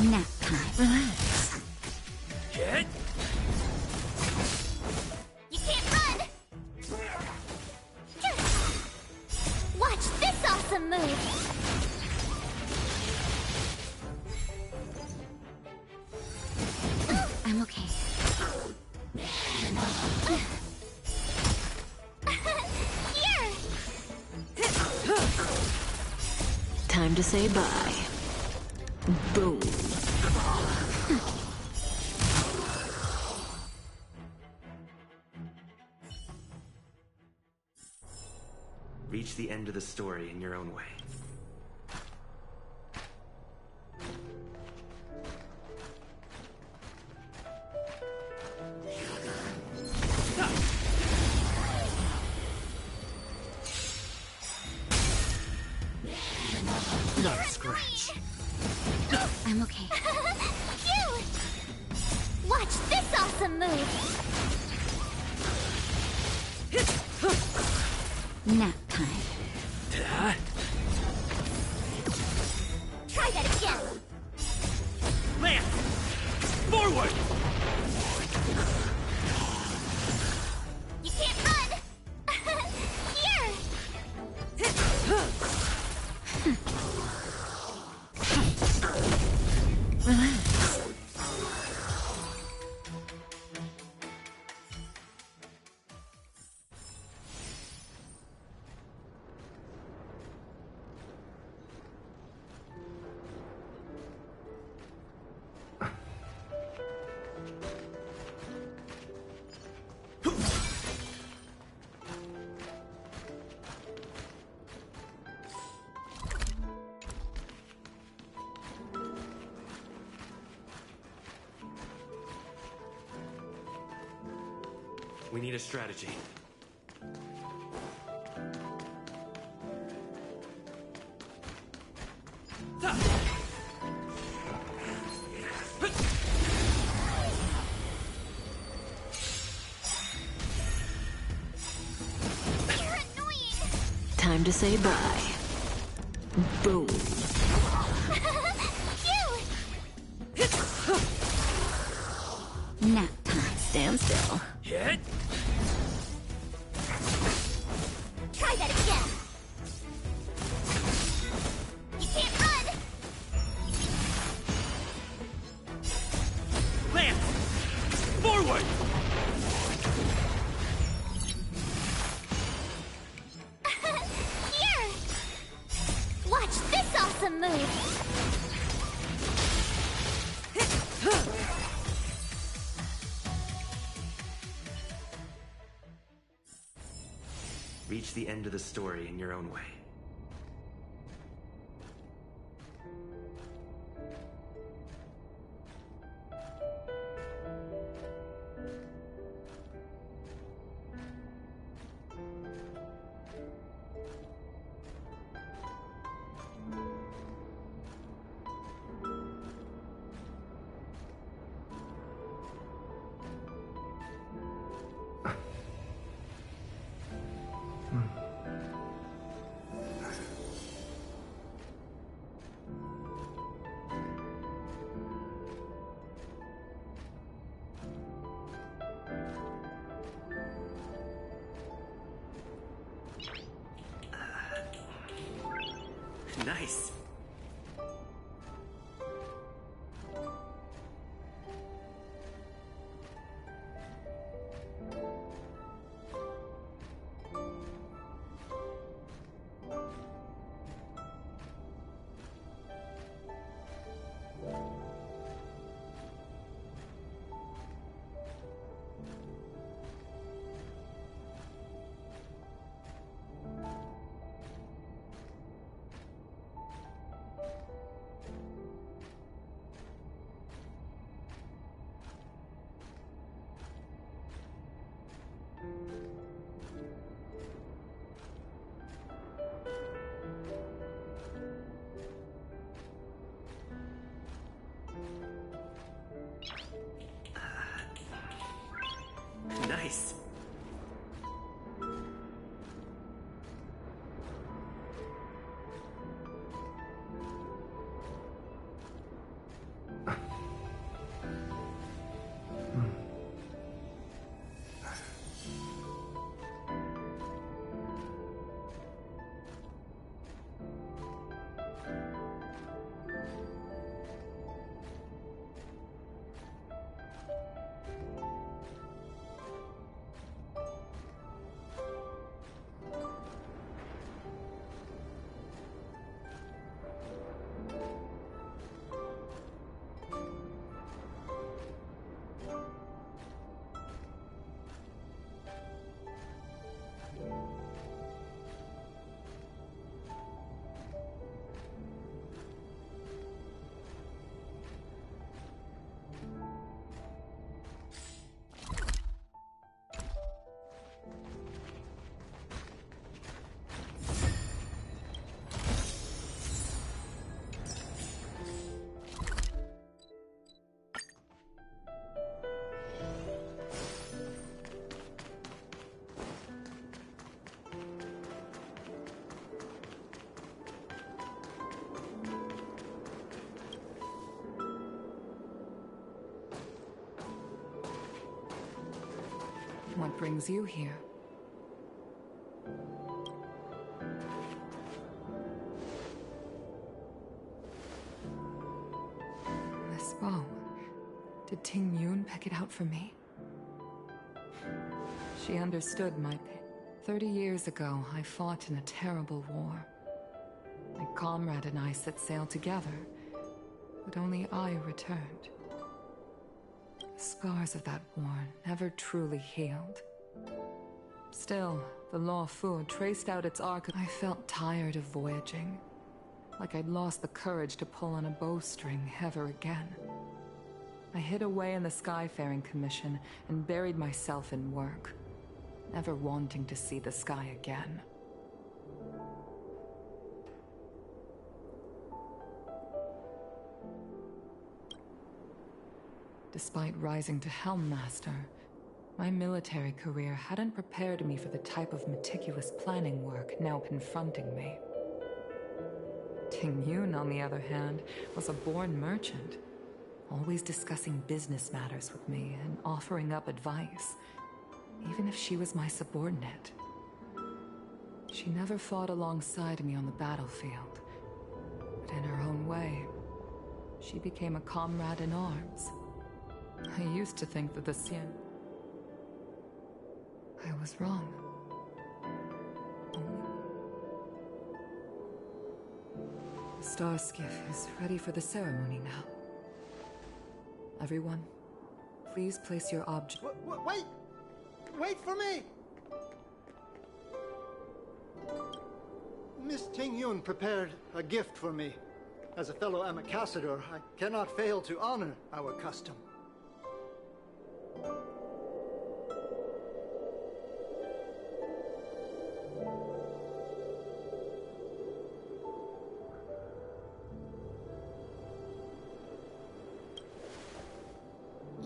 N: Nap time.
A: Relax.
O: Hit!
C: You can't run! Watch this awesome move!
N: I'm okay.
C: Here!
A: Time to say bye. Boom.
M: Reach the end of the story in your own way.
O: Not a scratch.
N: I'm okay.
C: Phew! Watch this awesome move!
N: Nap time.
C: Try that again!
O: Lance! Forward!
C: You can't run! Here!
A: Relax.
M: We need a strategy.
C: You're annoying!
A: Time to say bye. Boom.
C: Phew!
N: Nap time.
A: Stand still.
O: Hit!
C: Try that again! You can't run!
O: Lance! Forward!
C: Here! Watch this awesome move!
M: Reach the end of the story in your own way. Nice.
S: place. What brings you here? This bow. Did Ting Yun pick it out for me? She understood my pain. 30 years ago, I fought in a terrible war. My comrade and I set sail together, but only I returned. The scars of that war never truly healed. Still, the Law Fu traced out its arc. I felt tired of voyaging, like I'd lost the courage to pull on a bowstring ever again. I hid away in the Skyfaring Commission and buried myself in work, never wanting to see the sky again. Despite rising to Helm Master, my military career hadn't prepared me for the type of meticulous planning work now confronting me. Ting Yun, on the other hand, was a born merchant, always discussing business matters with me and offering up advice, even if she was my subordinate. She never fought alongside me on the battlefield, but in her own way, she became a comrade in arms. I used to think that the Xian... I was wrong. The star skiff is ready for the ceremony now. Everyone, please place your object...
U: Wait! Wait for me! Miss Ting Yun prepared a gift for me. As a fellow ambassador, I cannot fail to honor our custom.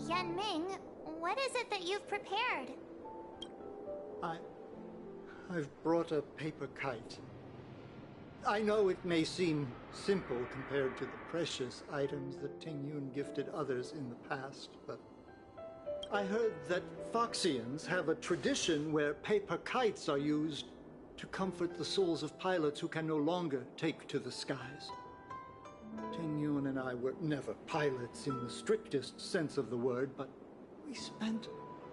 C: Yanming, what is it that you've prepared?
U: I've brought a paper kite. I know it may seem simple compared to the precious items that Ting Yun gifted others in the past, but I heard that Foxians have a tradition where paper kites are used to comfort the souls of pilots who can no longer take to the skies. Ting Yun and I were never pilots in the strictest sense of the word, but we spent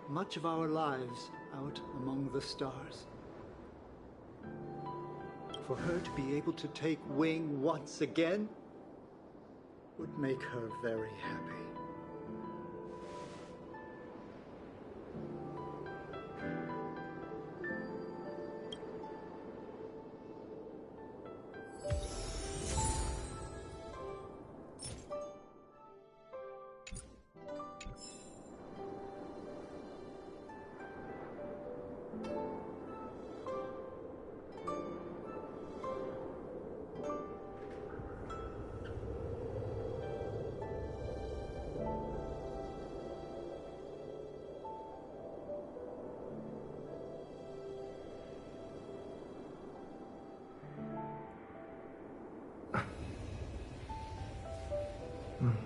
U: much of our lives out among the stars. For her to be able to take wing once again would make her very happy.
M: Nice.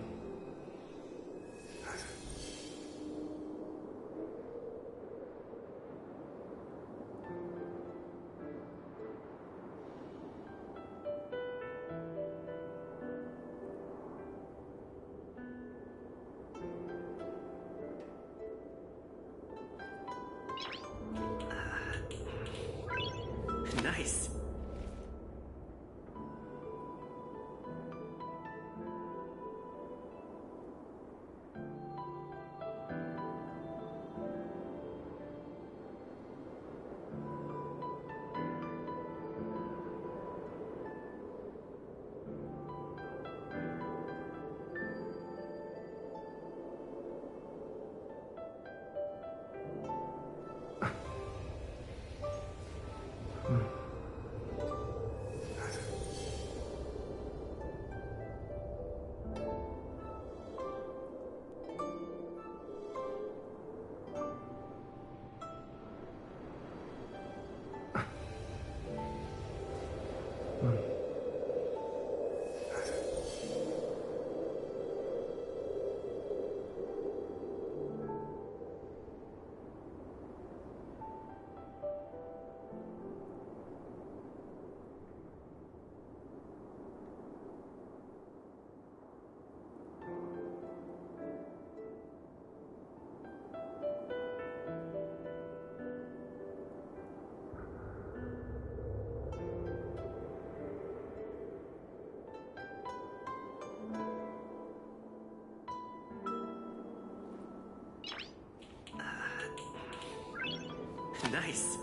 M: Nice.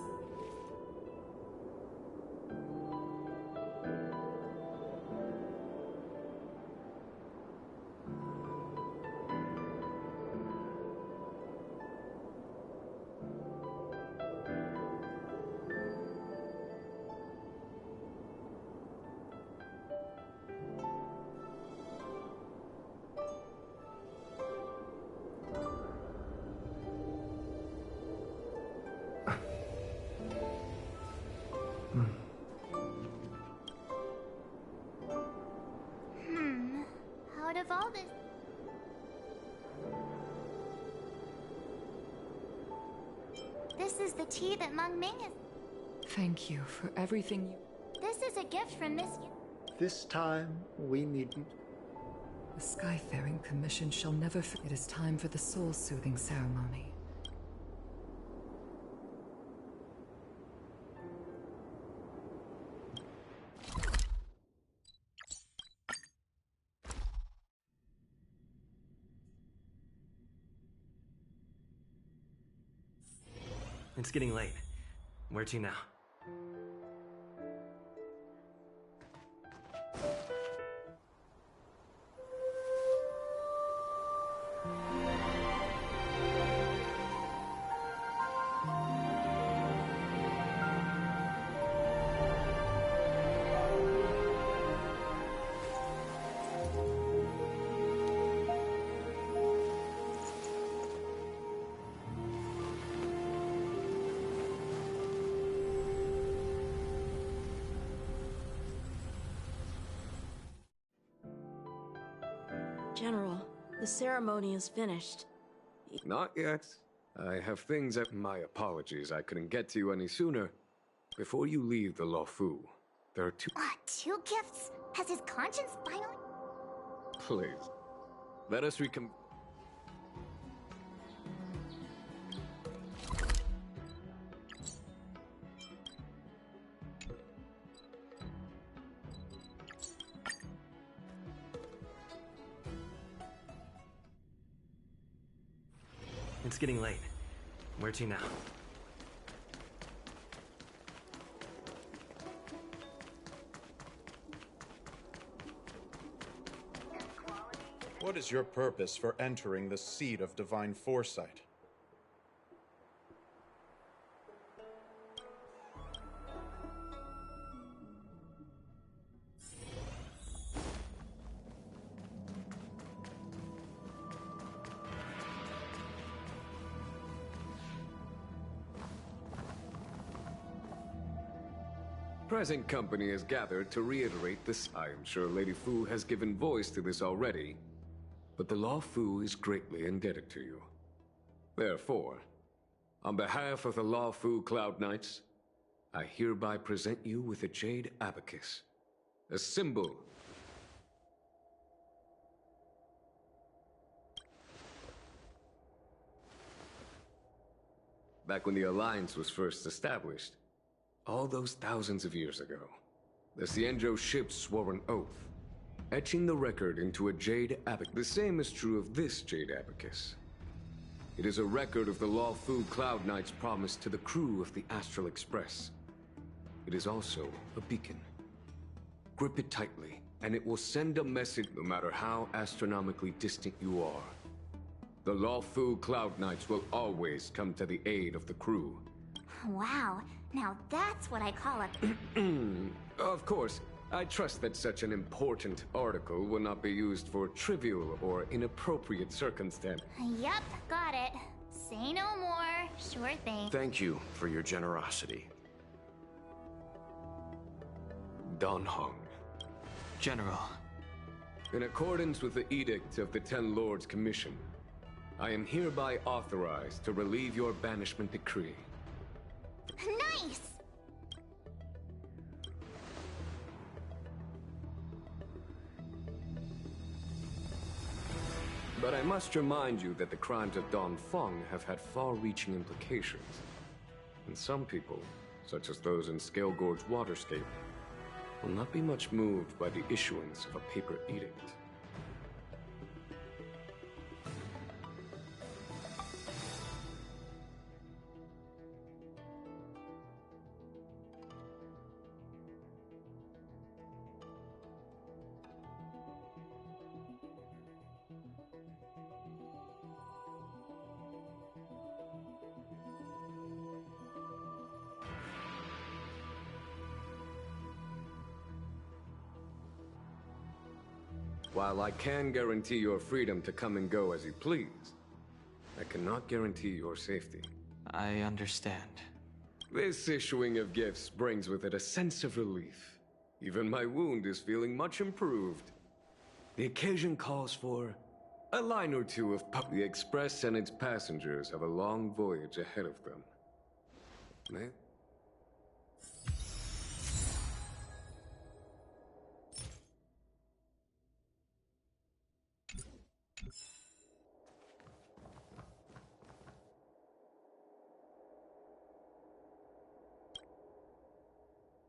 C: Out of all this... This is the tea that Meng Ming is...
S: Thank you for everything you...
C: This is a gift from Miss...
U: This time, we needn't.
S: The Skyfaring Commission shall never... It is time for the soul-soothing ceremony.
M: It's getting late. Where to now?
P: General, the ceremony is finished.
B: Not yet. I have things at my apologies. I couldn't get to you any sooner. Before you leave the Luofu, there are
C: two gifts? Has his conscience finally...
B: Please, let us recon...
M: It's getting late. Where to now?
R: What is your purpose for entering the seat of divine foresight?
B: Present company is gathered to reiterate this. I am sure Lady Fu has given voice to this already, but the Lawfu is greatly indebted to you. Therefore, on behalf of the Lawfu Cloud Knights, I hereby present you with a jade abacus, a symbol. Back when the Alliance was first established, all those thousands of years ago, the Cienjo ships swore an oath, etching the record into a jade abacus. The same is true of this jade abacus. It is a record of the Lawfu Cloud Knight's promise to the crew of the Astral Express. It is also a beacon. Grip it tightly, and it will send a message no matter how astronomically distant you are. The Lawfu Cloud Knights will always come to the aid of the crew.
C: Wow, now that's what I call a...
B: Of course, I trust that such an important article will not be used for trivial or inappropriate circumstance.
C: Yep, got it. Say no more. Sure thing.
L: Thank you for your generosity.
B: Dan Heng.
D: General.
B: In accordance with the Edict of the Ten Lords Commission, I am hereby authorized to relieve your banishment decree.
C: Nice!
B: But I must remind you that the crimes of Dan Feng have had far-reaching implications. And some people, such as those in Scale Gorge Waterscape, will not be much moved by the issuance of a paper edict. While I can guarantee your freedom to come and go as you please, I cannot guarantee your safety.
D: I understand.
B: This issuing of gifts brings with it a sense of relief. Even my wound is feeling much improved. The occasion calls for a line or two of The Express and its passengers have a long voyage ahead of them. May?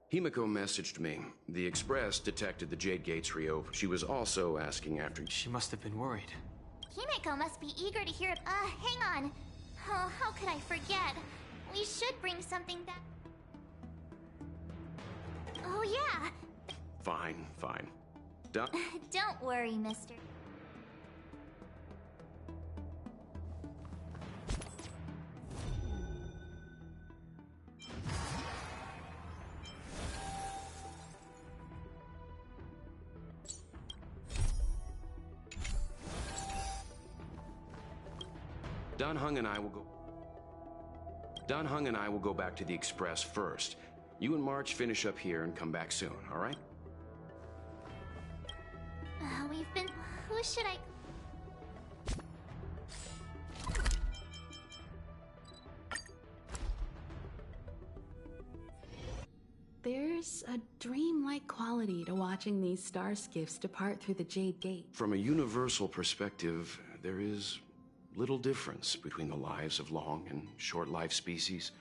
L: Himiko messaged me. The Express detected the Jade Gates reopen. She was also asking after...
D: She must have been worried.
C: Himiko must be eager to hear... hang on. Oh, how could I forget? We should bring something back. Oh, yeah.
L: Fine.
C: Don't worry, mister.
L: Dan Heng and I will go back to the Express first. You and March finish up here and come back soon, all right?
C: We've been... Who should I...
E: There's a dreamlike quality to watching these star skiffs depart through the Jade Gate.
L: From a universal perspective, there is little difference between the lives of long and short-lived species.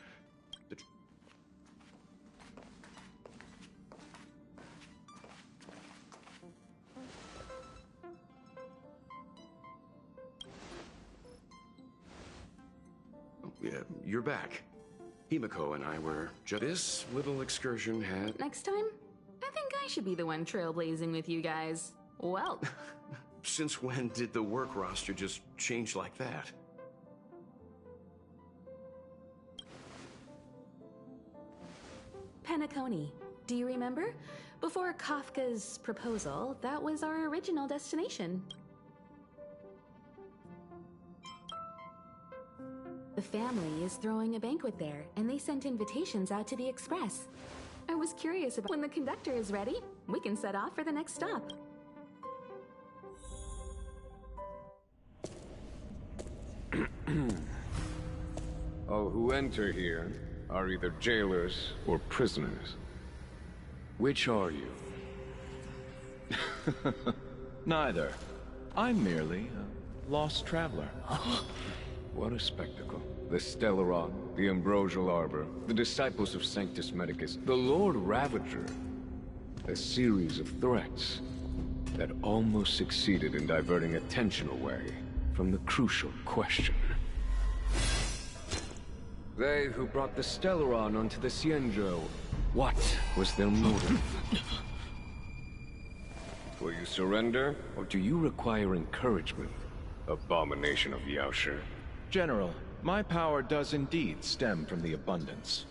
L: Yeah, you're back. Himiko and I were just... This little excursion had...
E: Next time, I think I should be the one trailblazing with you guys. Well...
L: Since when did the work roster just change like that?
E: Penacony. Do you remember? Before Kafka's proposal, that was our original destination. The family is throwing a banquet there, and they sent invitations out to the Express. I was curious about when the conductor is ready, we can set off for the next stop.
B: All who enter here are either jailers or prisoners. Which are you?
F: Neither. I'm merely a lost traveler.
B: What a spectacle. The Stellaron, the Ambrosial Arbor, the Disciples of Sanctus Medicus, the Lord Ravager. A series of threats that almost succeeded in diverting attention away from the crucial question. They who brought the Stellaron onto the Cienjo, what was their motive? Will you surrender, or do you require encouragement, abomination of Yaoshi?
F: General, my power does indeed stem from the abundance.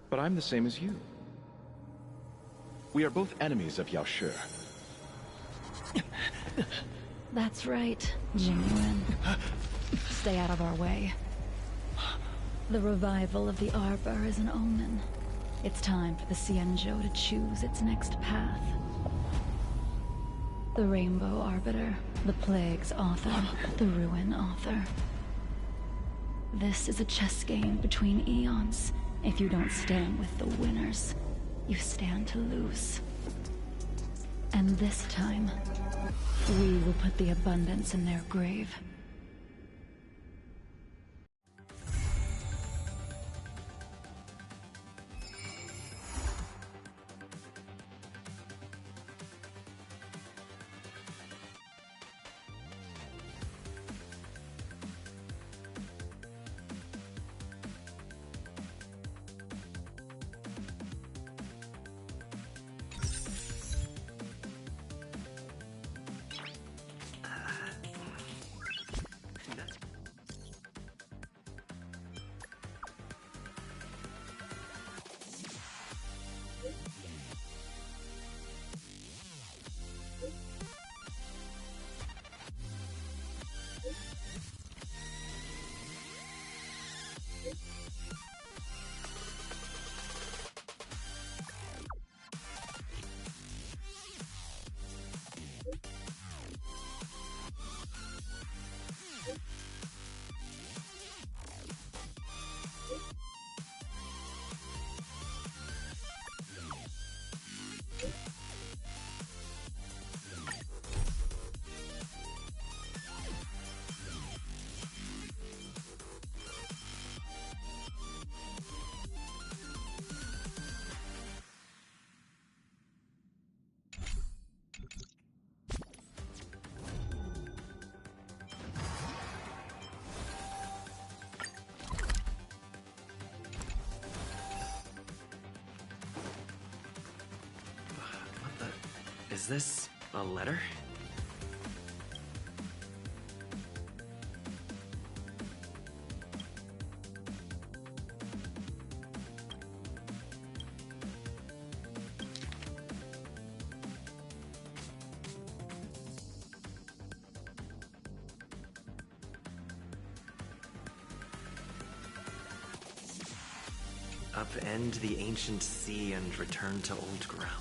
F: But I'm the same as you. We are both enemies of Yaoshi.
G: That's right, genuine. Stay out of our way. The revival of the Arbor is an omen. It's time for the Cienjo to choose its next path. The Rainbow Arbiter, the Plague's author, the Ruin author. This is a chess game between eons. If you don't stand with the winners, you stand to lose. And this time, we will put the abundance in their grave.
M: Is this a letter? Upend the ancient sea and return to old ground.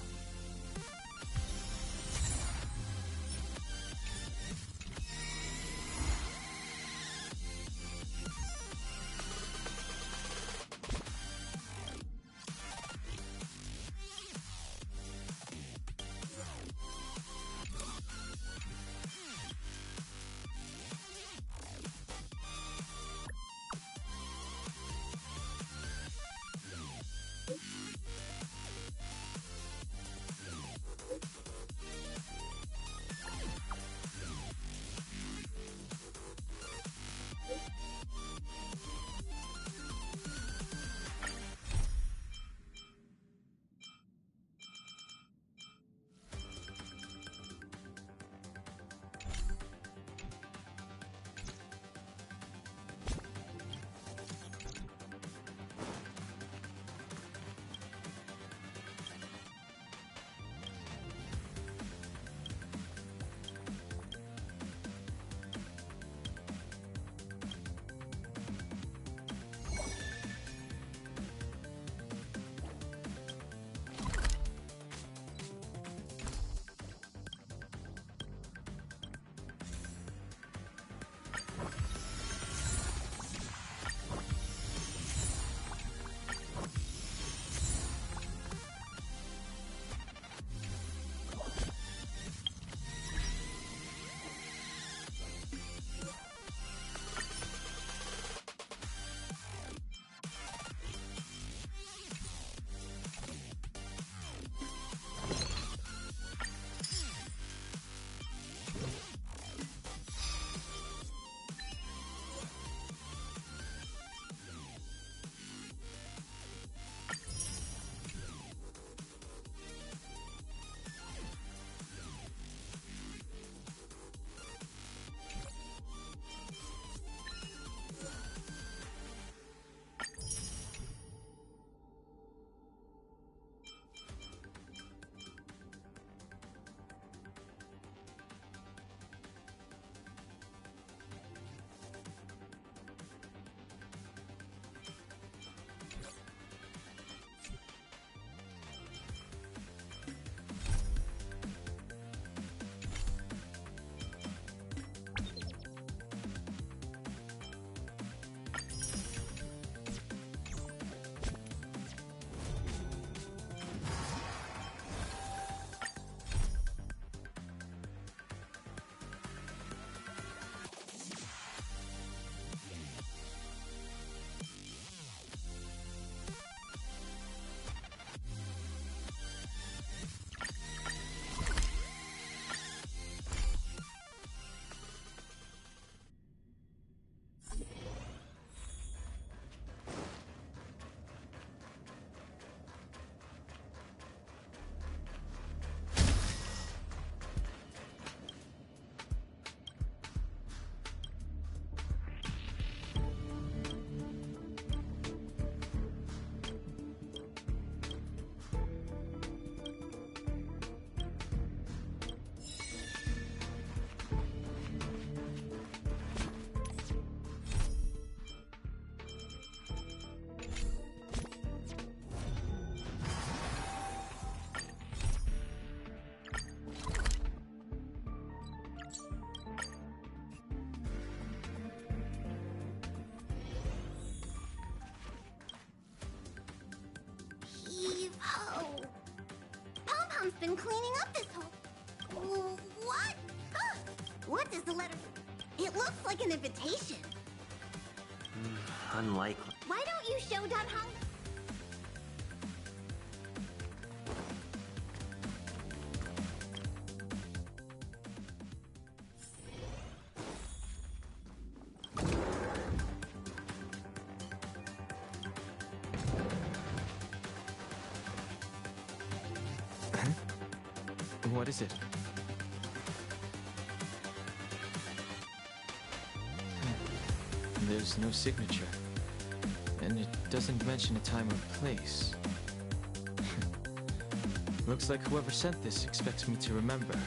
N: been cleaning up this whole... What? Huh? What does the letter... It looks like an invitation.
M: Unlikely.
N: Why don't you show Dan Hong...
D: What is it? There's no signature. And it doesn't mention a time or place. Looks like whoever sent this expects me to remember.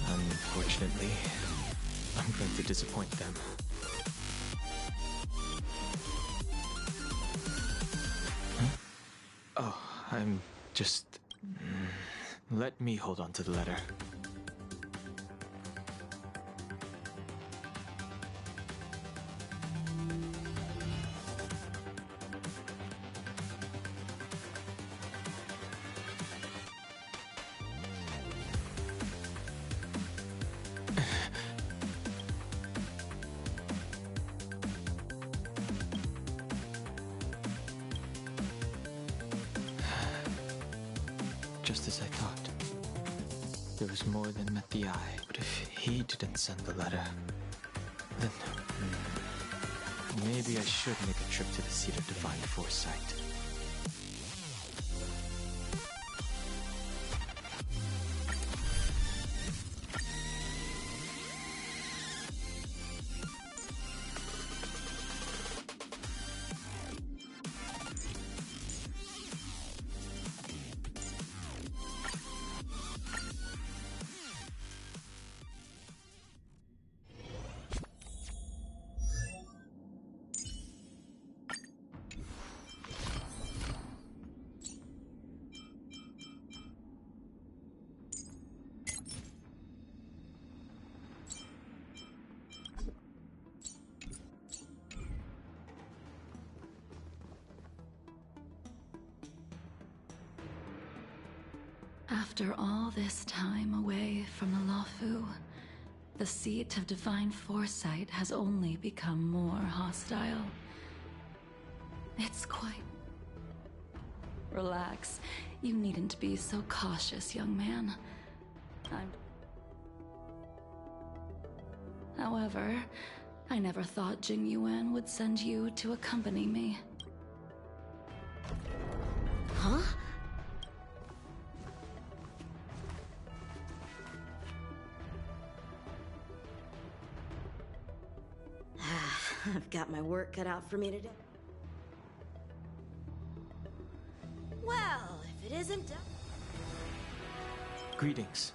D: Unfortunately, I'm going to disappoint them. Huh? Oh, I'm just... Let me hold on to the letter. Just as I thought. There was more than met the eye. But if he didn't send the letter, then... maybe I should make a trip to the seat of divine foresight.
G: After all this time away from the Luofu, the seat of divine foresight has only become more hostile. It's quite... Relax. You needn't be so cautious, young man. However, I never thought Jing Yuan would send you to accompany me.
N: Huh?
P: I've got my work cut out for me today. Well, if it isn't done...
D: Greetings.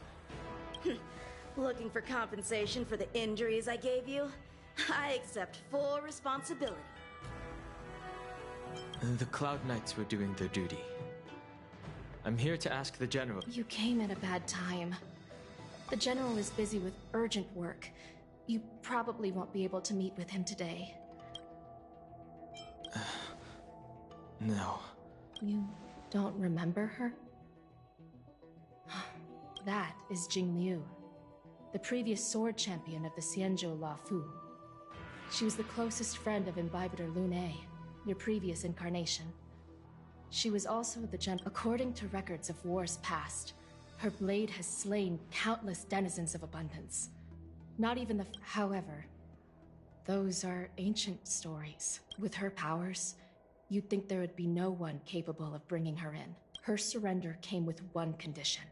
P: Looking for compensation for the injuries I gave you? I accept full responsibility.
D: The Cloud Knights were doing their duty. I'm here to ask the General...
K: You came at a bad time. The General is busy with urgent work. You probably won't be able to meet with him today.
D: No.
K: You don't remember her? That is Jing Liu, the previous sword champion of the Xianzhou Luofu. She was the closest friend of Imbibitor Lune, your previous incarnation. She was also the According to records of wars past, her blade has slain countless denizens of abundance. Not even the... However, those are ancient stories. With her powers, you'd think there would be no one capable of bringing her in. Her surrender came with one condition.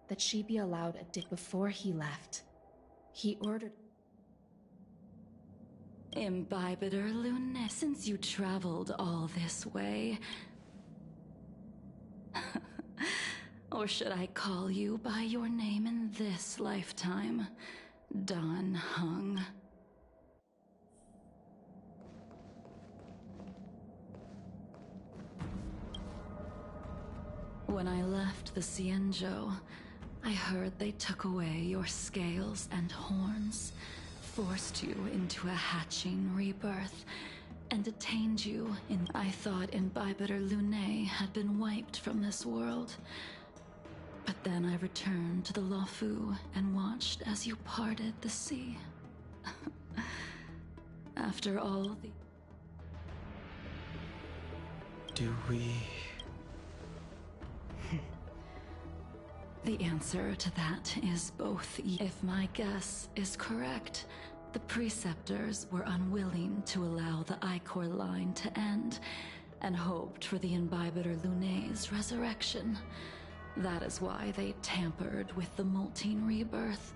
K: That she be allowed a day. Before he left, he ordered...
G: Imbibitor Lune, since you traveled all this way... Or should I call you by your name in this lifetime? Dan Heng. When I left the Xianzhou, I heard they took away your scales and horns, forced you into a hatching rebirth, and detained you in... I thought Imbibitor Lune had been wiped from this world. But then I returned to the Luofu and watched as you parted the sea. After all the...
D: Do we...
G: The answer to that is both. If my guess is correct, the Preceptors were unwilling to allow the Ichor line to end, and hoped for the Imbibitor Lune's resurrection. That is why they tampered with the molting rebirth.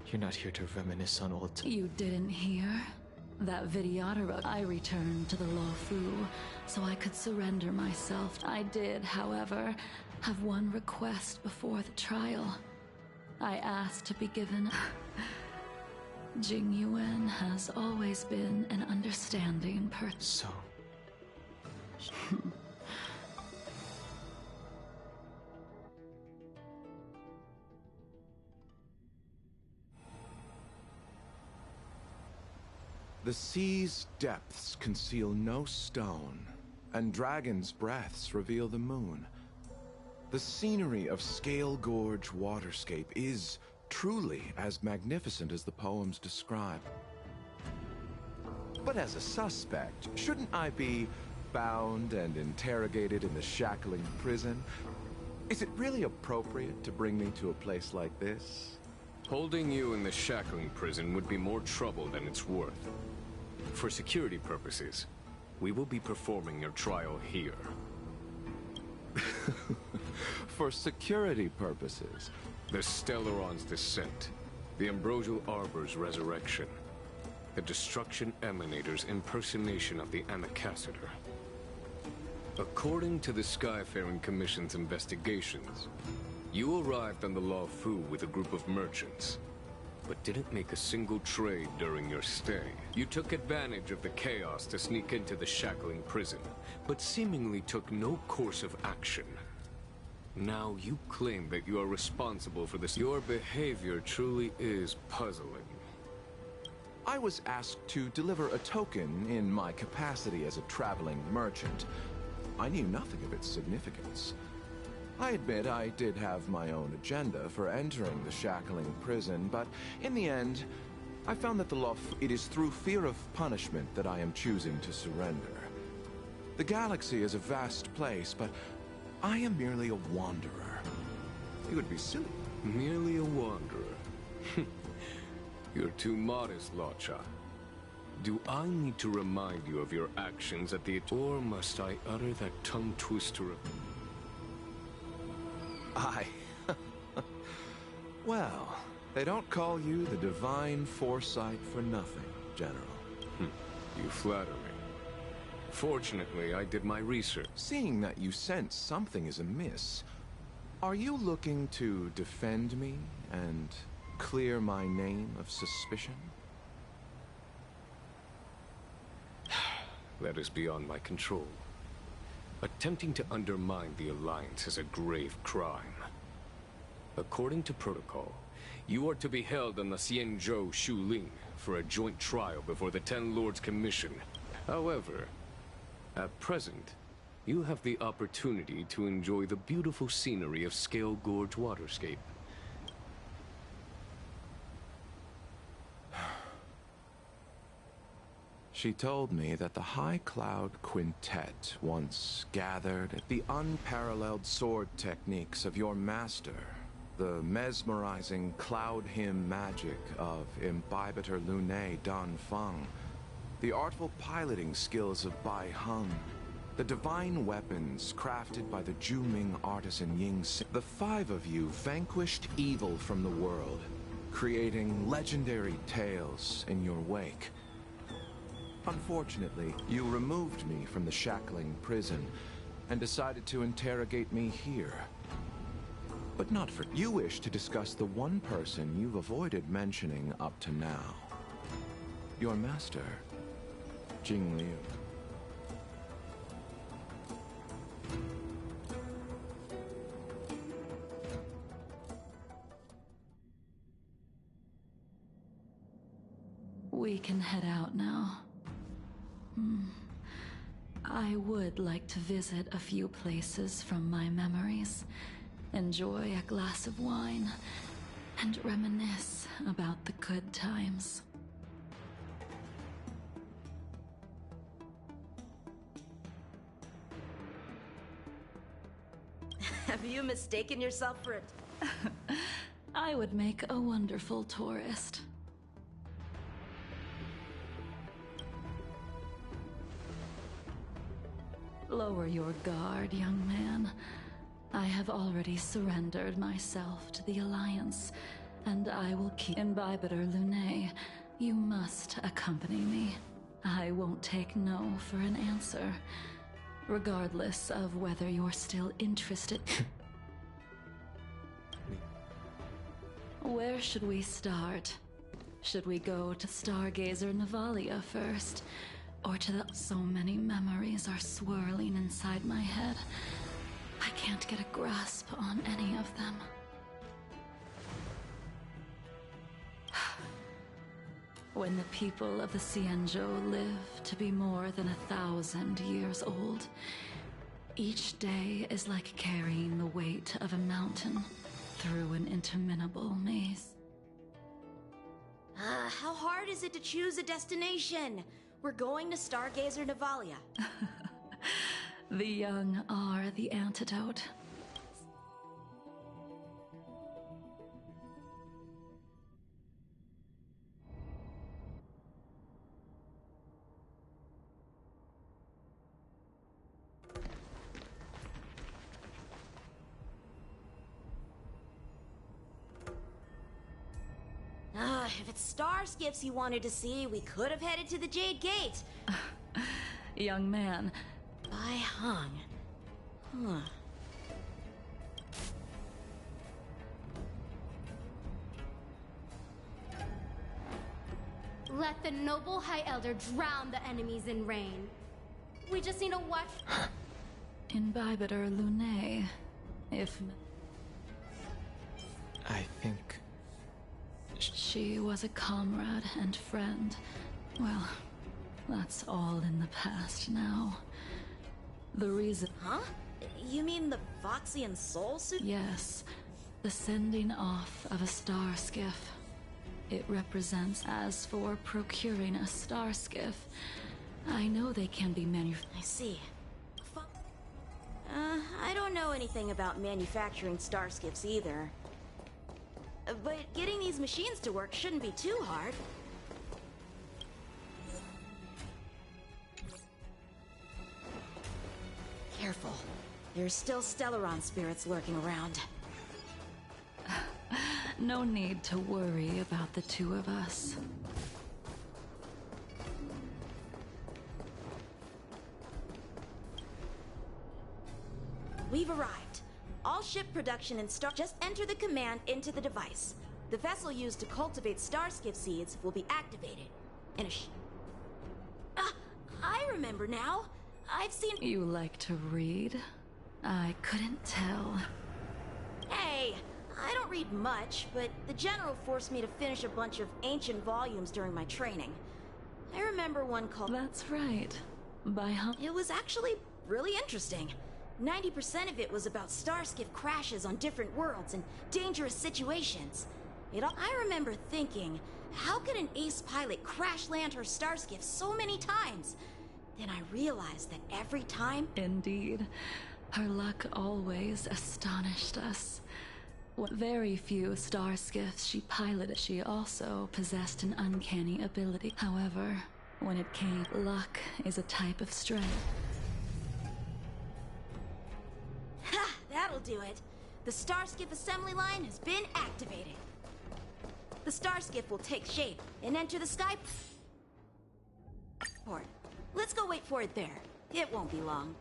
D: You're not here to reminisce on old times.
G: You didn't hear? That Vidyadhara. I returned to the Luofu so I could surrender myself. I did, however, have one request before the trial. I asked to be given... Jing Yuan has always been an understanding person.
D: So...
F: The sea's depths conceal no stone, and dragons' breaths reveal the moon. The scenery of Scale Gorge Waterscape is truly as magnificent as the poems describe. But as a suspect, shouldn't I be bound and interrogated in the shackling prison? Is it really appropriate to bring me to a place like this?
B: Holding you in the shackling prison would be more trouble than it's worth. For security purposes, we will be performing your trial here.
F: For security purposes?
B: The Stellaron's descent, the Ambrosial Arbor's resurrection, the Destruction Emanator's impersonation of the Amicassator. According to the Skyfaring Commission's investigations, you arrived on the Luofu with a group of merchants, but didn't make a single trade during your stay. You took advantage of the chaos to sneak into the shackling prison, but seemingly took no course of action. Now you claim that you are responsible for this. Your behavior truly is puzzling.
F: I was asked to deliver a token in my capacity as a traveling merchant. I knew nothing of its significance. I admit I did have my own agenda for entering the shackling prison, but in the end, I found that it is through fear of punishment that I am choosing to surrender. The galaxy is a vast place, but I am merely a wanderer. It would be silly.
B: Merely a wanderer? You're too modest, Locha. Do I need to remind you of your actions at the... Or must I utter that tongue twister of...
F: Well, they don't call you the Divine Foresight for nothing, General.
B: You flatter me. Fortunately, I did my research.
F: Seeing that you sense something is amiss, are you looking to defend me and clear my name of suspicion?
B: That is beyond my control. Attempting to undermine the Alliance is a grave crime. According to protocol, you are to be held on the Xianzhou Shuling for a joint trial before the Ten Lords Commission. However, at present, you have the opportunity to enjoy the beautiful scenery of Scale Gorge Waterscape.
F: She told me that the High Cloud Quintet once gathered at the unparalleled sword techniques of your master, The mesmerizing cloud hymn magic of Imbibitor Lunae Dan Feng, the artful piloting skills of Bai Heng, the divine weapons crafted by the Juming artisan Ying Si. The five of you vanquished evil from the world, creating legendary tales in your wake. Unfortunately, you removed me from the shackling prison and decided to interrogate me here. But not for... You wish to discuss the one person you've avoided mentioning up to now. Your master, Jing Liu.
G: We can head out now. I would like to visit a few places from my memories, enjoy a glass of wine, and reminisce about the good times.
P: Have you mistaken yourself for it?
G: I would make a wonderful tourist. Lower your guard, young man. I have already surrendered myself to the Alliance, and I will keep... Imbibitor Lunae, you must accompany me. I won't take no for an answer, regardless of whether you're still interested. Where should we start? Should we go to Stargazer Navalia first? Or to the... So many memories are swirling inside my head. I can't get a grasp on any of them. When the people of the Xianzhou live to be more than 1,000 years old, each day is like carrying the weight of a mountain through an interminable maze.
P: How hard is it to choose a destination? We're going to Stargazer Navalia.
G: The young are the antidote.
P: If it's star skiffs you wanted to see, we could have headed to the Jade Gate.
G: Young man.
P: Bai Heng. Huh.
V: Let the noble High Elder drown the enemies in rain. We just need to watch...
G: Imbibitor Lunae, if...
M: I think...
G: She was a comrade and friend. Well, that's all in the past now. The reason...
P: Huh? You mean the Voxian soul suit?
G: Yes. The sending off of a star skiff. It represents... As for procuring a star skiff, I know they can be
P: I see. I don't know anything about manufacturing star skiffs either. But getting these machines to work shouldn't be too hard. Careful. There's still Stellaron spirits lurking around.
G: No need to worry about the two of us.
P: We've arrived. All ship production and star... Just enter the command into the device. The vessel used to cultivate starskiff seeds will be activated. In a I remember now. I've seen...
G: You like to read? I couldn't tell.
P: Hey, I don't read much, but the General forced me to finish a bunch of ancient volumes during my training. I remember one called...
G: That's right. By how...
P: It was actually really interesting. 90% of it was about starskiff crashes on different worlds and dangerous situations. I remember thinking, how could an ace pilot crash land her starskiff so many times? Then I realized that every time...
G: Indeed. Her luck always astonished us. What very few star skiffs she piloted, she also possessed an uncanny ability. However, when it came, luck is a type of strength.
P: Ha! That'll do it. The Starskiff assembly line has been activated. The Starskiff will take shape and enter the sky port. Let's go wait for it there. It won't be long.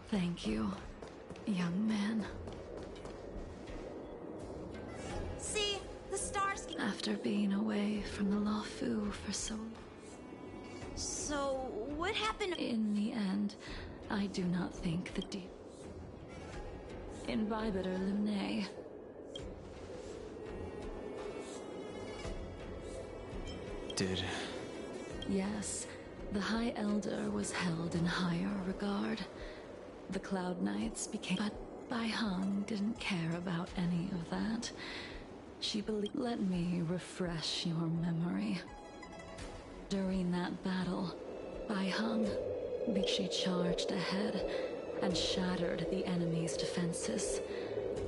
G: Thank you, young man.
P: See, the Starskiff.
G: After being away from the Luofu for so long.
P: So, what happened?
G: In the end, I do not think the deep. Invibitor Lunae.
D: Did...
G: Yes, the High Elder was held in higher regard. The Cloud Knights became... But Bai Heng didn't care about any of that. She believed... Let me refresh your memory. During that battle, Bai Heng... She charged ahead and shattered the enemy's defenses,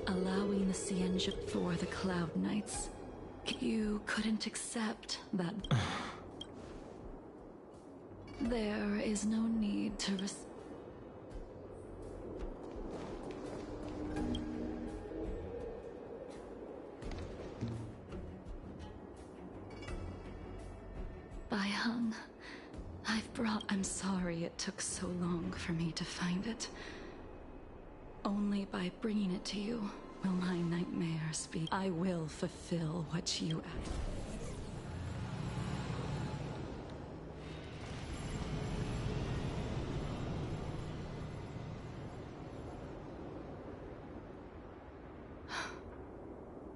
G: allowing the Xianzhou for the Cloud Knights. You couldn't accept that. There is no need to Bai Heng, I'm sorry it took so long for me to find it. Only by bringing it to you will my nightmares be. I will fulfill what you ask.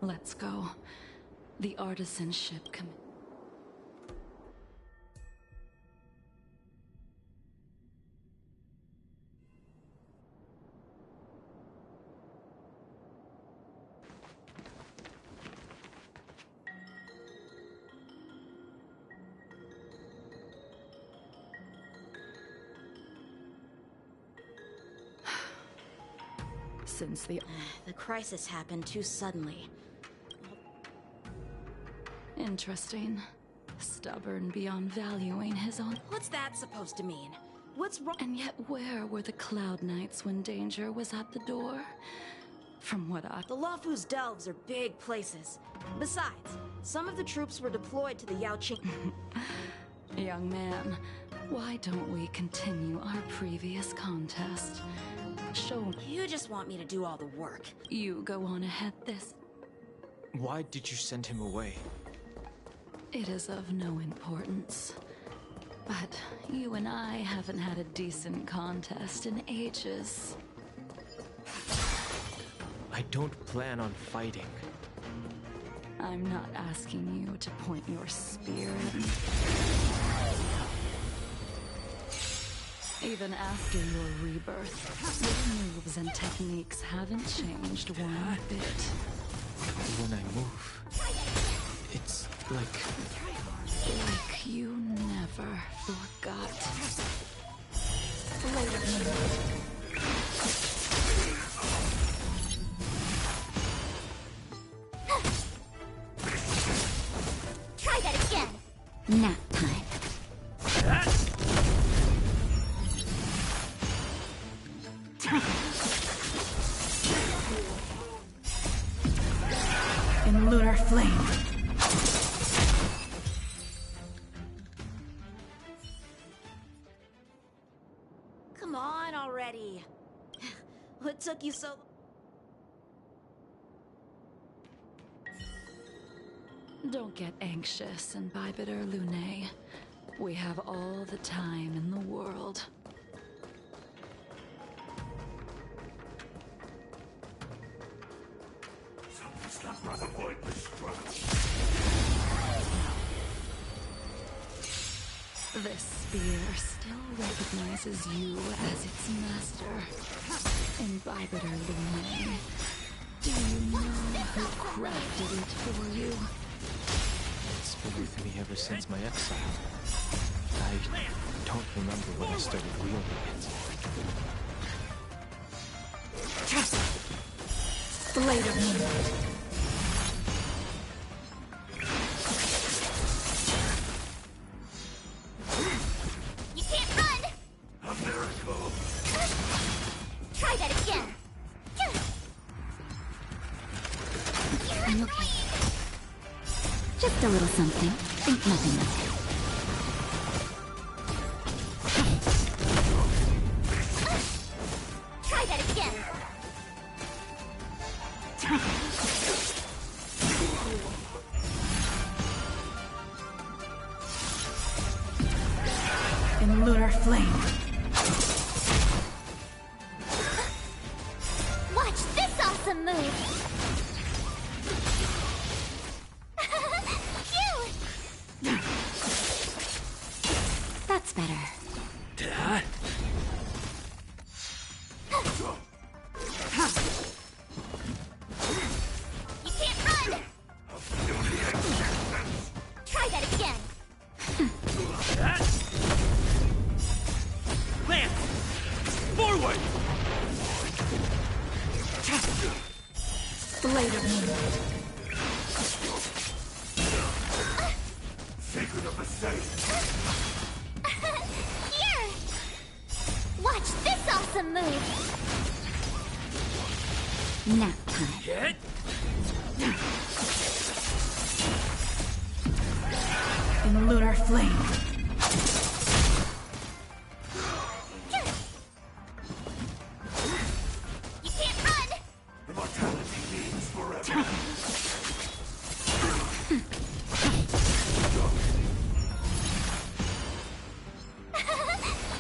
G: Let's go. The artisan ship since the
P: crisis happened too suddenly.
G: Interesting. Stubborn beyond valuing his own.
P: What's that supposed to mean? What's wrong?
G: And yet where were the Cloud Knights when danger was at the door? From what I...
P: The Luofu's delves are big places. Besides, some of the troops were deployed to the Yaoqing.
G: Young man, why don't we continue our previous contest? Show me.
P: You just want me to do all the work.
G: You go on ahead this.
D: Why did you send him away?
G: It is of no importance. But you and I haven't had a decent contest in ages.
D: I don't plan on fighting.
G: I'm not asking you to point your spear at me. Even after your rebirth, your moves and techniques haven't changed one bit.
D: When I move, it's like
G: you never forgot.
C: Try that again.
N: Nap time.
P: In lunar flame. Come on already. What took you so long?
G: Don't get anxious, Invibitor Lunae. We have all the time in the world. This spear still recognizes you as its master. Invibitor Lunae. Do you know who crafted it for you?
D: It's been with me ever since my exile. I don't remember when I started wielding it.
G: Blade of Moonlight.
C: You can't run!
O: A miracle.
C: Try that again!
G: I'm okay. Just a little something. Think nothing of it.
C: Try that again!
G: In lunar flame.
C: Watch this awesome move! Phew!
G: That's better.
O: Dad?
C: You can't run! Try that again!
O: Lance! Forward!
G: Blade of Moonlight.
O: Sacred of the saint!
C: Here! Watch this awesome move!
G: Nap time.
O: Get?
G: In lunar flame.
C: You can't run!
O: Immortality means forever.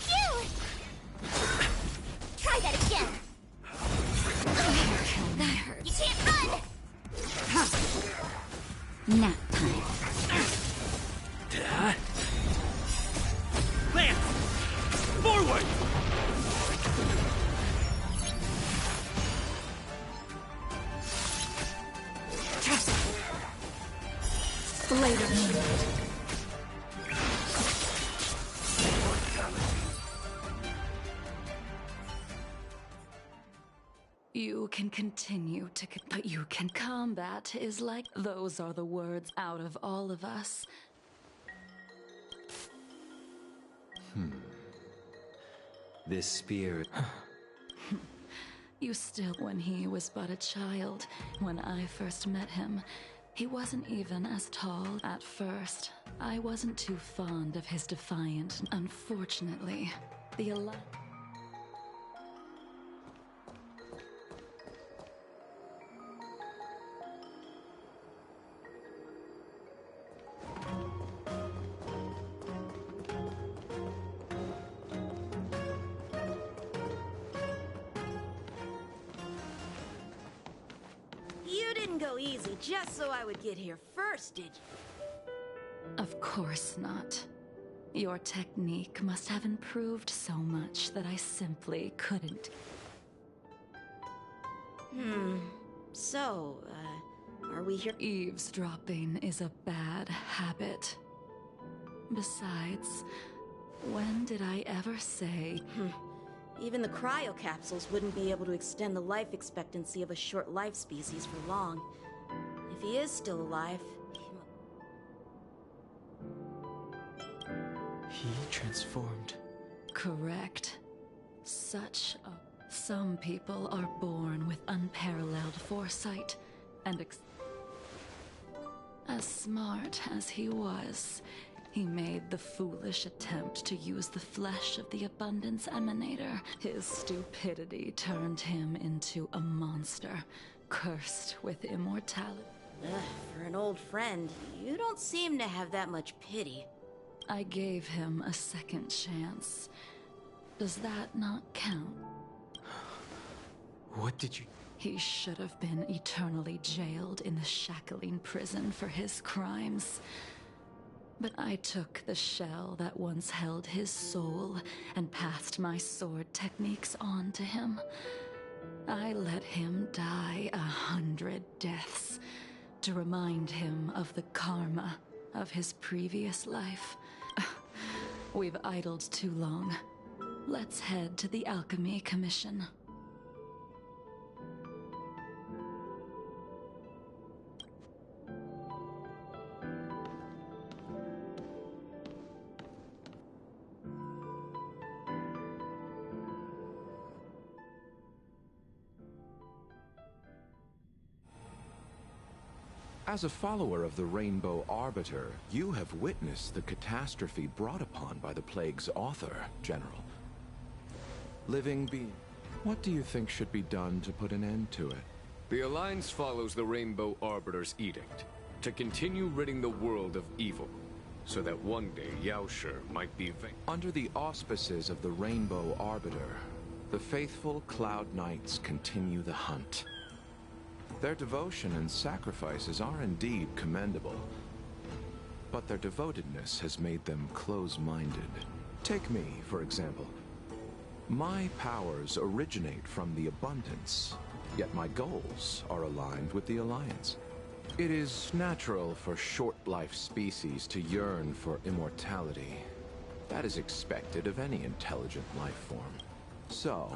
C: Phew! Try that again!
G: That hurts.
C: You can't run!
G: Nap time.
O: Dad? Lance! Forward!
G: Blade of Moonlight. You can continue to, but you can combat is like, those are the words out of all of us.
H: This spear...
G: You still, when he was but a child, when I first met him, he wasn't even as tall at first. I wasn't too fond of his defiant. Unfortunately, the
P: You didn't go easy just so I would get here first, did you?
G: Of course not. Your technique must have improved so much that I simply couldn't.
P: So, are we here?
G: Eavesdropping is a bad habit. Besides, when did I ever say...
P: Even the cryocapsules wouldn't be able to extend the life expectancy of a short life species for long. If he is still alive,
D: He transformed.
G: Correct. Some people are born with unparalleled foresight, and as smart as he was, he made the foolish attempt to use the flesh of the Abundance Emanator. His stupidity turned him into a monster, cursed with immortality.
P: For an old friend, you don't seem to have that much pity.
G: I gave him a second chance. Does that not count?
D: What did you...
G: He should have been eternally jailed in the shackling prison for his crimes. But I took the shell that once held his soul and passed my sword techniques on to him. I let him die 100 deaths to remind him of the karma of his previous life. We've idled too long. Let's head to the Alchemy Commission.
F: As a follower of the Rainbow Arbiter, you have witnessed the catastrophe brought upon by the plague's author, General. Living being, what do you think should be done to put an end to it?
B: The Alliance follows the Rainbow Arbiter's edict to continue ridding the world of evil, so that one day Yaoshi might be
F: under the auspices of the Rainbow Arbiter, the faithful Cloud Knights continue the hunt. Their devotion and sacrifices are indeed commendable, but their devotedness has made them close-minded. Take me, for example. My powers originate from the abundance, yet my goals are aligned with the Alliance. It is natural for short-life species to yearn for immortality. That is expected of any intelligent life form. So,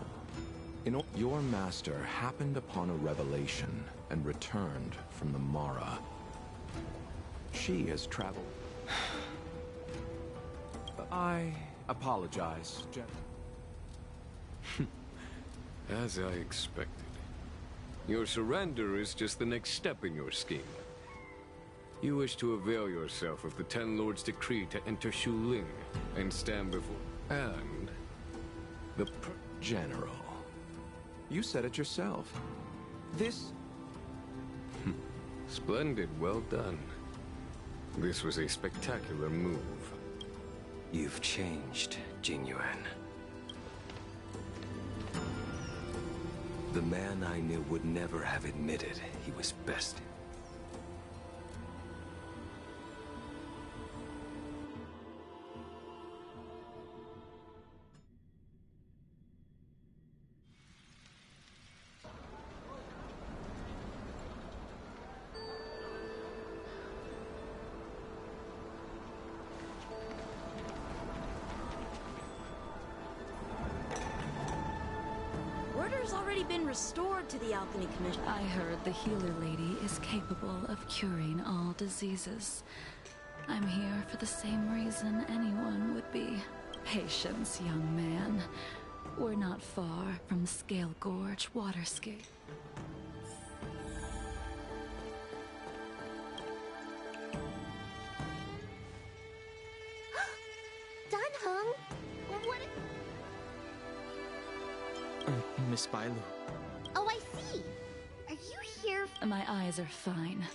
F: your master happened upon a revelation and returned from the Mara. She has traveled. I apologize, General.
B: As I expected. Your surrender is just the next step in your scheme. You wish to avail yourself of the Ten Lords' decree to enter Shuling and stand before... And...
F: the General. You said it yourself. This...
B: Splendid, well done. This was a spectacular move.
H: You've changed, Jingyuan. The man I knew would never have admitted he was bested.
P: Been restored to the Alchemy Commission.
G: I heard the healer lady is capable of curing all diseases. I'm here for the same reason anyone would be. Patience, young man. We're not far from Scale Gorge Waterscape.
C: Dunhung? What?
D: Miss Bailu.
C: Oh, I see. Are you here?
G: My eyes are fine.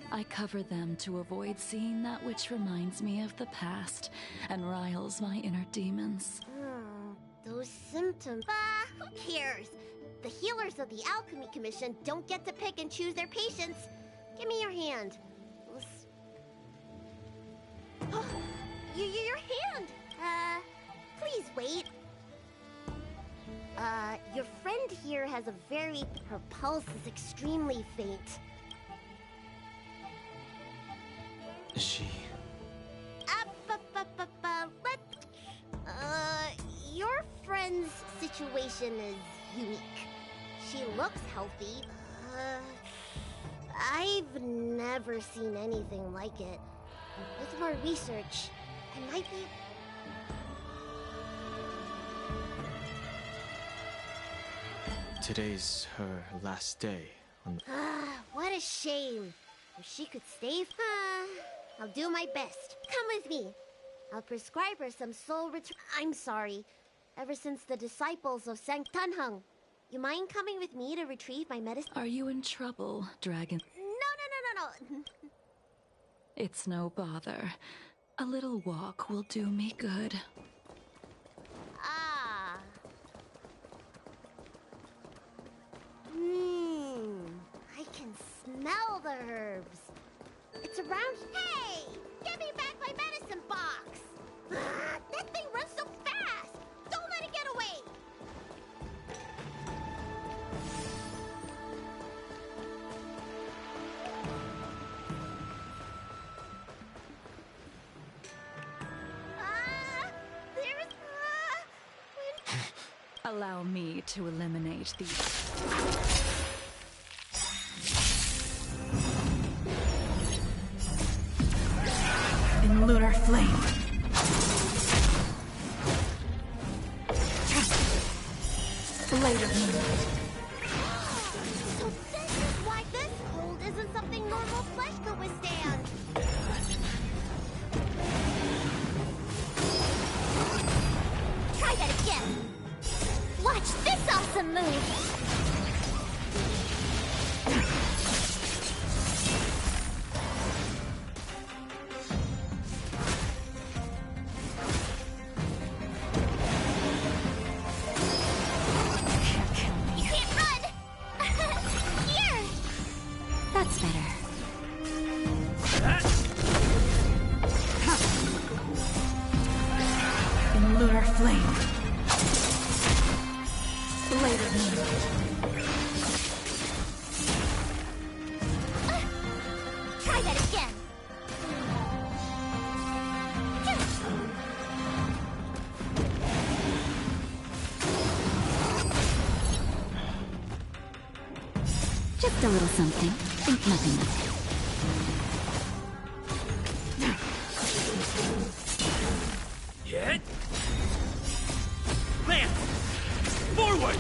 G: I cover them to avoid seeing that which reminds me of the past and riles my inner demons.
C: Those symptoms. Who cares? The healers of the Alchemy Commission don't get to pick and choose their patients. Give me your hand. Your hand! Please wait. Your friend here has a very... Her pulse is extremely faint.
D: She...
C: Your friend's situation is unique. She looks healthy. I've never seen anything like it. With more research, I might be...
D: Today's her last day on the...
C: What a shame. If she could stay... I'll do my best. Come with me. I'll prescribe her some soul return... I'm sorry. Ever since the disciples of Sankt Dunhung. You mind coming with me to retrieve my medicine?
G: Are you in trouble, Dragon?
C: No.
G: It's no bother. A little walk will do me good.
C: I can smell the herbs. It's around... Hey! Give me back my medicine box! That thing runs so fast! Don't let it get away!
G: Allow me to eliminate these.
S: In lunar flame. Later moonlight.
C: So this is why this cold isn't something normal flesh could
V: awesome move!
G: Just a little something. Think nothing of it.
O: Hit! Lance! Forward!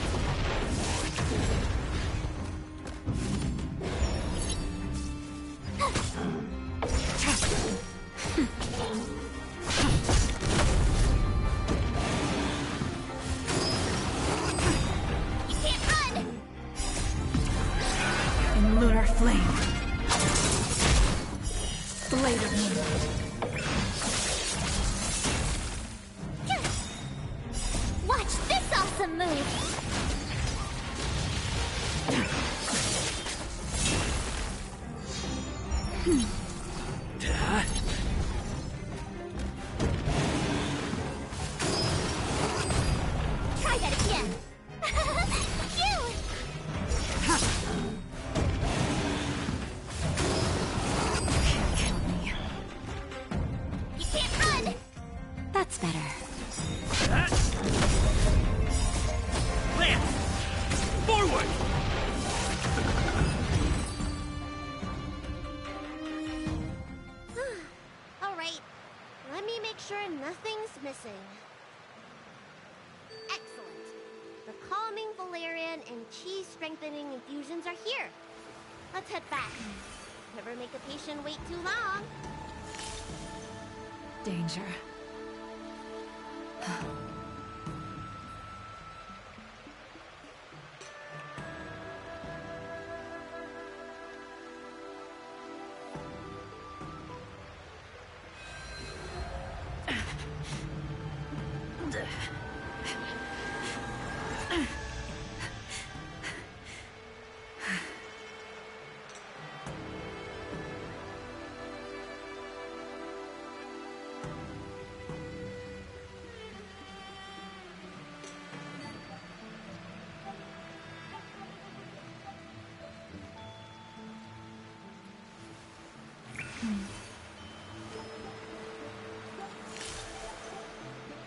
V: Strengthening infusions are here. Let's head back. Never make a patient wait too long.
S: Danger.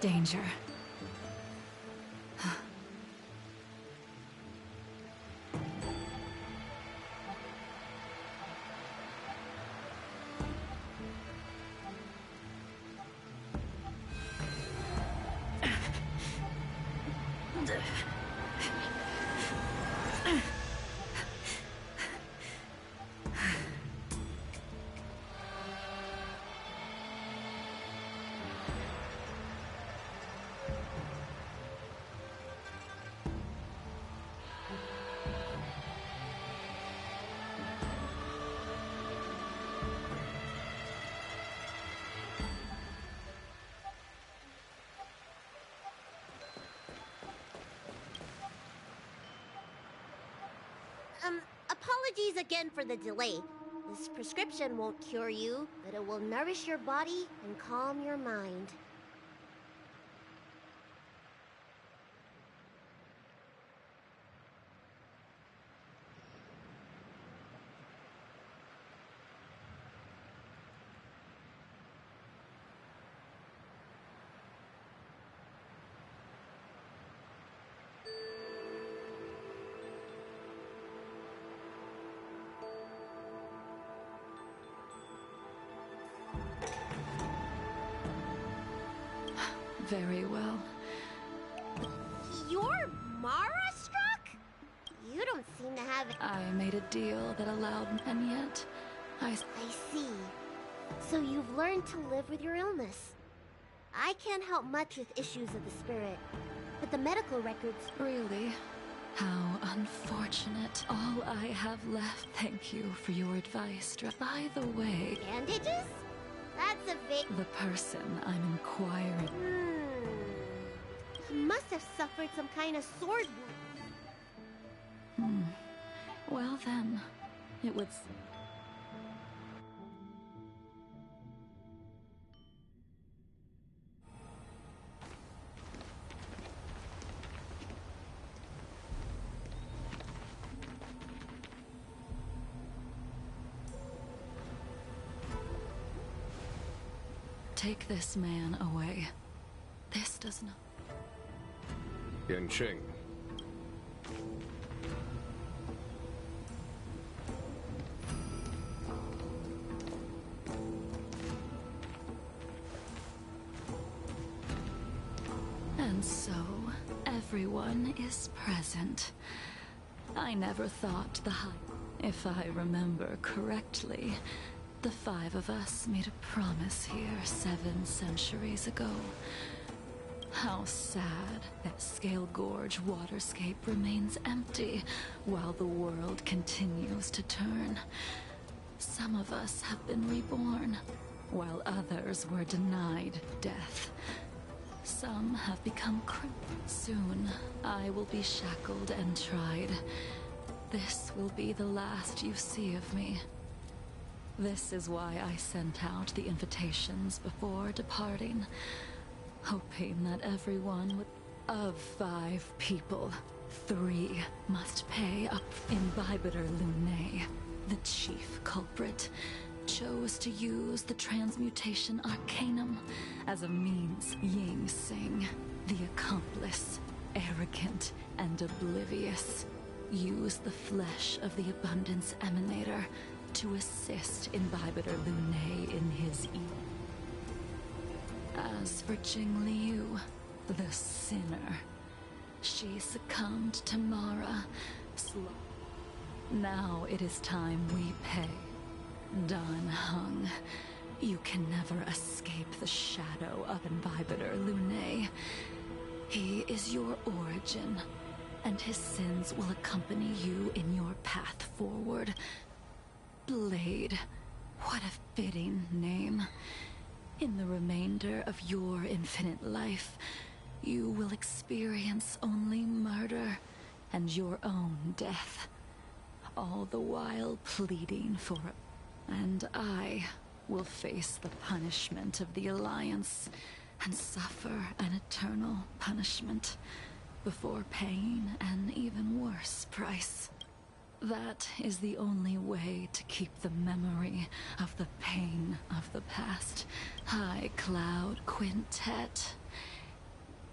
S: Danger.
V: Apologies again for the delay. This prescription won't cure you, but it will nourish your body and calm your mind.
S: Very well.
V: You're Mara-struck? You don't seem to have it.
S: I made a deal that allowed, and yet I
V: see. So you've learned to live with your illness. I can't help much with issues of the spirit, but the medical records...
S: Really?
G: How unfortunate. All I have left. Thank you for your advice. By the way...
C: Bandages? That's a big...
G: The person I'm inquiring...
V: He must have suffered some kind of sword wound.
G: Well then, it was... Take this man away. This does not...
B: Yanqing.
G: And so, everyone is present. I never thought the high... If I remember correctly, the 5 of us made a promise here 7 centuries ago. How sad that Scale Gorge waterscape remains empty while the world continues to turn. Some of us have been reborn, while others were denied death. Some have become Soon, I will be shackled and tried. This will be the last you see of me. This is why I sent out the invitations before departing, hoping that everyone would... Of 5 people, 3 must pay up. Imbibitor Lunae, the chief culprit, chose to use the transmutation arcanum as a means. Ying Sing, the accomplice, arrogant and oblivious, used the flesh of the Abundance Emanator to assist Imbibitor Lunae in his evil. As for Jing Liu, the sinner, she succumbed to Mara. Now it is time we pay. Dan Heng, you can never escape the shadow of Imbibitor Lunae. He is your origin, and his sins will accompany you in your path forward. Blade, what a fitting name. In the remainder of your infinite life, you will experience only murder and your own death, all the while pleading for... And I will face the punishment of the Alliance and suffer an eternal punishment before paying an even worse price. That is the only way to keep the memory of the pain of the past. High Cloud Quintet,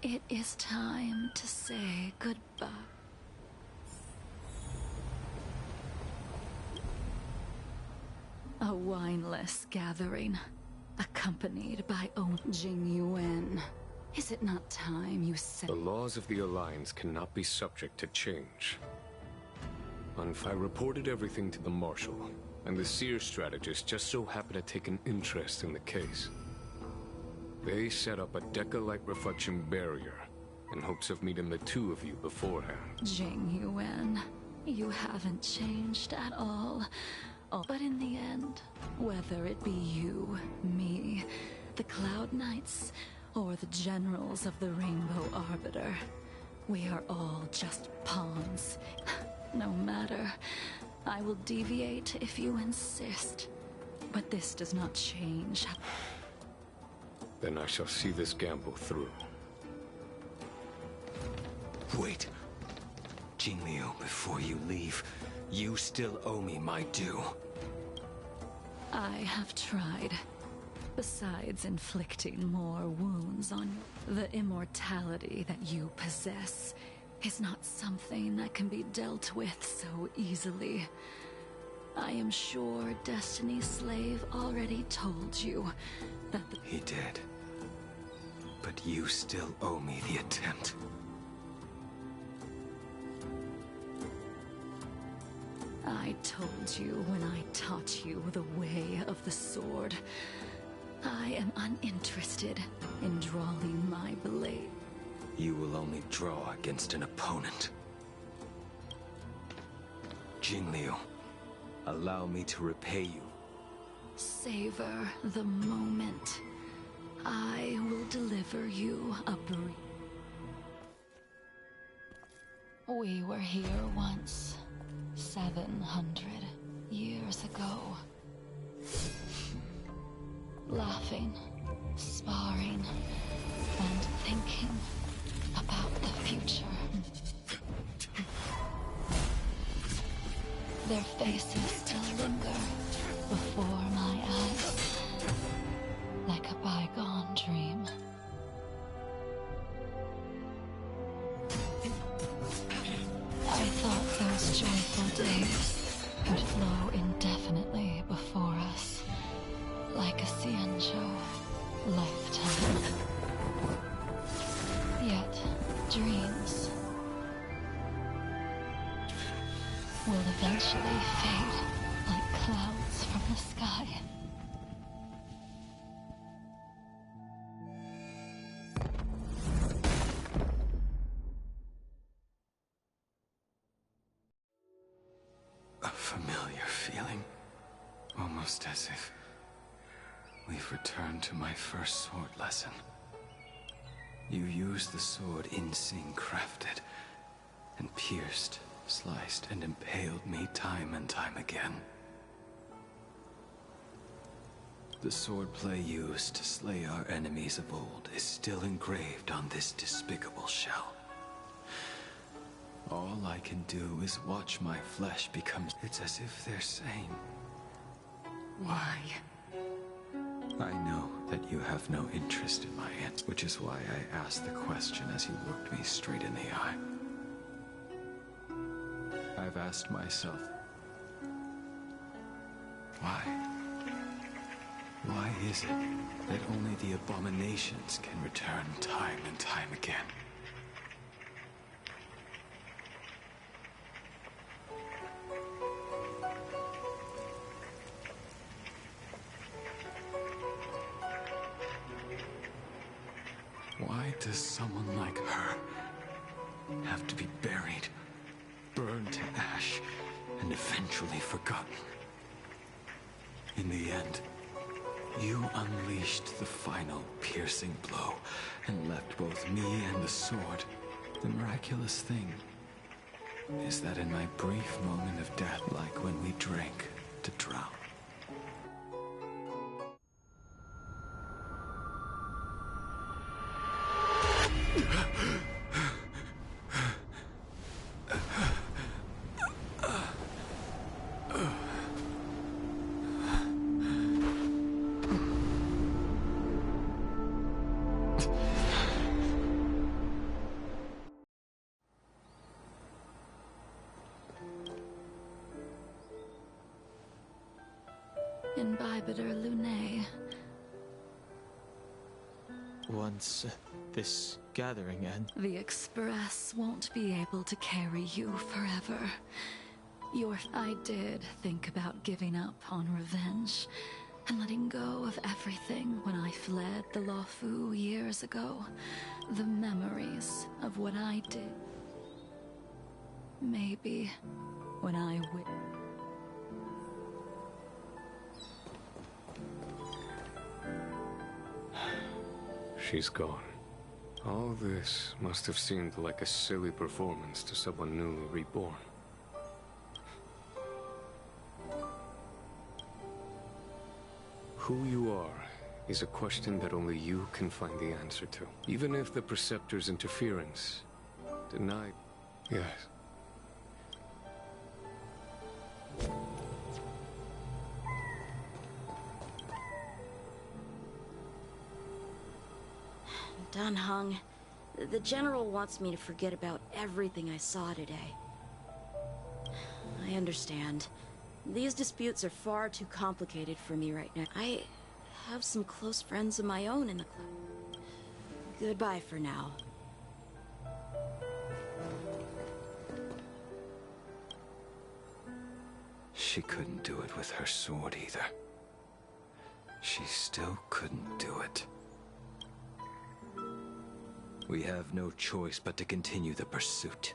G: it is time to say goodbye. A wineless gathering, accompanied by Jing Yuan. Is it not time you said...
B: The laws of the Alliance cannot be subject to change. Unfai reported everything to the Marshal, and the Seer strategist just so happened to take an interest in the case. They set up a Deca-like reflection barrier in hopes of meeting the 2 of you beforehand.
G: Jing Yuan, you haven't changed at all. Oh, but in the end, whether it be you, me, the Cloud Knights, or the generals of the Rainbow Arbiter, we are all just pawns. No matter, I will deviate if you insist. But this does not change.
B: Then I shall see this gamble through.
H: Wait. Jing Liu, before you leave, you still owe me my due.
G: I have tried. Besides inflicting more wounds on you, the immortality that you possess is not something that can be dealt with so easily. I am sure Destiny's Slave already told you that the...
H: He did. But you still owe me the attempt.
G: I told you when I taught you the way of the sword. I am uninterested in drawing my blade.
H: You will only draw against an opponent. Jingliu, allow me to repay you.
G: Savor the moment. I will deliver you a brief. We were here once, 700 years ago. Laughing, sparring, and thinking about the future. Their faces still linger before my eyes, like a bygone dream. I thought those joyful days would flow indefinitely before us, like a Cienjo lifetime. Yet, dreams will eventually fade like clouds from the sky.
H: A familiar feeling, almost as if we've returned to my first sword lesson. You used the sword Insing crafted, and pierced, sliced, and impaled me time and time again. The swordplay used to slay our enemies of old is still engraved on this despicable shell. All I can do is watch my flesh become... It's as if they're saying, why? I know that you have no interest in my answer, which is why I asked the question as you looked me straight in the eye. I've asked myself, why? Why is it that only the abominations can return time and time again? Why does someone like her have to be buried, burned to ash, and eventually forgotten? In the end, you unleashed the final piercing blow and left both me and the sword. The miraculous thing is that in my brief moment of death, like when we drank to drown,
G: Imbibiter Lunae.
D: Once this gathering ends,
G: The Express won't be able to carry you forever. I did think about giving up on revenge and letting go of everything when I fled the Luofu years ago. The memories of what I did. Maybe when I
B: She's gone. All this must have seemed like a silly performance to someone newly reborn. Who you are is a question that only you can find the answer to. Even if the Preceptor's interference denied... Yes.
P: Dunhung, the General wants me to forget about everything I saw today. I understand. These disputes are far too complicated for me right now. I have some close friends of my own in the club. Goodbye for now.
H: she couldn't do it with her sword either. She still couldn't do it. We have no choice but to continue the pursuit.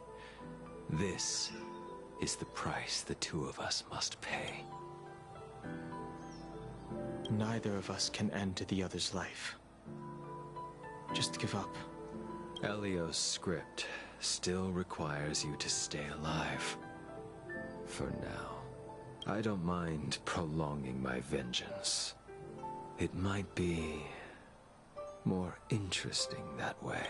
H: This is the price the two of us must pay.
D: Neither of us can end the other's life. Just give up.
H: Elio's script still requires you to stay alive. For now, I don't mind prolonging my vengeance. It might be more interesting that way.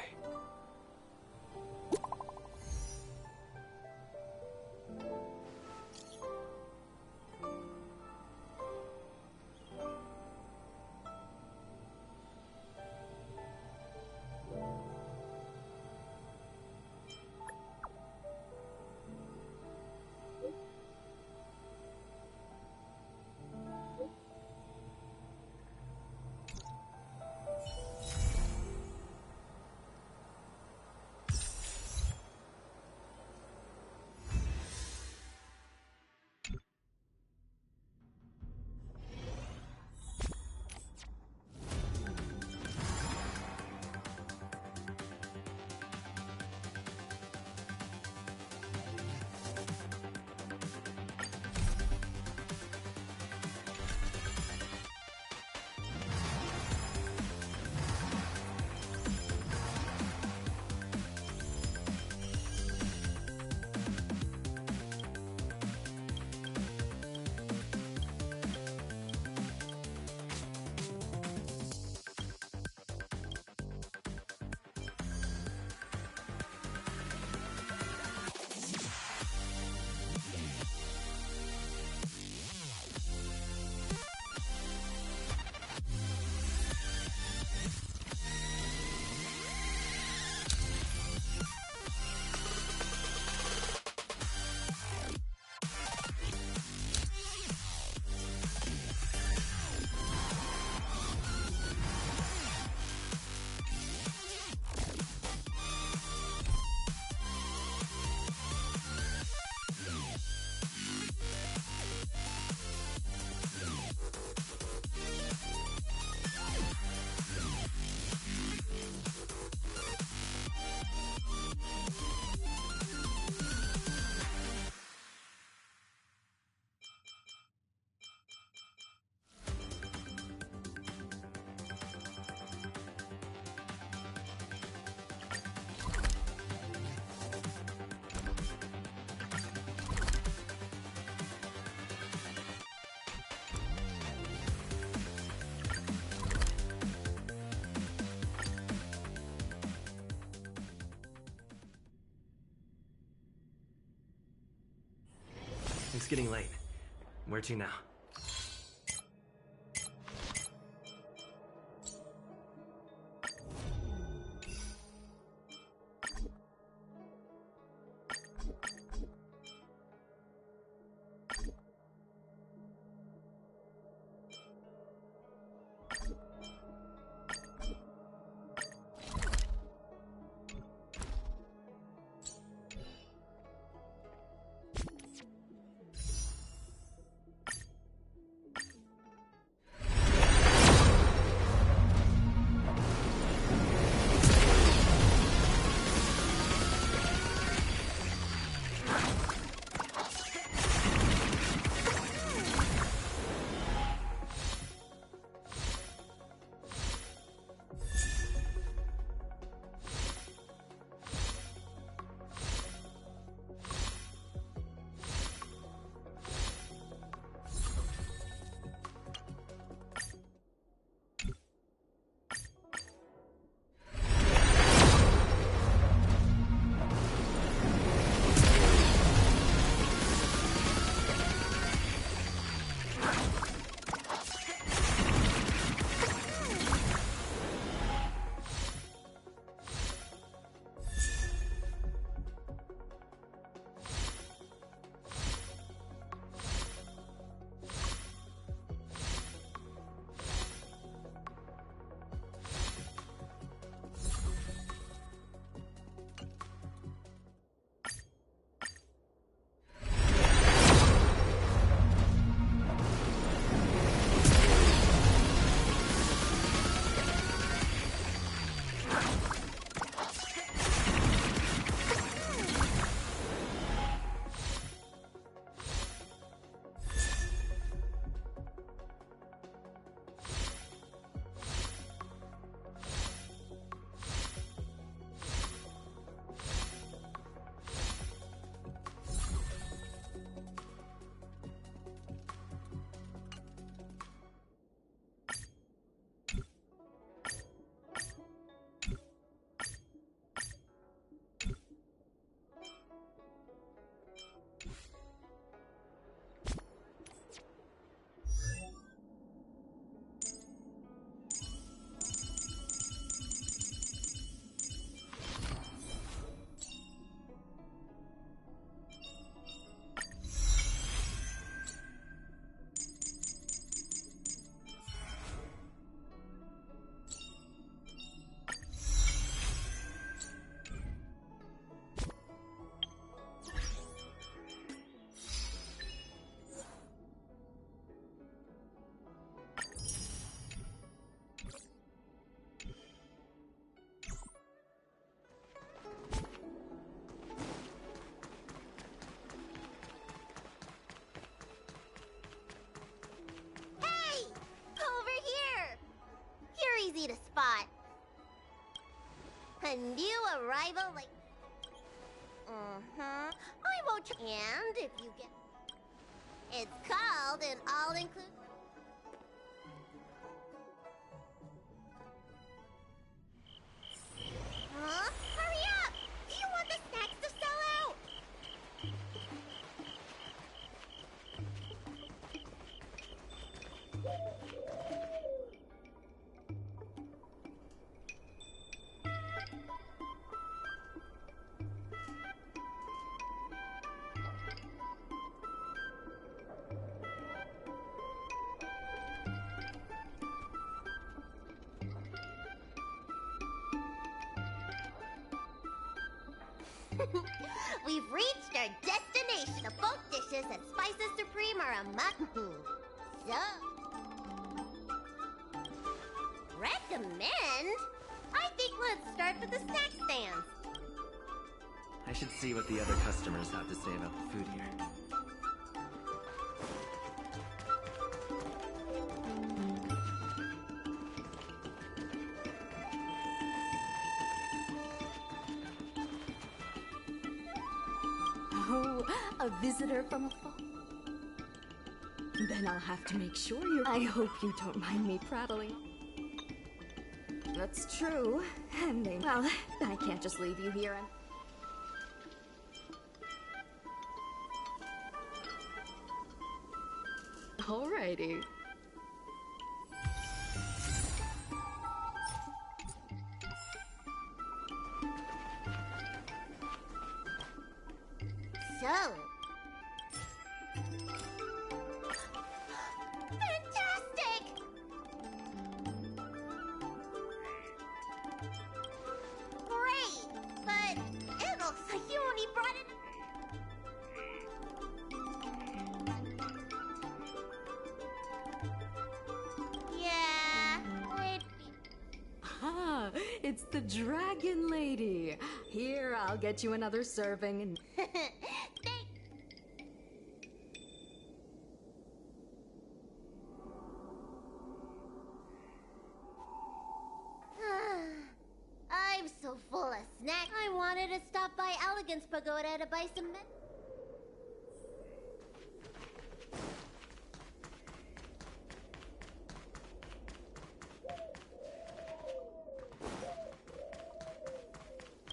M: It's getting late. Where to now?
I: A new arrival like... I won't... And if you get... It's called an all-inclusive... Huh? Hurry up! Do you want the snacks to sell out? We've reached our destination. The folk dishes and spices supreme are among... So... Recommend? I think let's start with the snack stands.
M: I should see what the other customers have to say about the food here.
J: Oh, a visitor from afar. Then I'll have to make sure you... I hope you don't mind me prattling. That's true. And they... Well, I can't just leave you here and...
W: Alrighty.
I: So... Fantastic! Great! But it looks like you only brought it... Yeah, wait...
J: Ah, it's the Dragon Lady. Here, I'll get you another serving and...
I: I'm so full of snacks. I wanted to stop by Elegance Pagoda to buy some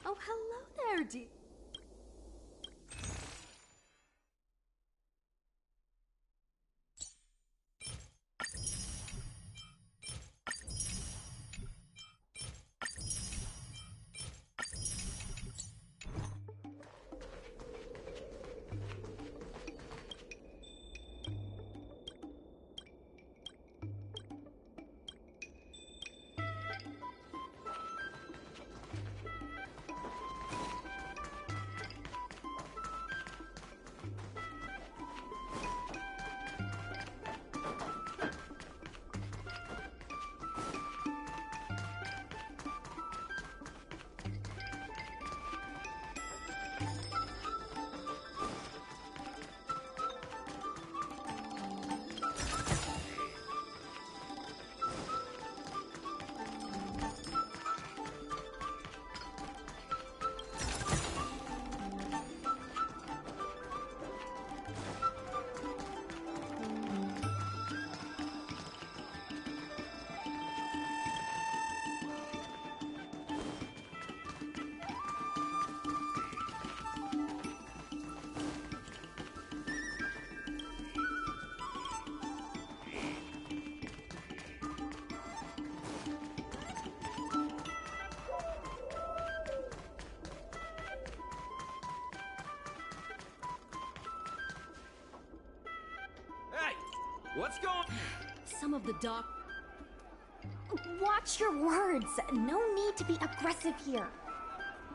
J: Oh, hello there, dear.
O: What's going?
J: Some of the doc...
K: Watch your words. No need to be aggressive here.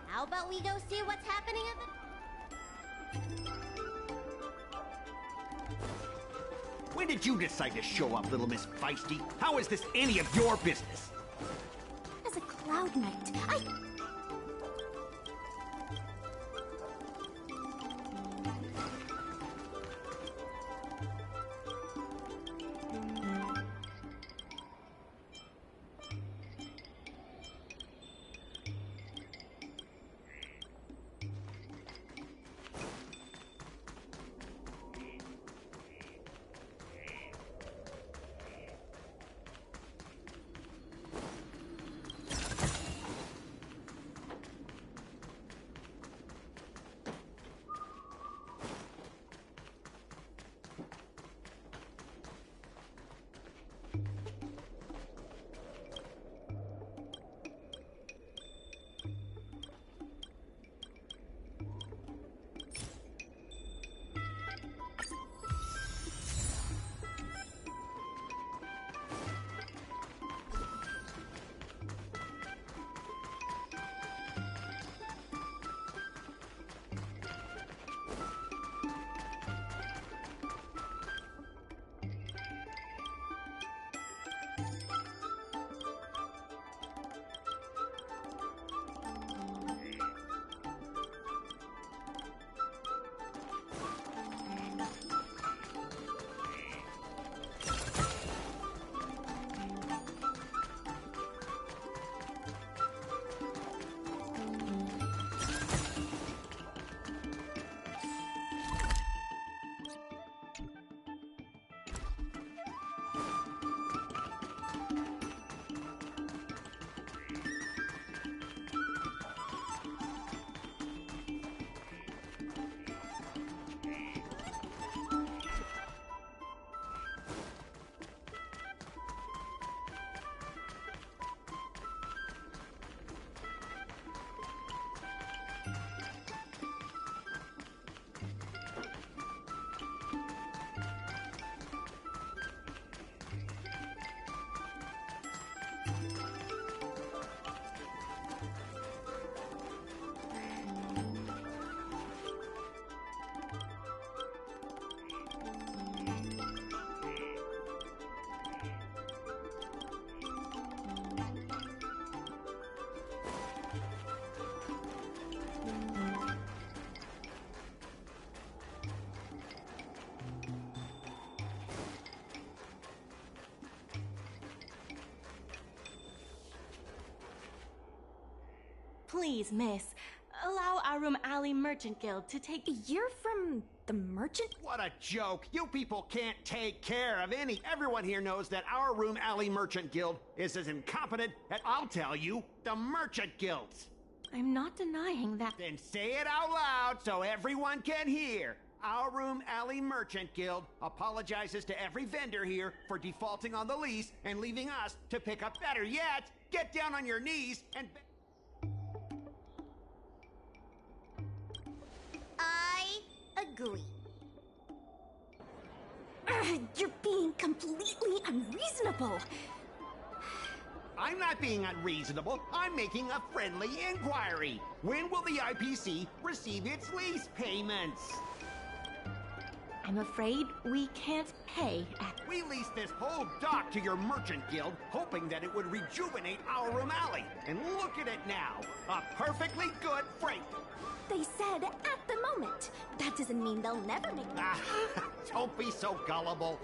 I: How about we go see what's happening at the...
Q: When did you decide to show up, little Miss Feisty? How is this any of your business?
K: As a Cloud Knight, Please, miss, allow our room alley merchant guild to take...
A: You're from the merchant?
Q: What a joke! You people can't take care of any... Everyone here knows that our room alley merchant guild is as incompetent as, I'll tell you, the merchant guilds.
K: I'm not denying that.
Q: Then say it out loud so everyone can hear. Our room alley merchant guild apologizes to every vendor here for defaulting on the lease and leaving us to pick up. Better yet, get down on your knees and...
I: I agree.
A: You're being completely unreasonable.
Q: I'm not being unreasonable. I'm making a friendly inquiry. When will the IPC receive its lease payments?
K: I'm afraid we can't pay at...
Q: We leased this whole dock to your merchant guild, hoping that it would rejuvenate our room alley. And look at it now. A perfectly good freight.
A: They said at the moment. That doesn't mean they'll never make it.
Q: Don't be so gullible.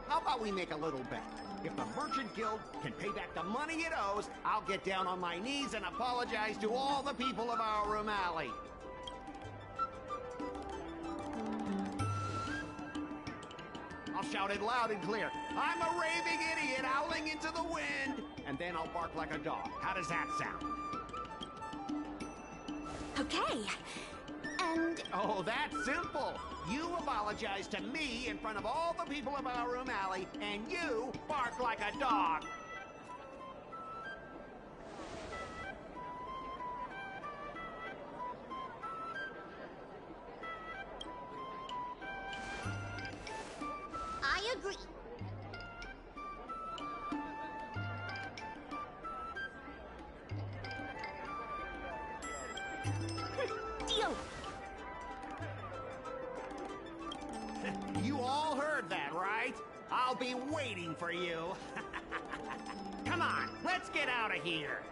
Q: How about we make a little bet? If the merchant guild can pay back the money it owes, I'll get down on my knees and apologize to all the people of our room alley. I'll shout it loud and clear. I'm a raving idiot howling into the wind. And then I'll bark like a dog. How does that sound?
A: Okay. And...
Q: Oh, that's simple. You apologize to me in front of all the people of our room alley, and you bark like a dog.
I: I agree.
A: Deal.
Q: You all heard that, right? I'll be waiting for you. Come on, let's get out of here.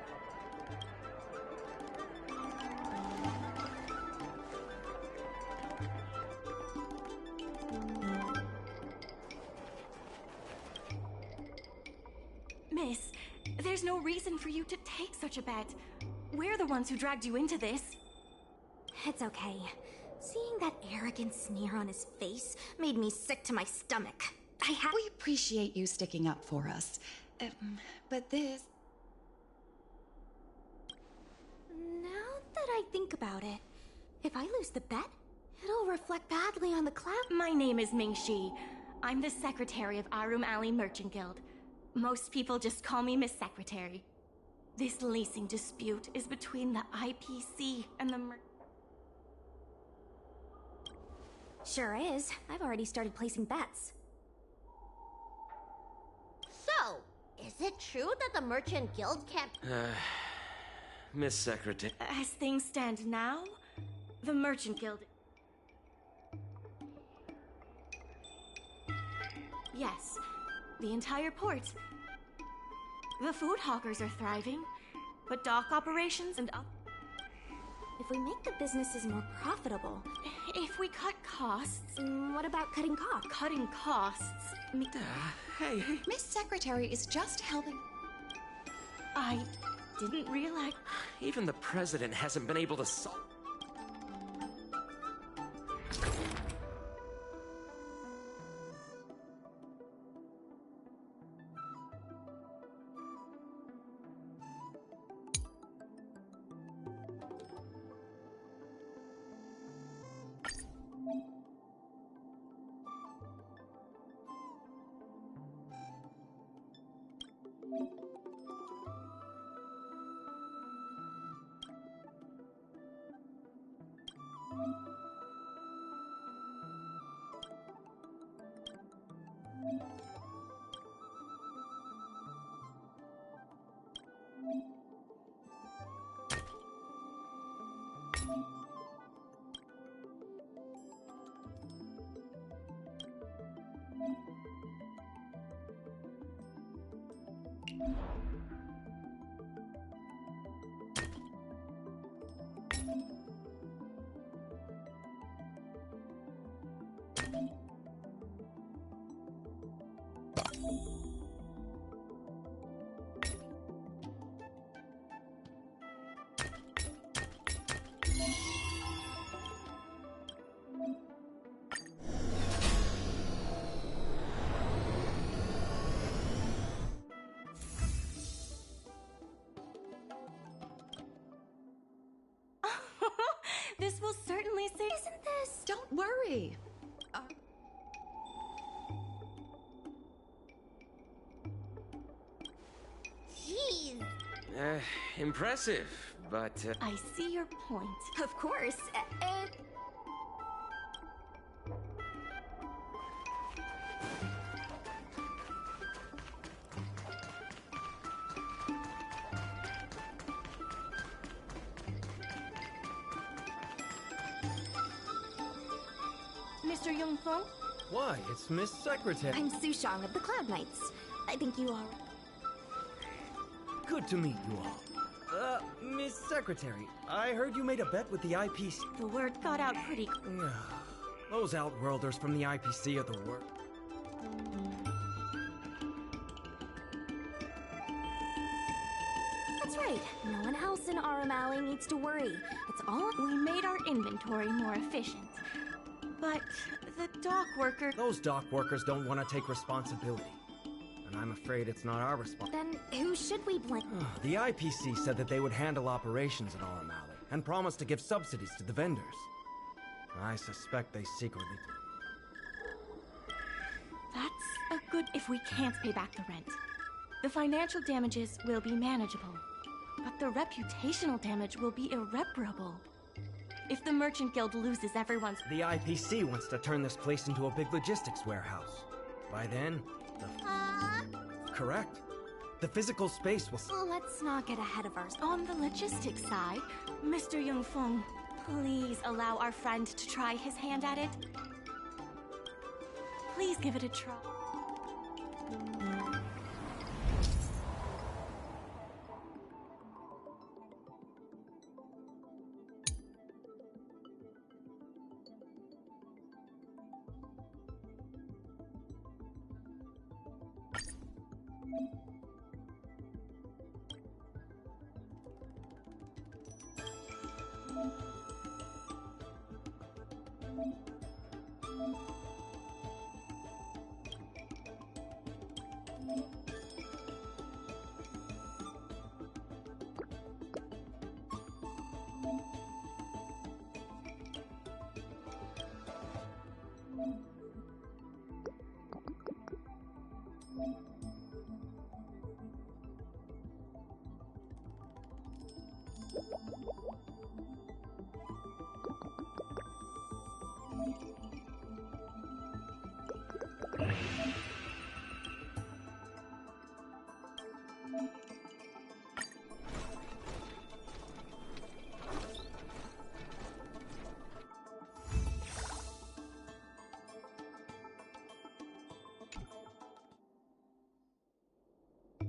K: Miss, there's no reason for you to take such a bet. We're the ones who dragged you into this.
A: It's okay. Seeing that arrogant sneer on his face made me sick to my stomach.
T: We appreciate you sticking up for us. But this...
A: Now that I think about it, if I lose the bet, it'll reflect badly on the class.
K: My name is Ming-Shi. I'm the secretary of Arum Alley Merchant Guild. Most people just call me Miss Secretary. This leasing dispute is between the IPC and the
A: Sure is. I've already started placing bets.
I: So, is it true that the Merchant Guild can't...
M: Miss Secretary...
K: As things stand now, the Merchant Guild... Yes, the entire port. The food hawkers are thriving, but dock operations and...
A: If we make the businesses more profitable...
K: If we cut costs...
A: What about cutting costs?
K: Cutting costs...
M: Hey.
T: Miss Secretary is just helping...
K: I didn't realize...
M: Even the president hasn't been able to solve...
V: This will certainly save.
A: Isn't this?
T: Don't worry.
I: Jeez.
L: Impressive, but...
V: I see your point.
A: Of course.
V: Mr. Yongfeng?
R: Why, it's Miss Secretary.
A: I'm Sushang of the Cloud Knights. I think you are.
R: Good to meet you all. Miss Secretary, I heard you made a bet with the IPC.
V: The word got out pretty...
R: Yeah, those Outworlders from the IPC are the worst.
A: That's right. No one else in Arum Alley needs to worry. It's all...
V: We made our inventory more efficient. But the dock worker...
R: Those dock workers don't want to take responsibility. And I'm afraid it's not our responsibility.
A: Then who should we blame?
R: The IPC said that they would handle operations in Arum Alley and promised to give subsidies to the vendors. I suspect they secretly...
V: That's a good if we can't pay back the rent. The financial damages will be manageable, but the reputational damage will be irreparable. If the Merchant Guild loses everyone's...
R: The IPC wants to turn this place into a big logistics warehouse. By then, Correct. The physical space will...
A: Let's not get ahead of ourselves.
V: On the logistics side, Mr. Yongfeng, please allow our friend to try his hand at it. Please give it a try.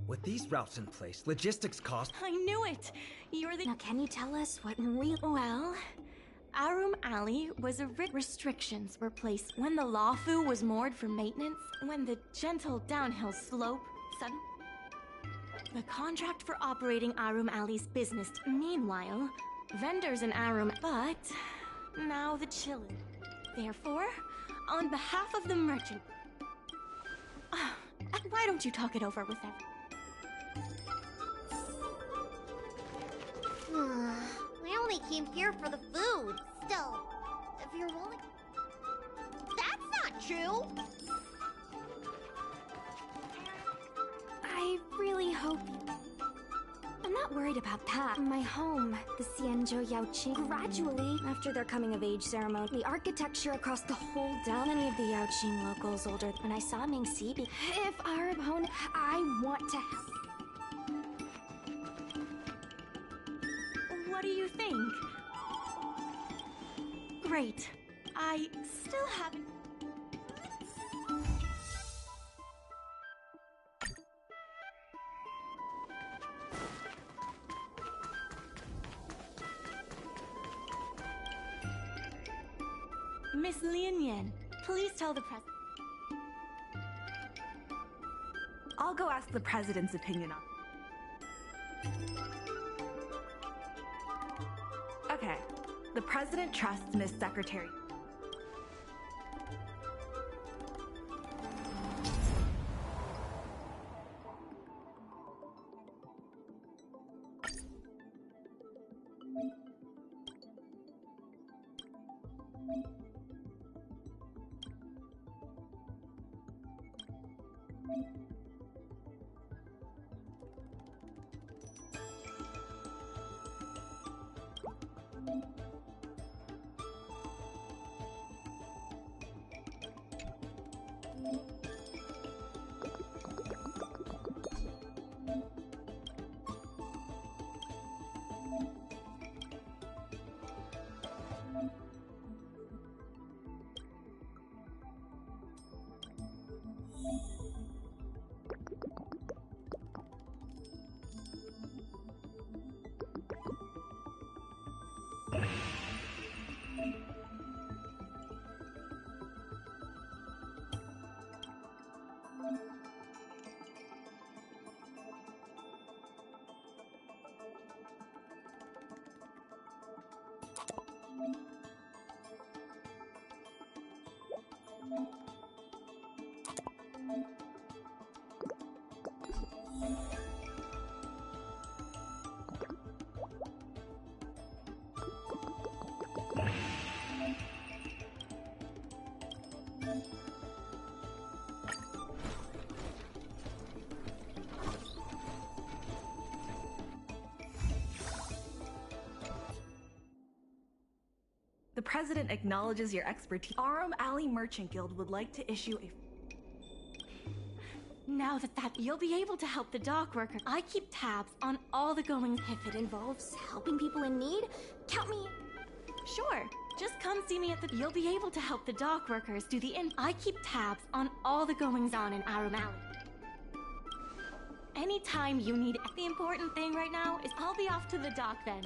R: With these routes in place, logistics costs...
V: I knew it! You're the...
A: Now, can you tell us what real...
V: Well, Arum Alley was restrictions were placed when the Lawfu was moored for maintenance, when the gentle downhill slope suddenly... The contract for operating Arum Alley's business. Meanwhile, vendors in Arum... But now the chillin'. Therefore, on behalf of the merchant... why don't you talk it over with them?
I: I only came here for the food. Still, if you're willing... That's not true!
A: I really hope... I'm not worried about that. My home, the Xianzhou Yaoqing. Gradually, after their coming-of-age ceremony, the architecture across the whole down many of the Yaoqing locals older. When I saw Mingxi, if our opponent... I want to help.
V: What do you think? Great. I still haven't... Miss Lin Yan, please tell the president.
U: I'll go ask the president's opinion on. Okay. The president trusts Miss Secretary. The President acknowledges your expertise. Aurum Alley Merchant Guild would like to issue a...
K: Now that you'll be able to help the dock worker. I keep tabs on all the goings.
A: If it involves helping people in need, count me.
K: Sure, just come see me at the... You'll be able to help the dock workers do the I keep tabs on all the goings on in Aurum Alley. Anytime you need... The important thing right now is I'll be off to the dock then.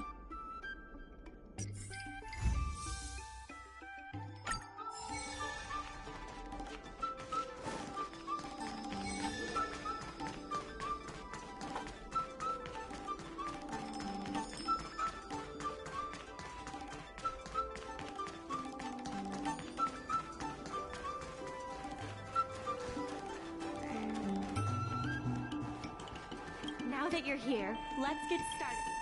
K: Now that you're here, let's get started.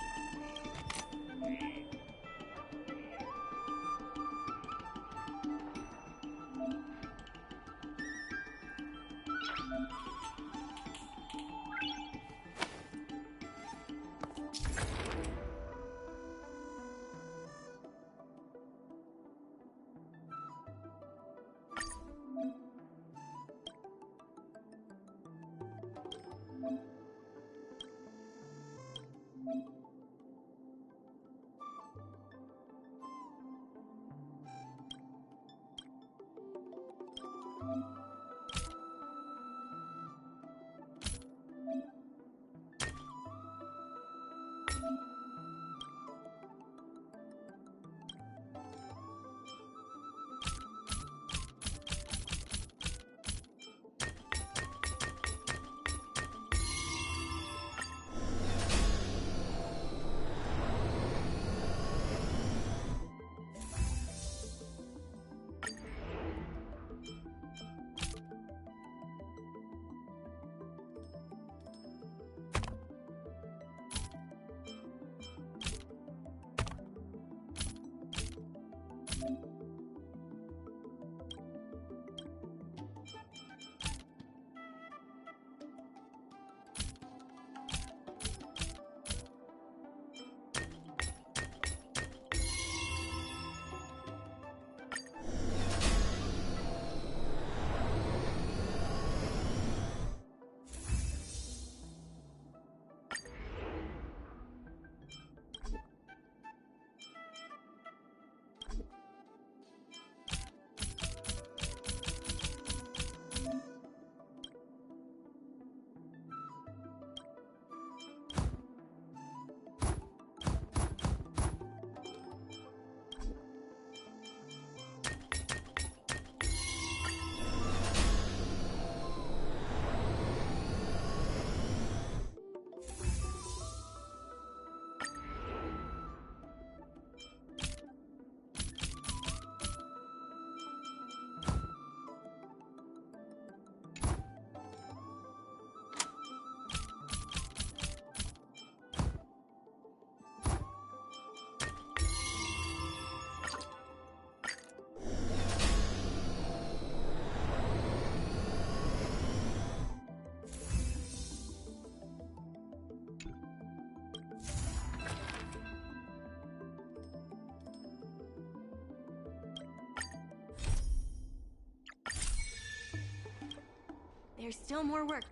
K: There's still more work.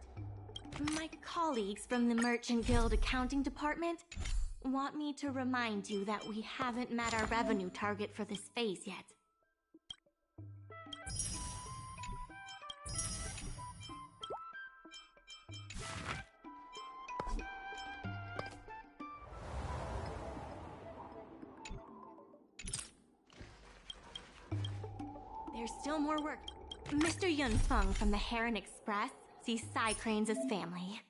K: My colleagues from the Merchant Guild Accounting Department want me to remind you that we haven't met our revenue target for this phase yet. There's still more work. Mr. Yun Feng from the Heron Express sees Psy Cranes as family.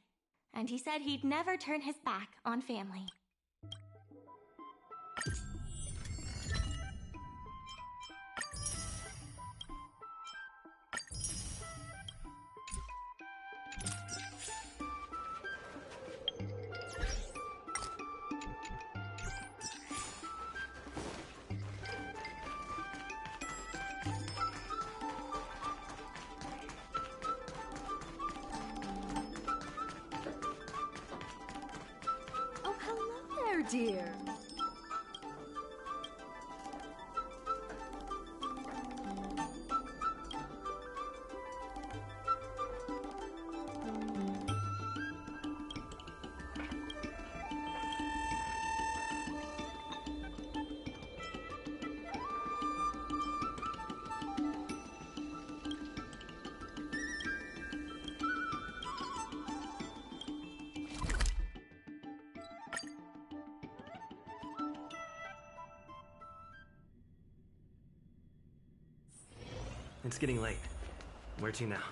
K: And he said he'd never turn his back on family.
J: Dear.
M: It's getting late. Where to now?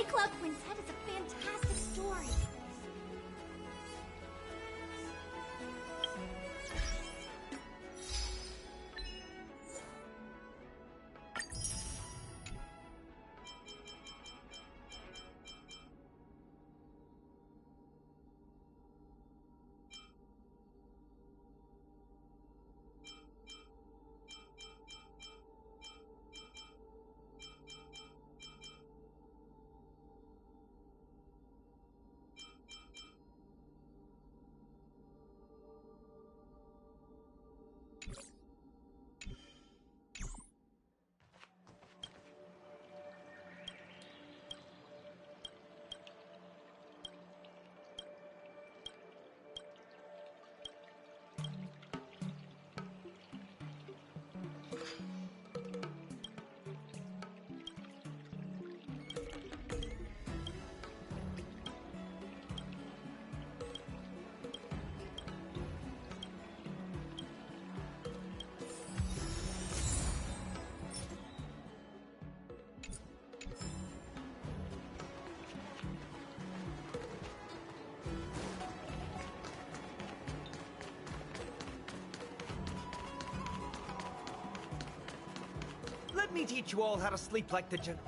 C: High Cloud Quintet is a fantastic story.
R: Let me teach you all how to sleep like the gen...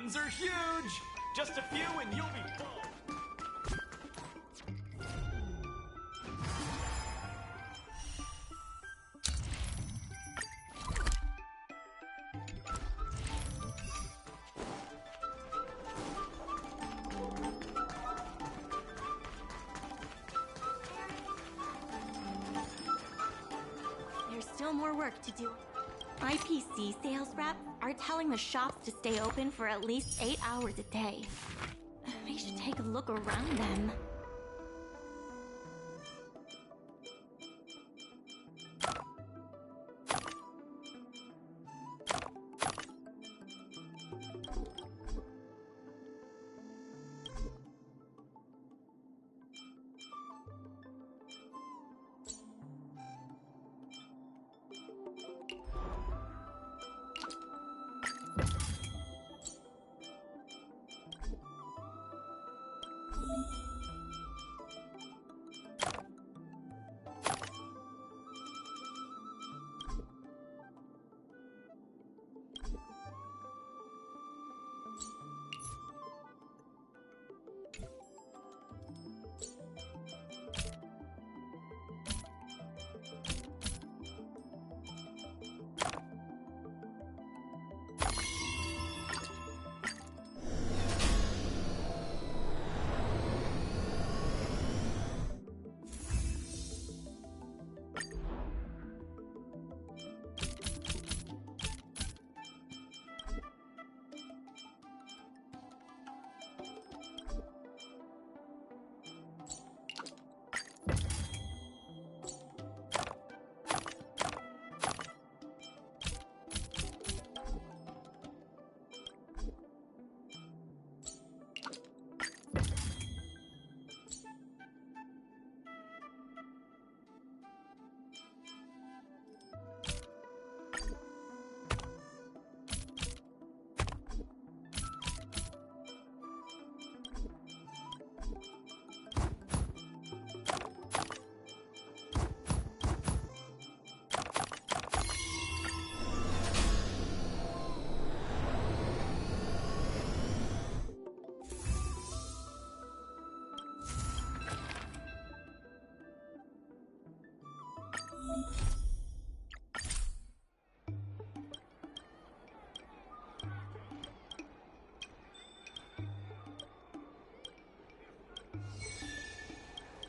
O: Guns are huge! Just a few and you'll be full.
U: There's still more work to do. IPC sales reps are telling the shops to stay open for at least 8 hours a day. We should take a look around them.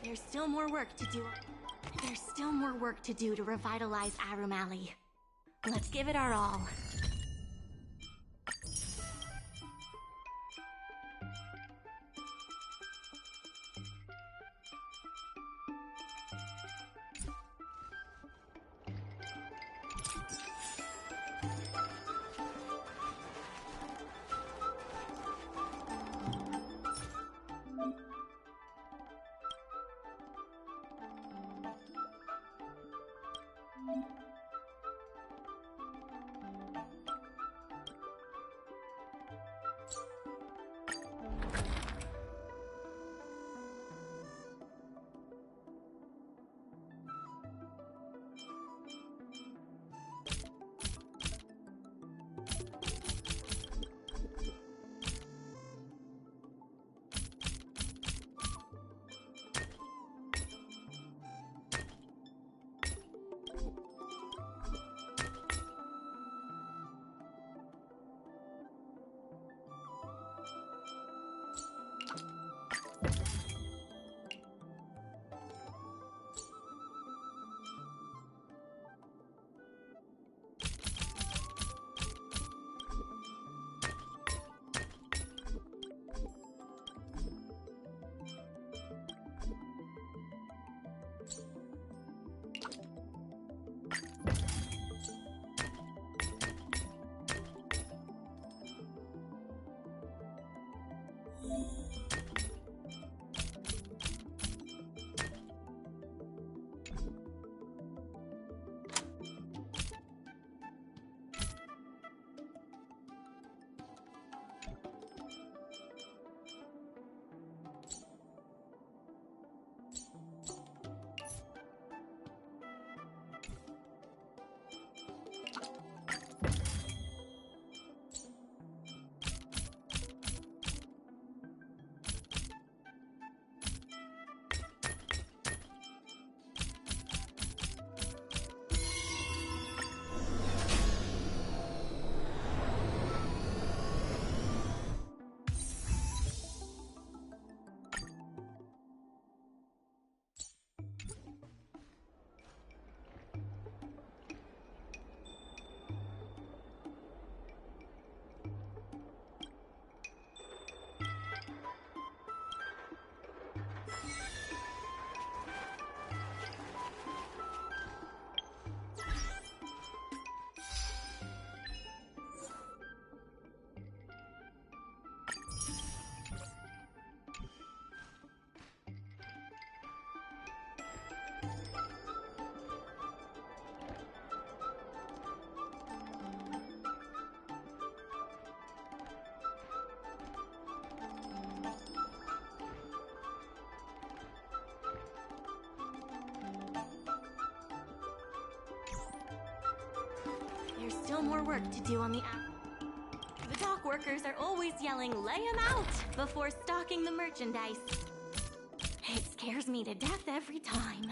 U: There's still more work to do. There's still more work to do to revitalize Arum Alley. Let's give it our all. There's still more work to do on the app. The dock workers are always yelling, "Lay 'em out!" before stocking the merchandise. It scares me to death every time.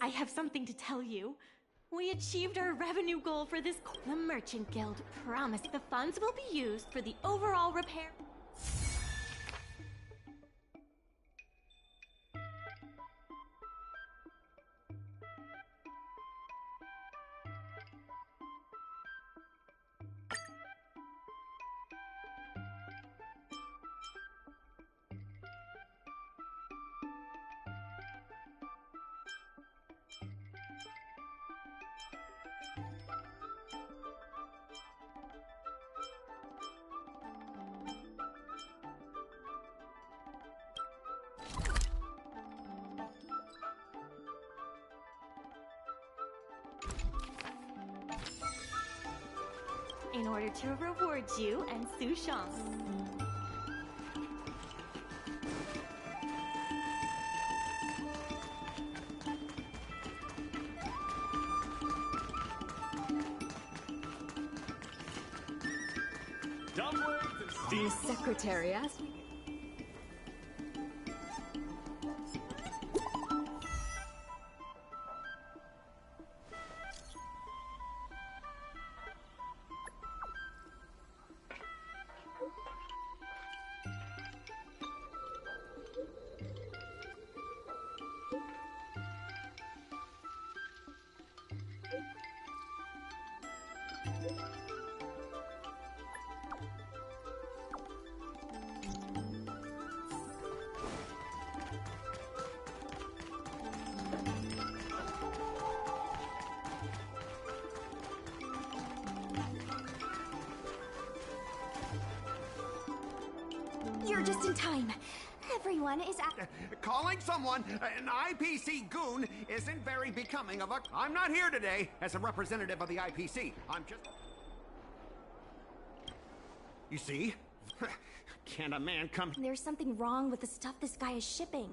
U: I have something to tell you. We achieved our revenue goal for this. The Merchant Guild promised the funds will be used for the overall repair. In order to reward you and Sushang.
J: The secretary asked me.
A: You're just in time. Everyone is at...
Q: Calling someone an IPC goon isn't very becoming of a... I'm not here today as a representative of the IPC. I'm just... You see? Can a man come...
A: There's something wrong with the stuff this guy is shipping.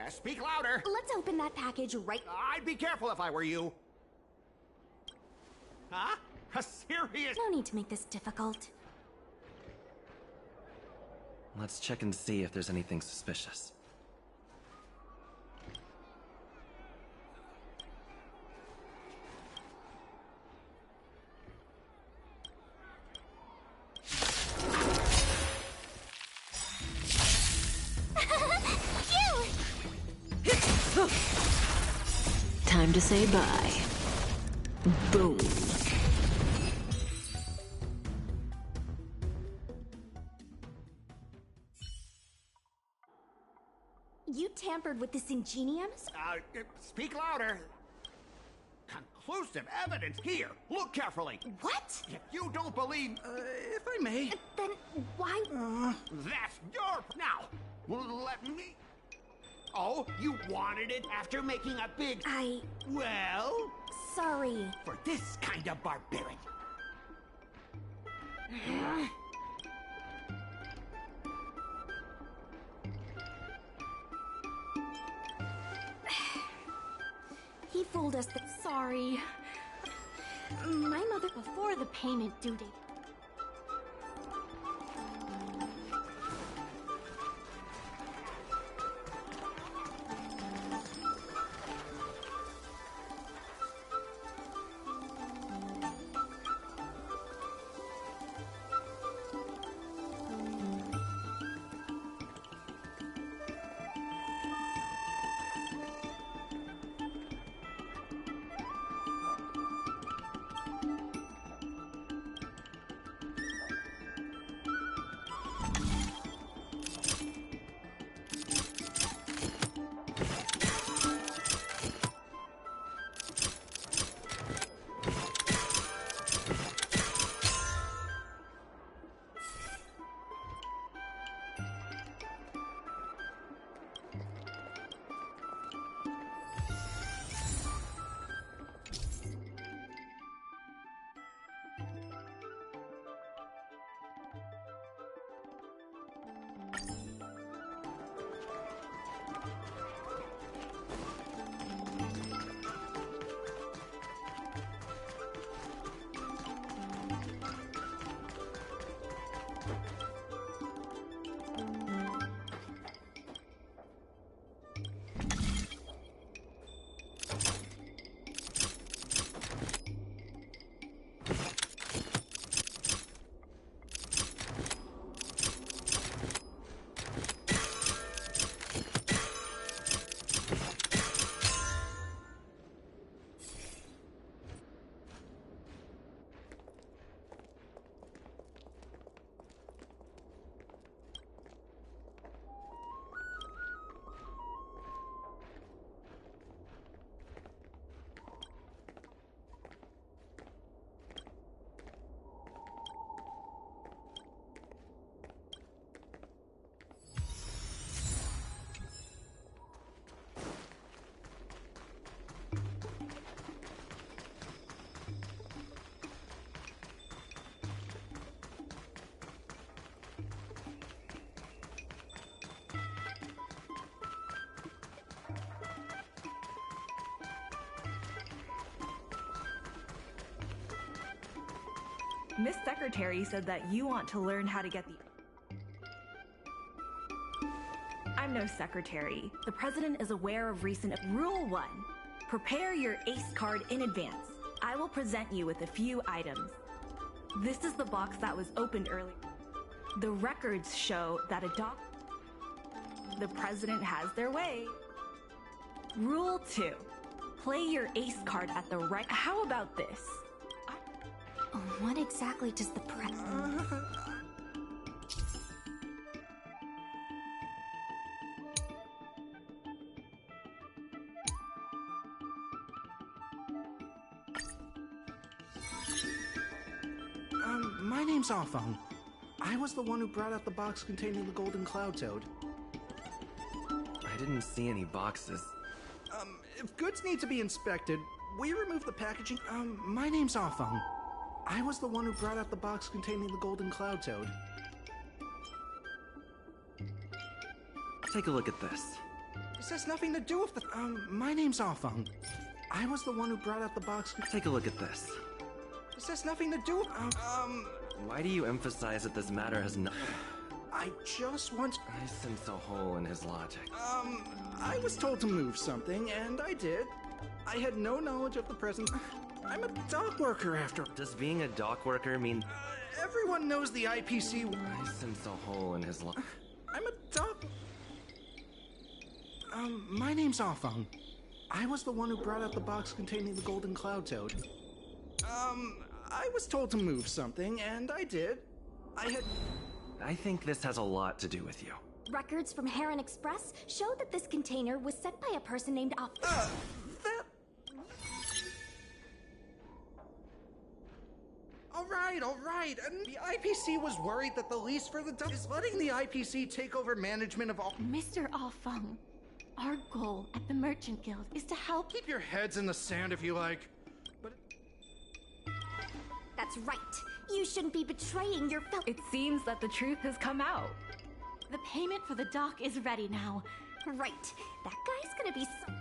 Q: Speak louder.
A: Let's open that package right...
Q: I'd be careful if I were you. Huh? A serious...
A: No need to make this difficult.
M: Let's check and see if there's anything suspicious.
E: Time to say bye. Boom.
A: You tampered with this ingeniums?
Q: Speak louder. Conclusive evidence here. Look carefully.
A: What?
Q: If you don't believe...
F: if I may...
A: Then why...
Q: That's your... Now, let me... Oh, you wanted it after making a big... Well...
A: Sorry.
Q: For this kind of barbarity.
A: He fooled us. Sorry. My mother...
U: Before the payment due date.
N: Miss Secretary said that you want to learn how to get the... I'm no secretary. The president is aware of recent... Rule 1. Prepare your ACE card in advance. I will present you with a few items. This is the box that was opened earlier. The records show that the president has their way. Rule 2. Play your ACE card at the right... How about this?
A: What exactly does the
F: My name's Arfong. I was the one who brought out the box containing the golden cloud toad.
M: I didn't see any boxes.
F: If goods need to be inspected, we remove the packaging. My name's Afang. I was the one who brought out the box containing the golden cloud toad.
M: Take a look at this.
F: This has nothing to do with the... my name's Afang. I was the one who brought out the box...
M: Take a look at this.
F: This has nothing to do with...
M: Why do you emphasize that this matter has no...
F: I just want...
M: I sense a hole in his logic.
F: I was told to move something, and I did. I had no knowledge of the presence. I'm a dock worker after...
M: Does being a dock worker mean...
F: everyone knows the IPC...
M: I sense a hole in his logic.
F: I'm a dock... my name's Afang. I was the one who brought out the box containing the golden cloud toad. I was told to move something, and I did.
M: I think this has a lot to do with you.
A: Records from Heron Express show that this container was sent by a person named
F: All right. And the IPC was worried that the lease for the dump is letting the IPC take over management of all...
K: Mr. Afang, our goal at the Merchant Guild is to help...
F: Keep your heads in the sand if you like. But...
A: That's right. You shouldn't be betraying your fellow...
N: It seems that the truth has come out.
K: The payment for the dock is ready now.
A: Right. That guy's gonna be so...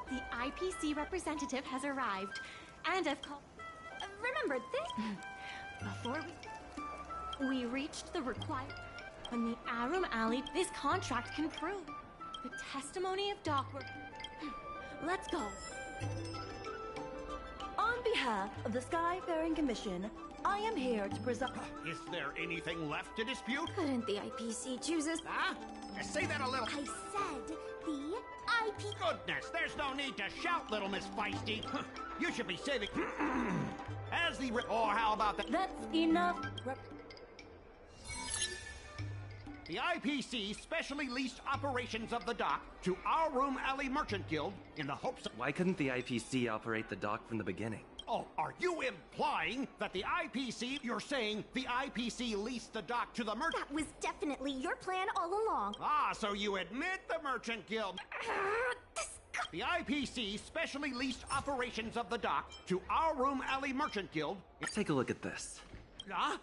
K: The IPC representative has arrived, and I've called...
A: remember this?
K: Before we reached the required... On the Arum Alley, this contract can prove the testimony of dock work. Let's go.
G: On behalf of the Skyfaring Commission, I am here to present...
Q: Is there anything left to dispute?
A: Couldn't the IPC choose us?
Q: Huh? Say that a little...
A: I said the IP...
Q: Goodness, there's no need to shout, little Miss Feisty. You should be saving... As the... Or how about that?
G: That's enough...
Q: The IPC specially leased operations of the dock to our Room Alley Merchant Guild in the hopes of...
M: Why couldn't the IPC operate the dock from the beginning?
Q: Oh, are you implying that the IPC... You're saying the IPC leased the dock to the merchant...
A: That was definitely your plan all along.
Q: Ah, so you admit the Merchant Guild... The IPC specially leased operations of the dock to our Room Alley Merchant Guild...
M: Take a look at this.
Q: Huh?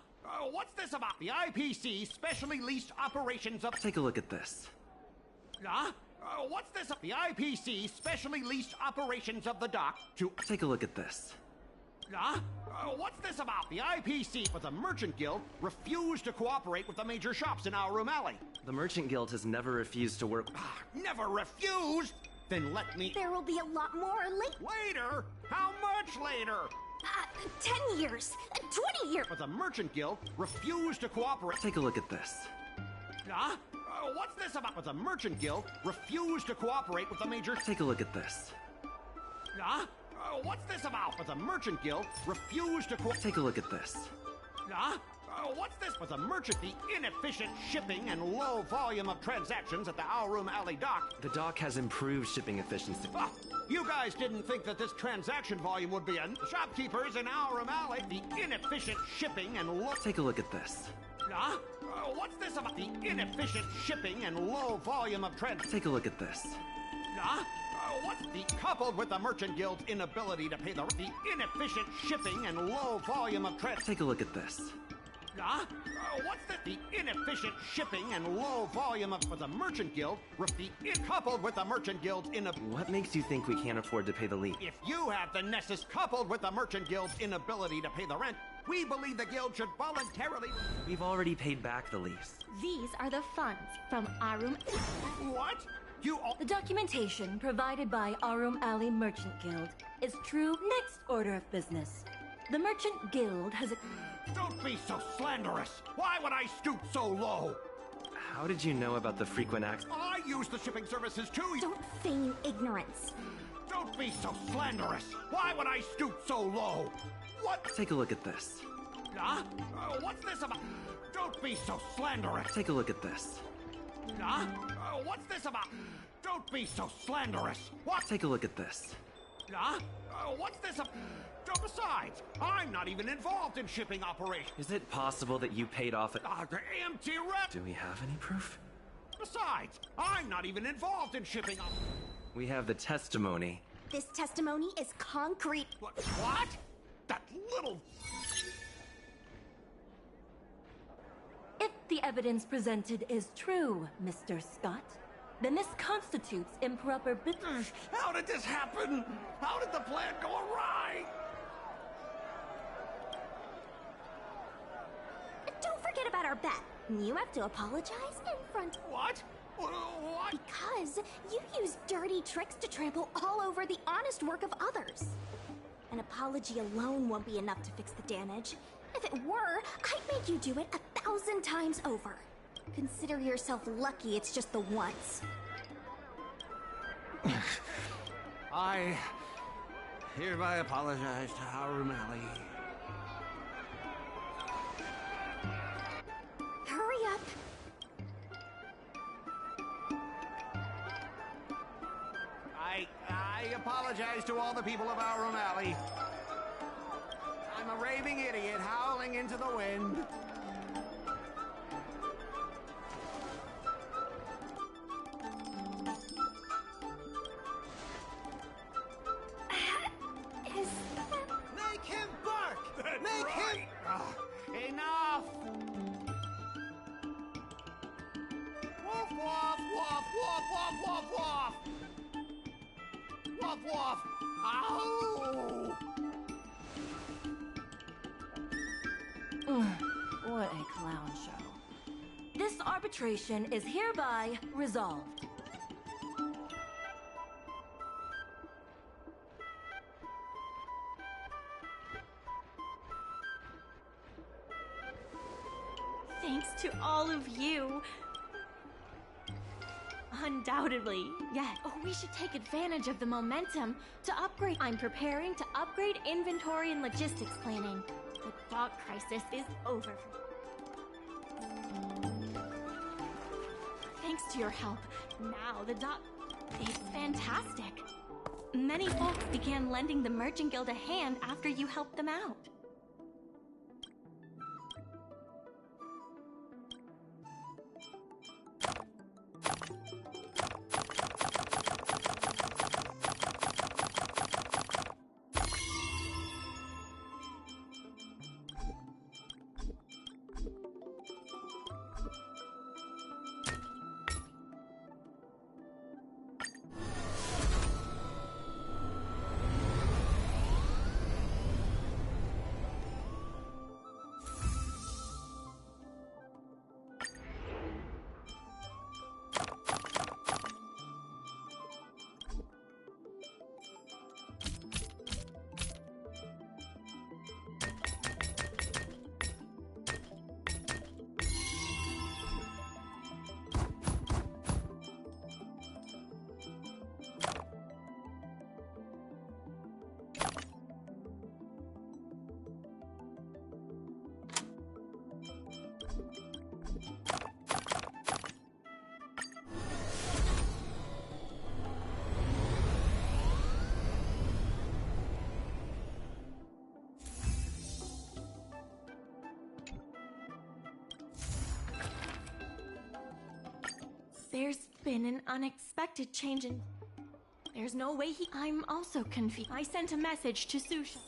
Q: What's this about? The IPC specially leased operations of...
M: Take a look at this.
Q: Huh? What's this? The IPC specially leased operations of the dock to...
M: Take a look at this.
Q: Huh? What's this about? The IPC with the Merchant Guild refused to cooperate with the major shops in our Room Alley.
M: The Merchant Guild has never refused to work...
Q: Never refused? Then let me...
A: There will be a lot more later.
Q: Later? How much later?
A: 10 years. 20 years.
Q: But the Merchant Guild refused to cooperate.
M: Take a look at this.
Q: Huh? What's this about? But the Merchant Guild refused to cooperate with the major...
M: Take a look at this.
Q: Huh? What's this about? But the Merchant Guild refused to
M: Take a look at this.
Q: Huh? What's this? But the merchant... The inefficient shipping and low volume of transactions at the Our Room Alley dock.
M: The dock has improved shipping efficiency.
Q: You guys didn't think that this transaction volume would be in. Shopkeepers in Our Room Alley. The inefficient shipping and low...
M: Take a look at this.
Q: Huh? What's this about? The inefficient shipping and low volume of
M: Take a look at this.
Q: Huh? What's the... Coupled with the Merchant Guild's inability to pay the inefficient shipping and low volume of
M: Take a look at this.
Q: Huh? What's that? The inefficient shipping and low volume for the Merchant Guild, coupled with the Merchant Guild's
M: What makes you think we can't afford to pay the lease?
Q: If you have the necessary, coupled with the Merchant Guild's inability to pay the rent, we believe the guild should voluntarily.
M: We've already paid back the lease.
U: These are the funds from Arum.
Q: What?
G: The documentation provided by Arum Alley Merchant Guild is true next order of business. The Merchant Guild has a...
Q: Don't be so slanderous! Why would I stoop so low?
M: How did you know about the frequent acts?
Q: I use the shipping services too!
A: Don't feign ignorance.
Q: Don't be so slanderous! Why would I stoop so low? What?
M: Take a look at this.
Q: Huh? What's this about? Don't be so slanderous!
M: Take a look at this.
Q: Huh? What's this about? Don't be so slanderous! What?
M: Take a look at this.
Q: Huh? What's this about? Besides, I'm not even involved in shipping operations.
M: Is it possible that you paid off
Q: empty rep?
M: Do we have any proof?
Q: Besides, I'm not even involved in shipping
M: We have the testimony.
A: This testimony is concrete.
Q: What? That little...
G: If the evidence presented is true, Mr. Scott, then this constitutes improper business.
Q: How did this happen? How did the plan go awry?
A: Don't forget about our bet. You have to apologize in front.
Q: What? What?
A: Because you use dirty tricks to trample all over the honest work of others. An apology alone won't be enough to fix the damage. If it were, I'd make you do it 1,000 times over. Consider yourself lucky it's just the once.
Q: I hereby apologize to Arum Alley.
A: Hurry up.
Q: I apologize to all the people of Arum Alley. I'm a raving idiot howling into the wind.
O: Make him bark! Make him...
Q: Enough! Woof, woof, woof, woof, woof, woof, woof! Woof, woof! Ow!
G: What a clown show. This arbitration is hereby resolved.
U: Thanks to all of you. Undoubtedly, yes. Oh, we should take advantage of the momentum to upgrade. I'm preparing to upgrade inventory and logistics planning. The dock crisis is over. Thanks to your help, now the dock is fantastic. Many folks began lending the Merchant Guild a hand after you helped them out. There's been an unexpected change in... There's no way he... I'm also confused. I sent a message to Susha.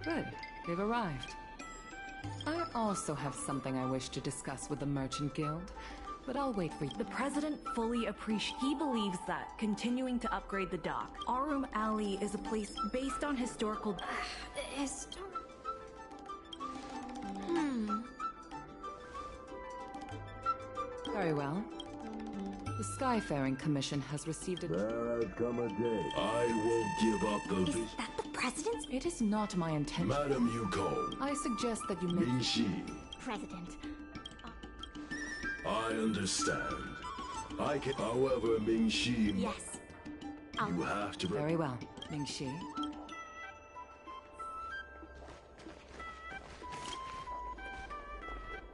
B: Good. They've arrived. I also have something I wish to discuss with the Merchant Guild, but I'll wait for you.
N: The president fully appreciates. He believes that continuing to upgrade the dock, Arum Alley is a place based on historical.
B: Very well. The Skyfaring Commission has received a...
P: There has come a day. I won't give up the vision.
U: Is that the president?
B: It is not my intention.
P: Madam Yuko.
B: I suggest that you make...
P: Ming-Shi.
U: President.
P: I understand. I can... However, Ming-Shi...
U: Yes.
P: You have to...
B: Very well, Ming-Shi.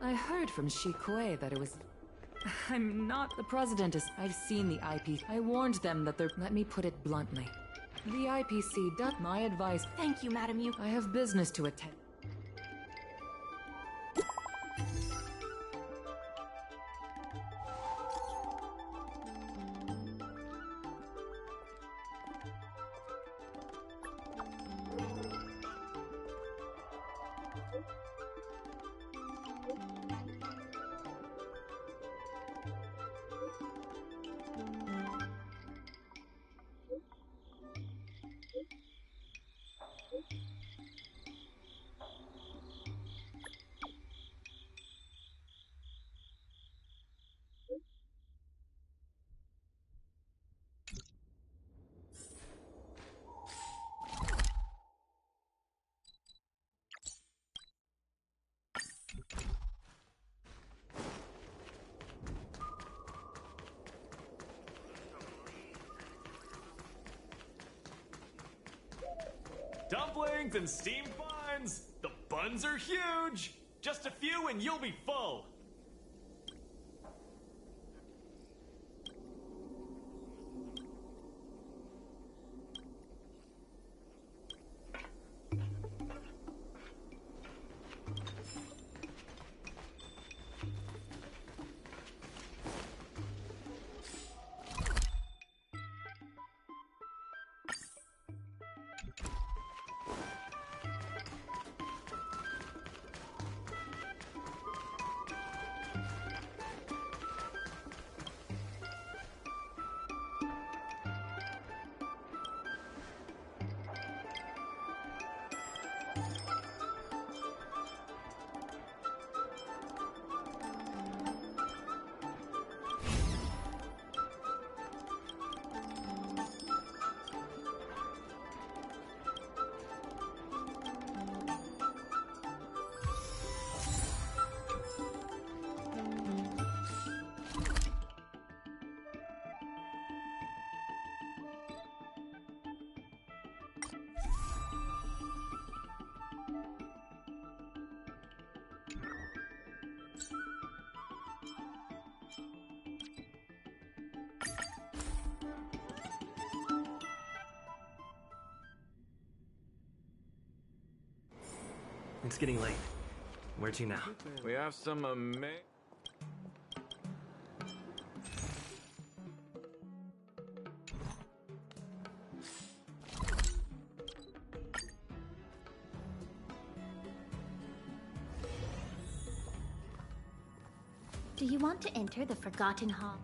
B: I heard from Shi Kuei that it was... I'm not... The president is... I've seen the IP. I warned them that they're... Let me put it bluntly. The IPC does my advice.
U: Thank you, Madam Yuko.
B: I have business to attend.
S: Dumplings and steamed buns! The buns are huge! Just a few and you'll be full!
M: It's getting late. Where to now?
L: We have some
C: Do you want to enter the Forgotten Hall?